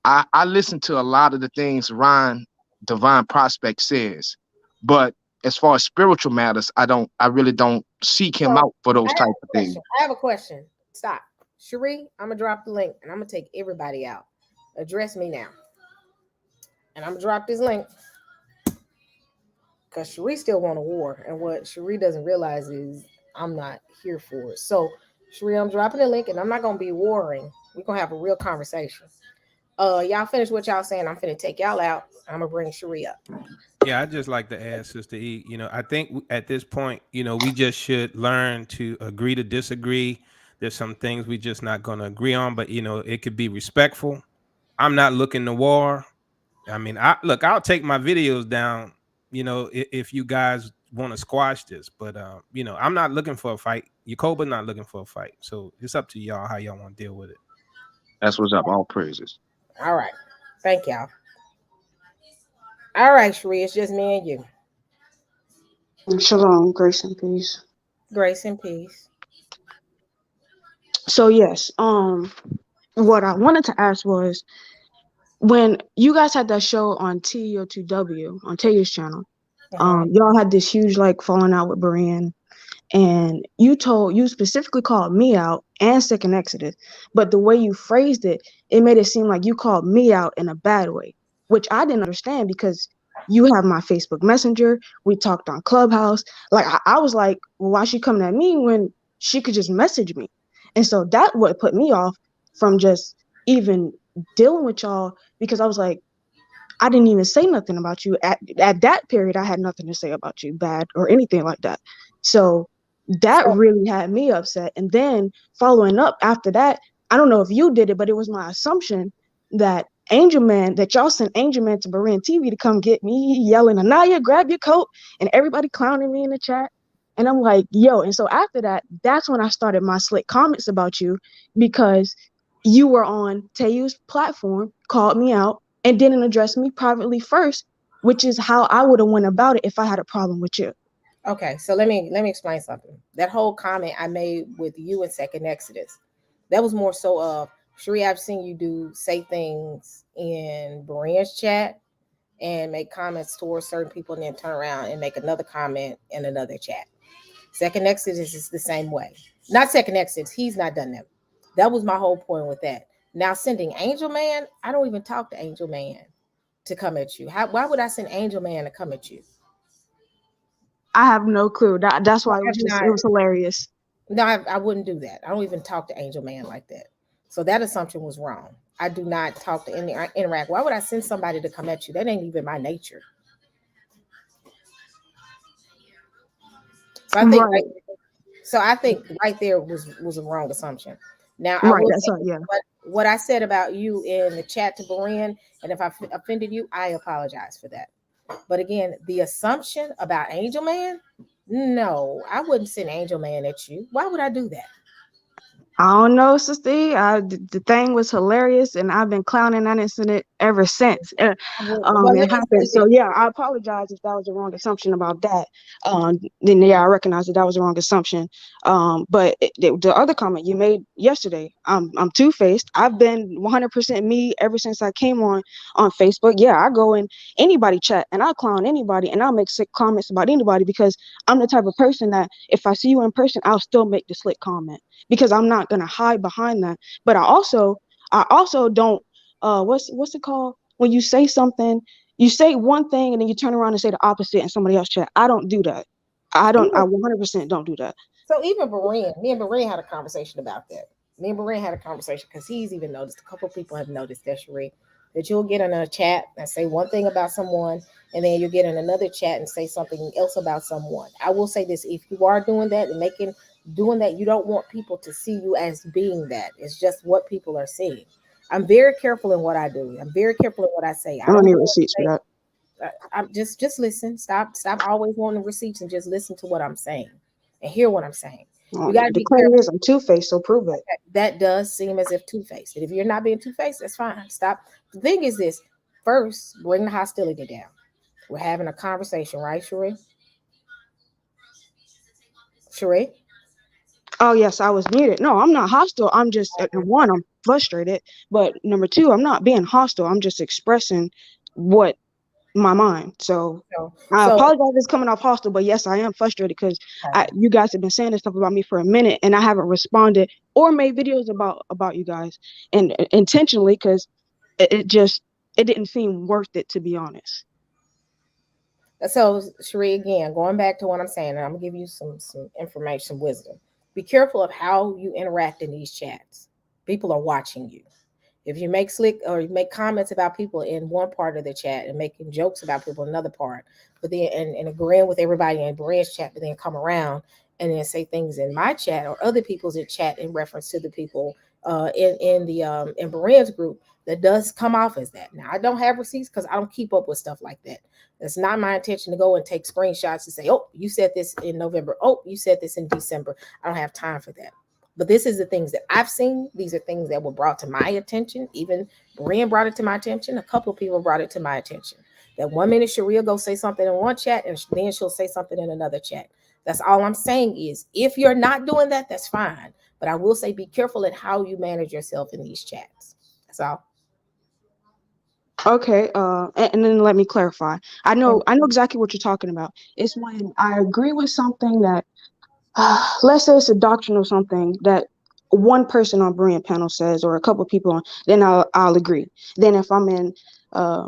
I listen to a lot of the things Ron Divine Prospect says, but as far as spiritual matters, I really don't seek him out for those type of things. I have a question. Stop. Cherie, I'm going to drop the link and I'm going to take everybody out. Address me now. And I'm going to drop this link because Cherie still want a war. And what Cherie doesn't realize is I'm not here for it. So, Cherie, I'm dropping the link and I'm not going to be warring. We're going to have a real conversation. Y'all finish what y'all saying. I'm finna take y'all out. I'm gonna bring Cherie up. Yeah, I'd just like to add, Sister E, you know, I think at this point, you know, we just should learn to agree to disagree. There's some things we just not going to agree on, but, you know, it could be respectful. I'm not looking to war. I mean, I'll take my videos down, you know, if you guys want to squash this, but, you know, I'm not looking for a fight. Yakoba not looking for a fight. So it's up to y'all how y'all want to deal with it. That's what's up. All praises. All right. Thank y'all. All right, Cherie, it's just me and you. Shalom, grace and peace. Grace and peace. So yes, what I wanted to ask was, when you guys had that show on TEO2W on Taylor's channel, y'all had this huge like falling out with Berean, and you specifically called me out and Second Exodus, but the way you phrased it, it made it seem like you called me out in a bad way, which I didn't understand because you have my Facebook Messenger. We talked on Clubhouse. Like I was like, well, why is she coming at me when she could just message me? And so that what put me off from just even dealing with y'all, because I was like, I didn't even say nothing about you at that period. I had nothing to say about you bad or anything like that. So that really had me upset. And then following up after that, I don't know if you did it, but it was my assumption that y'all sent Angel Man to Berean TV to come get me, yelling, Anaya, grab your coat, and everybody clowning me in the chat. And I'm like, yo. And so after that, that's when I started my slick comments about you, because you were on Tayu's platform, called me out, and didn't address me privately first, which is how I would have went about it if I had a problem with you. Okay, so let me explain something. That whole comment I made with you and Second Exodus, that was more so of, Cherie, I've seen you say things in Berean's chat and make comments towards certain people and then turn around and make another comment in another chat. Second Exodus is the same way. Not Second Exodus, he's not done that. That was my whole point with that. Now sending Angel Man, I don't even talk to Angel Man to come at you. Why would I send Angel Man to come at you? I have no clue. That's why it was hilarious. No, I wouldn't do that. I don't even talk to Angel Man like that. So that assumption was wrong. I do not talk to any interact. Why would I send somebody to come at you? That ain't even my nature. So I think Right, right there was a wrong assumption. Now I right. will That's say right. Yeah. what I said about you in the chat to Beran, and if I offended you, I apologize for that. But again, the assumption about Angel Man, no, I wouldn't send Angel Man at you. Why would I do that? I don't know, Sister E. The thing was hilarious, and I've been clowning that incident ever since Well, it let me say happened. So this. yeah, I apologize if that was the wrong assumption about that. Then yeah, I recognize that was the wrong assumption. But the other comment you made yesterday, I'm two-faced. I've been 100% me ever since I came on Facebook. Yeah, I go in anybody chat and I clown anybody and I'll make sick comments about anybody because I'm the type of person that if I see you in person, I'll still make the slick comment because I'm not gonna hide behind that. But I also don't what's it called when you say something, you say one thing and then you turn around and say the opposite in somebody else's chat. I don't do that. I 100% don't do that. So even Beran, me and Beran had a conversation about that. Me and Beran had a conversation because he's even noticed, a couple of people have noticed that, Sheree, that you'll get in a chat and say one thing about someone, and then you'll get in another chat and say something else about someone. I will say this: if you are doing that and doing that, you don't want people to see you as being that. It's just what people are seeing. I'm very careful in what I do. I'm very careful in what I say. I I don't don't need go and receipts for say, that. I'm just listen. Stop always wanting receipts and just listen to what I'm saying and hear what I'm saying. You got to The be claim careful. is I'm two-faced, so prove it. That does seem as if two-faced. And if you're not being two-faced, that's fine. Stop. The thing is this: first, bring the hostility down. We're having a conversation, right, Sheree? Sheree? Oh yes, I was muted. No, I'm not hostile. I'm just one, I'm frustrated. But number two, I'm not being hostile. I'm just expressing what my mind. So So, I so apologize if it's coming off hostile, but yes, I am frustrated because you guys have been saying this stuff about me for a minute, and I haven't responded or made videos about you guys, and intentionally because it didn't seem worth it, to be honest. So, Sheree, again, going back to what I'm saying, and I'm gonna give you some information, some wisdom. Be careful of how you interact in these chats. People are watching you. If you make slick or you make comments about people in one part of the chat and making jokes about people in another part, but then and agreeing with everybody in Brian's chat, but then come around and then say things in my chat or other people's in chat in reference to the people in Brian's group, that does come off as that. Now I don't have receipts because I don't keep up with stuff like that. It's not my intention to go and take screenshots and say, oh, you said this in November. Oh, you said this in December. I don't have time for that. But this is the things that I've seen. These are things that were brought to my attention. Even Brian brought it to my attention. A couple of people brought it to my attention. That 1 minute Sharia go say something in one chat and then she'll say something in another chat. That's all I'm saying is if you're not doing that, that's fine. But I will say be careful at how you manage yourself in these chats. That's all. Okay, and then let me clarify. I know exactly what you're talking about. It's when I agree with something that, let's say it's a doctrine or something that one person on Berean panel says, or a couple of people on, then I'll agree. Then if I'm in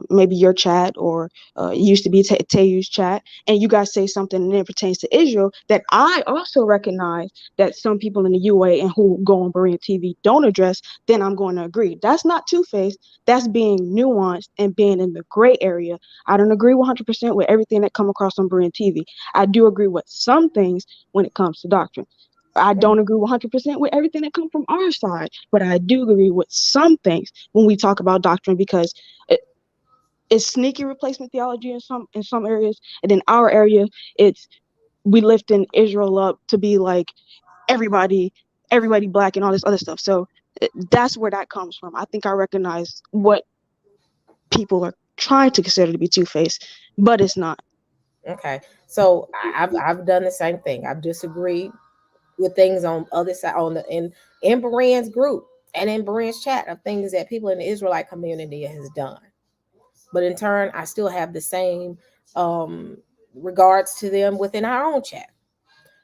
maybe your chat or it used to be Tayu's chat, and you guys say something and it pertains to Israel that I also recognize that some people in the UA and who go on Berean TV don't address, then I'm going to agree. That's not two-faced. That's being nuanced and being in the gray area. I don't agree 100% with everything that come across on Berean TV. I do agree with some things when it comes to doctrine. I don't agree 100% with everything that comes from our side, but I do agree with some things when we talk about doctrine because it's sneaky replacement theology in some areas, and in our area, it's we lifting Israel up to be like everybody black and all this other stuff. So that's where that comes from. I think I recognize what people are trying to consider to be two-faced, but it's not. Okay, so I've done the same thing. I've disagreed with things on other side on the in Beran's group and in Beran's chat of things that people in the Israelite community has done. But in turn, I still have the same regards to them within our own chat.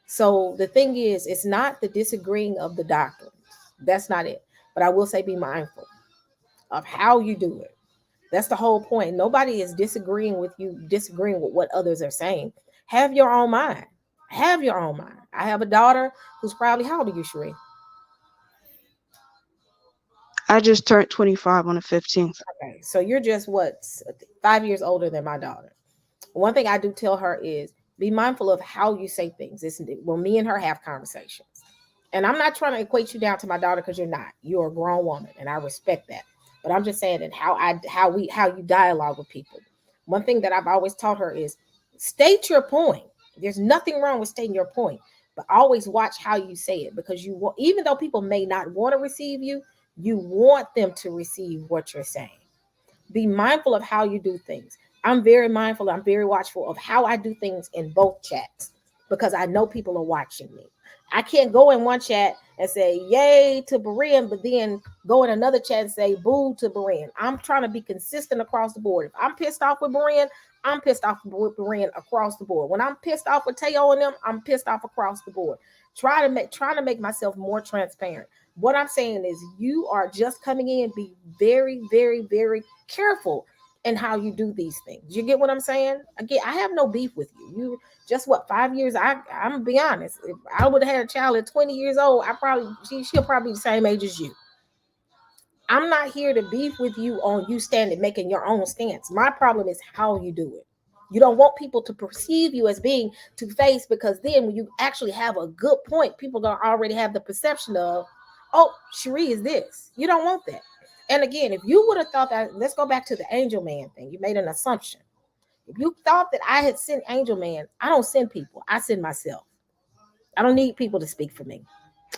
So the thing is, it's not the disagreeing of the doctrines. That's not it. But I will say be mindful of how you do it. That's the whole point. Nobody is disagreeing with you, disagreeing with what others are saying. Have your own mind. Have your own mind. I have a daughter who's probably, how old are you, Sheree? I just turned 25 on the 15th. Okay, so you're just what 5 years older than my daughter. One thing I do tell her is be mindful of how you say things. Isn't it? When me and her have conversations, and I'm not trying to equate you down to my daughter because you're not. You're a grown woman, and I respect that. But I'm just saying that how you dialogue with people. One thing that I've always taught her is state your point. There's nothing wrong with stating your point, but always watch how you say it because you want, even though people may not want to receive you, you want them to receive what you're saying. Be mindful of how you do things. I'm very mindful, I'm very watchful of how I do things in both chats because I know people are watching me. I can't go in one chat and say yay to Berean, but then go in another chat and say boo to Berean. I'm trying to be consistent across the board. If I'm pissed off with Berean, I'm pissed off with Berean across the board. When I'm pissed off with Teo and them, I'm pissed off across the board. Trying to make myself more transparent. What I'm saying is you are just coming in. Be very, very, very careful in how you do these things. You get what I'm saying? Again, I have no beef with you. You just what 5 years? I'm gonna be honest. If I would have had a child at 20 years old, she'll probably be the same age as you. I'm not here to beef with you on you standing making your own stance. My problem is how you do it. You don't want people to perceive you as being two-faced because then when you actually have a good point, people gonna already have the perception of, oh, Cherie is this. You don't want that. And again, if you would have thought that, let's go back to the Angel Man thing. You made an assumption. If you thought that I had sent Angel Man, I don't send people. I send myself. I don't need people to speak for me.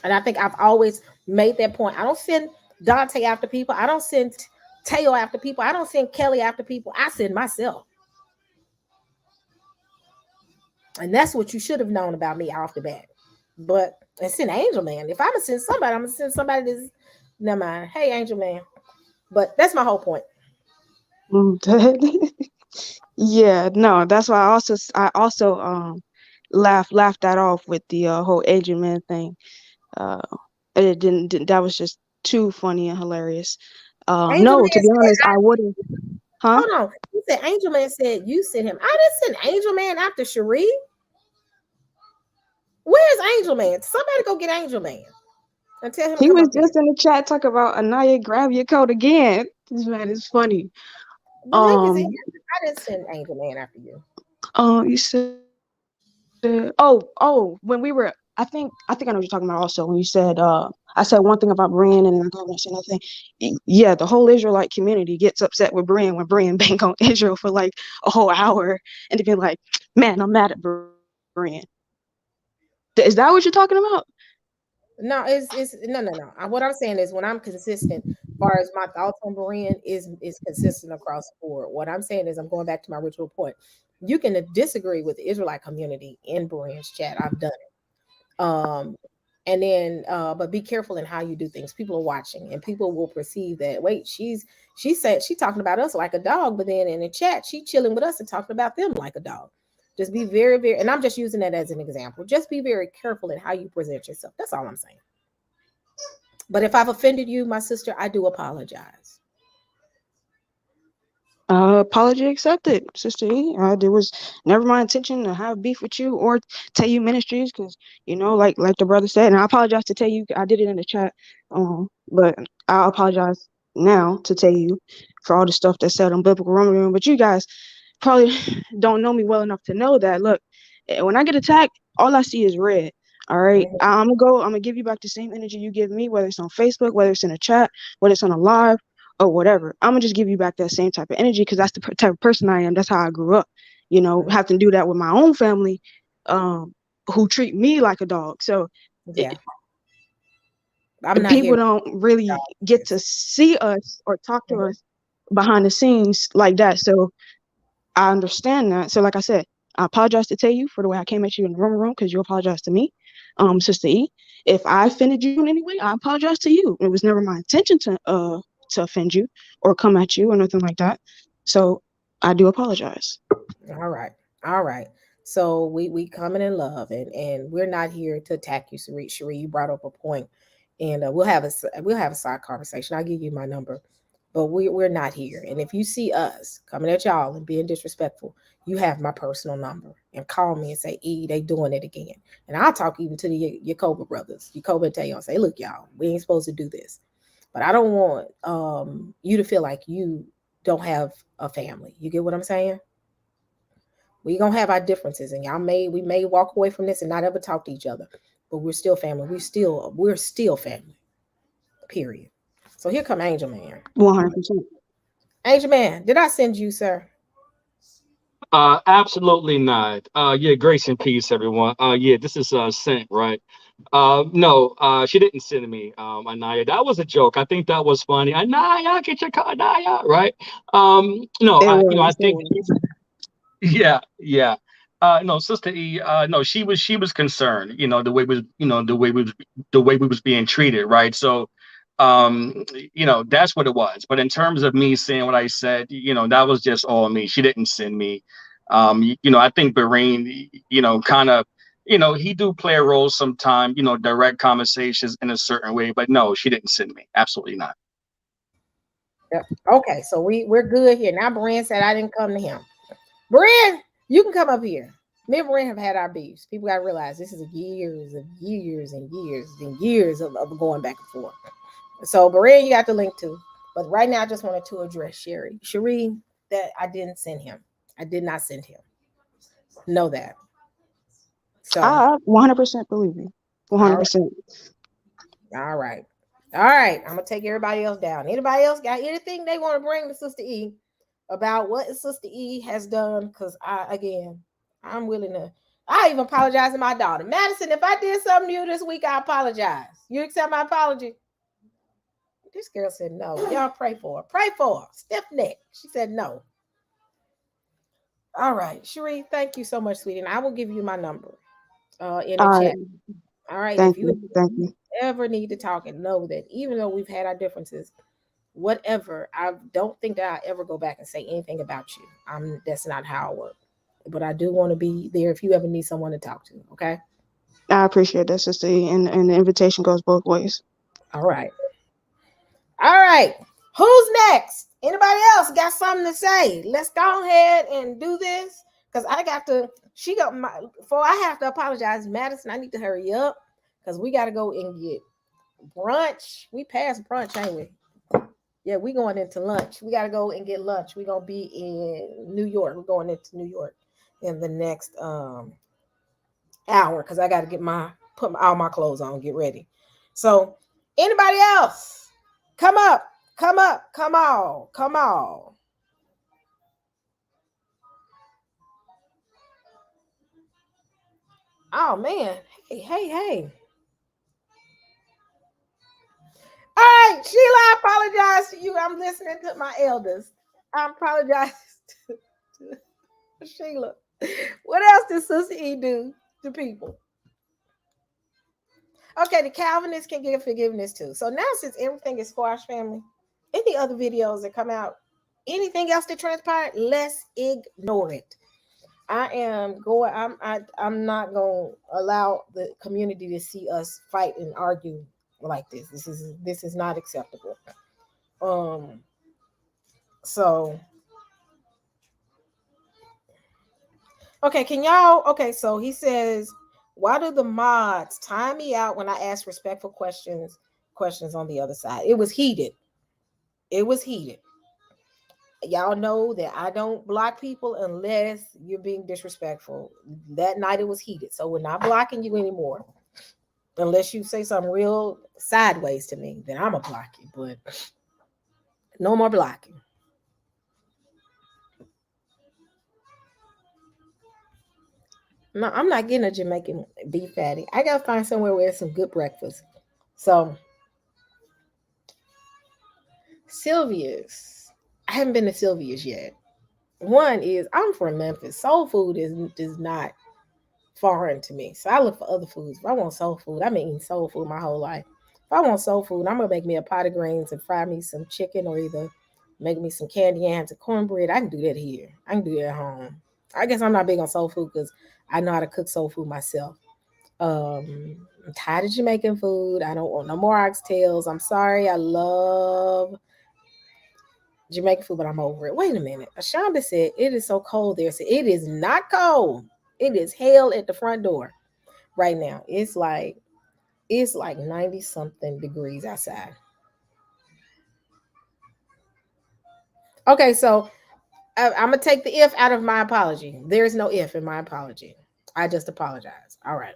And I think I've always made that point. I don't send Dante after people. I don't send Teo after people. I don't send Kelly after people. I send myself. And that's what you should have known about me off the bat. But and send Angel Man. If I'm gonna send somebody, I'm gonna send somebody that's never mind. Hey, Angel Man. But that's my whole point. Yeah, no, that's why I also laughed that off with the whole Angel Man thing. It didn't that was just too funny and hilarious. Angel No, Man to be honest, I wouldn't. Huh? hold on. You said Angel Man said you sent him. I didn't send Angel Man after Cherie. Where's Angel Man? Somebody go get Angel Man and tell him to He come was up here. just in the chat talking about Anaya, grab your coat again. This man is funny. Well, I didn't send Angel Man after you. You said, when we were, I think I know what you're talking about. Also, when you said, I said one thing about Brian, and I go and say another thing. Yeah, the whole Israelite community gets upset with Brian when Brian bang on Israel for like a whole hour, and to be like, man, I'm mad at Brian. Is that what you're talking about? No, it's no. What I'm saying is when I'm consistent, as far as my thoughts on Berean is consistent across the board. What I'm saying is I'm going back to my original point. You can disagree with the Israelite community in Berean's chat. I've done it. And then but be careful in how you do things. People are watching and people will perceive that wait, she said she talking about us like a dog, but then in the chat she chilling with us and talking about them like a dog. Just be very, very, and I'm just using that as an example. Just be very careful in how you present yourself. That's all I'm saying. But if I've offended you, my sister, I do apologize. Apology accepted, Sister E. There was never my intention to have beef with you or Tell You Ministries, because like the brother said, and I apologize to Tell You. I did it in the chat, but I apologize now to Tell You for all the stuff that's said on Biblical Room. But you guys probably don't know me well enough to know that. Look, when I get attacked, all I see is red. All right, I'm gonna give you back the same energy you give me, whether it's on Facebook, whether it's in a chat, whether it's on a live, or whatever. I'm gonna just give you back that same type of energy because that's the type of person I am. That's how I grew up. Have to do that with my own family, who treat me like a dog. So yeah, people don't really get to see us or talk to us behind the scenes like that. So I understand that. So like I said, I apologize to Tell You for the way I came at you in the room because you apologized to me, Sister E. If I offended you in any way, I apologize to you. It was never my intention to offend you or come at you or nothing like that. So I do apologize. All right. So we coming in love and we're not here to attack you, Cherie. You brought up a point, and we'll have a side conversation. I'll give you my number, but we're not here. And if you see us coming at y'all and being disrespectful, you have my personal number and call me and say, E, they doing it again. And I'll talk even to the Yacoba brothers, Yacoba and Teo, and say, look, y'all, we ain't supposed to do this. But I don't want you to feel like you don't have a family. You get what I'm saying? We're gonna have our differences, and we may walk away from this and not ever talk to each other, but we're still family. We're still family. Period. So here come Angel Man. 100%. Angel Man, did I send you, sir? Absolutely not. Yeah, grace and peace, everyone. Yeah, this is sent, right? No, she didn't send me, Anaya. That was a joke. I think that was funny. Anaya, get your car, Anaya, right? No, I think, yeah. No, Sister E, no, she was concerned, the way we was being treated, right? So, that's what it was. But in terms of me saying what I said, that was just all me. She didn't send me. I think Bahrain, kind of, he do play a role sometime, direct conversations in a certain way, but no, she didn't send me. Absolutely not. Yep. Okay, so we're good here. Now Bahrain said I didn't come to him. Bahrain, you can come up here. Me and Bahrain have had our beefs. People gotta realize this is years and years and years and years of going back and forth. So Bahrain, you got the link to. But right now I just wanted to address Cherie, that I didn't send him. I did not send him. Know that. So I 100% believe you. 100%. All right. I'm gonna take everybody else down. Anybody else got anything they want to bring to Sister E about what Sister E has done? Because I'm willing to. I even apologize to my daughter, Madison. If I did something to you this week, I apologize. You accept my apology? This girl said no. Y'all pray for her. Pray for her. Stiff neck. She said no. All right, Cherie, thank you so much, sweetie. And I will give you my number in the chat. All right. Thank if you you. ever need to talk, and know that even though we've had our differences, whatever, I don't think that I ever go back and say anything about you. That's not how I work. But I do want to be there if you ever need someone to talk to. Okay. I appreciate that, Sister E, and the invitation goes both ways. All right. Who's next? Anybody else got something to say? Let's go ahead and do this, because I got to. Before I have to apologize, Madison. I need to hurry up because we got to go and get brunch. We passed brunch, ain't we? Yeah, we going into lunch. We got to go and get lunch. We're gonna be in New York. We're going into New York in the next hour because I got to put all my clothes on, get ready. So, anybody else? Come up. Come on. Oh man. Hey. All right, Sheila, I apologize to you. I'm listening to my elders. I apologize to Sheila. What else did Sister E do to people? Okay, the Calvinists can give forgiveness too. So now, since everything is squash, family, any other videos that come out, anything else that transpired, let's ignore it. I'm not going to allow the community to see us fight and argue like this. This is not acceptable. So okay, so he says, why do the mods time me out when I ask respectful questions on the other side? It was heated. Y'all know that I don't block people unless you're being disrespectful. That night it was heated. So we're not blocking you anymore. Unless you say something real sideways to me, then I'm going to block you. But no more blocking. No, I'm not getting a Jamaican beef patty. I got to find somewhere where there's some good breakfast. So, Sylvia's. I haven't been to Sylvia's yet. One is, I'm from Memphis. Soul food is not foreign to me. So I look for other foods. If I want soul food, I've been eating soul food my whole life. If I want soul food, I'm going to make me a pot of greens and fry me some chicken, or either make me some candy yams and cornbread. I can do that here. I can do that at home. I guess I'm not big on soul food because I know how to cook soul food myself. I'm tired of Jamaican food. I don't want no more oxtails. I'm sorry. I love Jamaican food, but I'm over it. Wait a minute. Ashonda said it is so cold there. So it is not cold. It is hell at the front door right now. It's like 90 something degrees outside. Okay, so I'm gonna take the if out of my apology. There is no if in my apology. I just apologize. All right.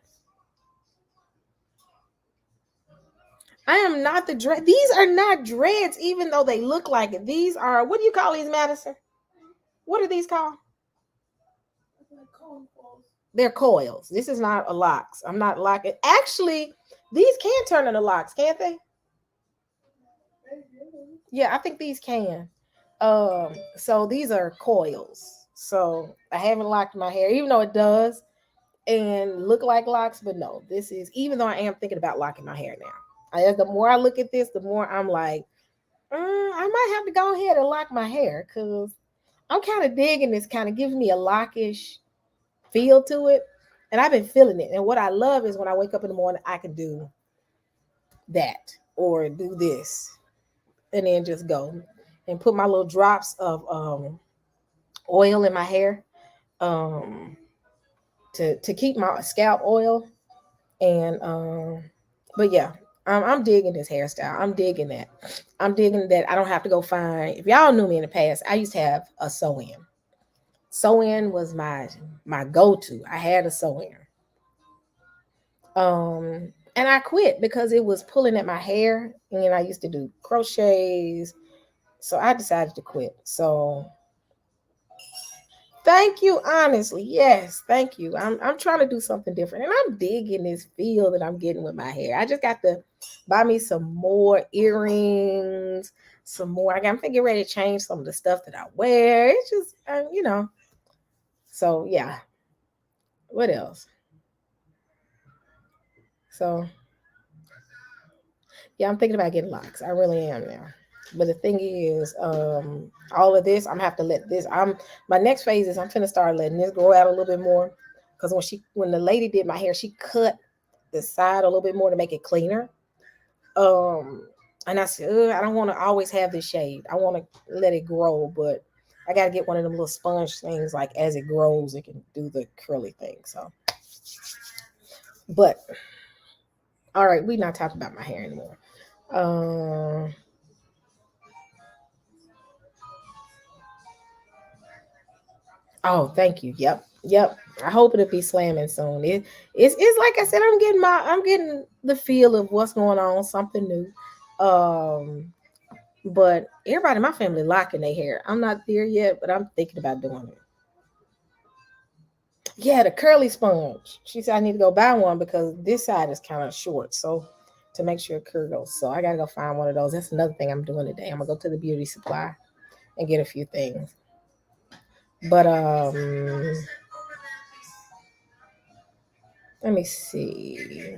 I am not the dread. These are not dreads, even though they look like it. These are, what do you call these, Madison? What are these called? They're coils. This is not a locks. I'm not locking. Actually, these can turn into locks, can't they? Yeah, I think these can. So these are coils. So I haven't locked my hair, even though it does and look like locks, but no, this is, even though I am thinking about locking my hair now. The more I look at this, the more I'm like, I might have to go ahead and lock my hair because I'm kind of digging this, kind of gives me a lockish feel to it. And I've been feeling it. And what I love is when I wake up in the morning, I can do that or do this and then just go and put my little drops of oil in my hair to keep my scalp oil. And but yeah, I'm digging this hairstyle. I'm digging that. I'm digging that I don't have to go find. If y'all knew me in the past, I used to have a sew-in. Sew-in was my go-to. I had a sew-in. And I quit because it was pulling at my hair. And I used to do crochets. So I decided to quit. So thank you, honestly. Yes, thank you. I'm trying to do something different. And I'm digging this feel that I'm getting with my hair. I just got to buy me some more earrings, some more. I'm getting ready to change some of the stuff that I wear. It's just, So yeah. What else? So yeah, I'm thinking about getting locks. I really am now. But the thing is, all of this, I'm gonna have to let this. My next phase is I'm gonna start letting this grow out a little bit more. Because when the lady did my hair, she cut the side a little bit more to make it cleaner. And I said, I don't want to always have this shade. I want to let it grow, but I got to get one of them little sponge things. Like as it grows, it can do the curly thing. So, but all right, we're not talking about my hair anymore. Oh, thank you. Yep. I hope it'll be slamming soon. It's like I said, I'm getting the feel of what's going on, something new. But everybody in my family locking their hair. I'm not there yet, but I'm thinking about doing it. Yeah, the curly sponge. She said I need to go buy one because this side is kind of short. So to make sure it curls. So I gotta go find one of those. That's another thing I'm doing today. I'm gonna go to the beauty supply and get a few things. But let me see.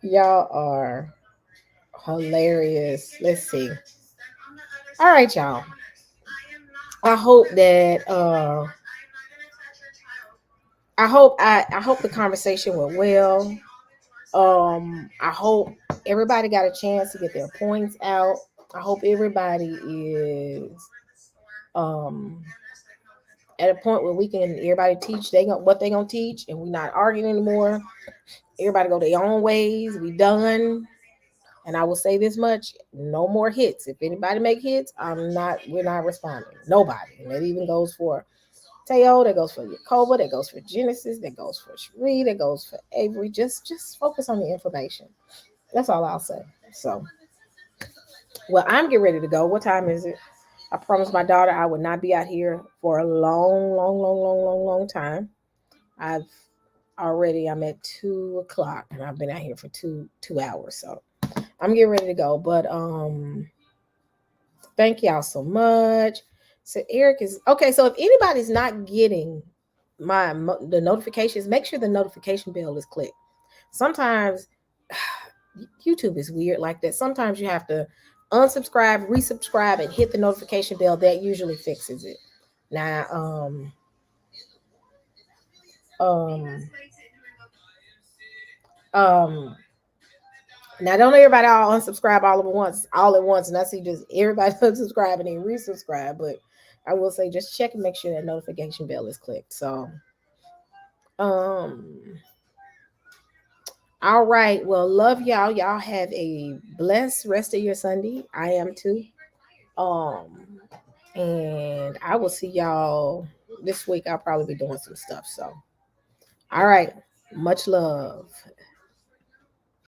Y'all are hilarious. Let's see. All right, y'all. I hope that I hope the conversation went well. I hope everybody got a chance to get their points out. I hope everybody is at a point where we can everybody teach what they gonna teach, and we're not arguing anymore. Everybody go their own ways. We done. And I will say this much: no more hits. If anybody make hits, we're not responding. Nobody. And that even goes for Teo, that goes for Yakoba, that goes for Genesis, that goes for Sheree, that goes for Avery. Just focus on the information. That's all I'll say. So, well, I'm getting ready to go. What time is it? I promised my daughter I would not be out here for a long time. I'm at 2:00 and I've been out here for two hours. So I'm getting ready to go. But thank y'all so much. So Eric is okay. So if anybody's not getting the notifications, make sure the notification bell is clicked. Sometimes YouTube is weird like that. Sometimes you have to unsubscribe, resubscribe, and hit the notification bell. That usually fixes it. Now, now don't everybody all unsubscribe all at once, and I see just everybody unsubscribe and then resubscribe. But I will say just check and make sure that notification bell is clicked. So, All right. Well, love y'all. Y'all have a blessed rest of your Sunday. I am too. Um, and I will see y'all this week. I'll probably be doing some stuff. So, all right. Much love.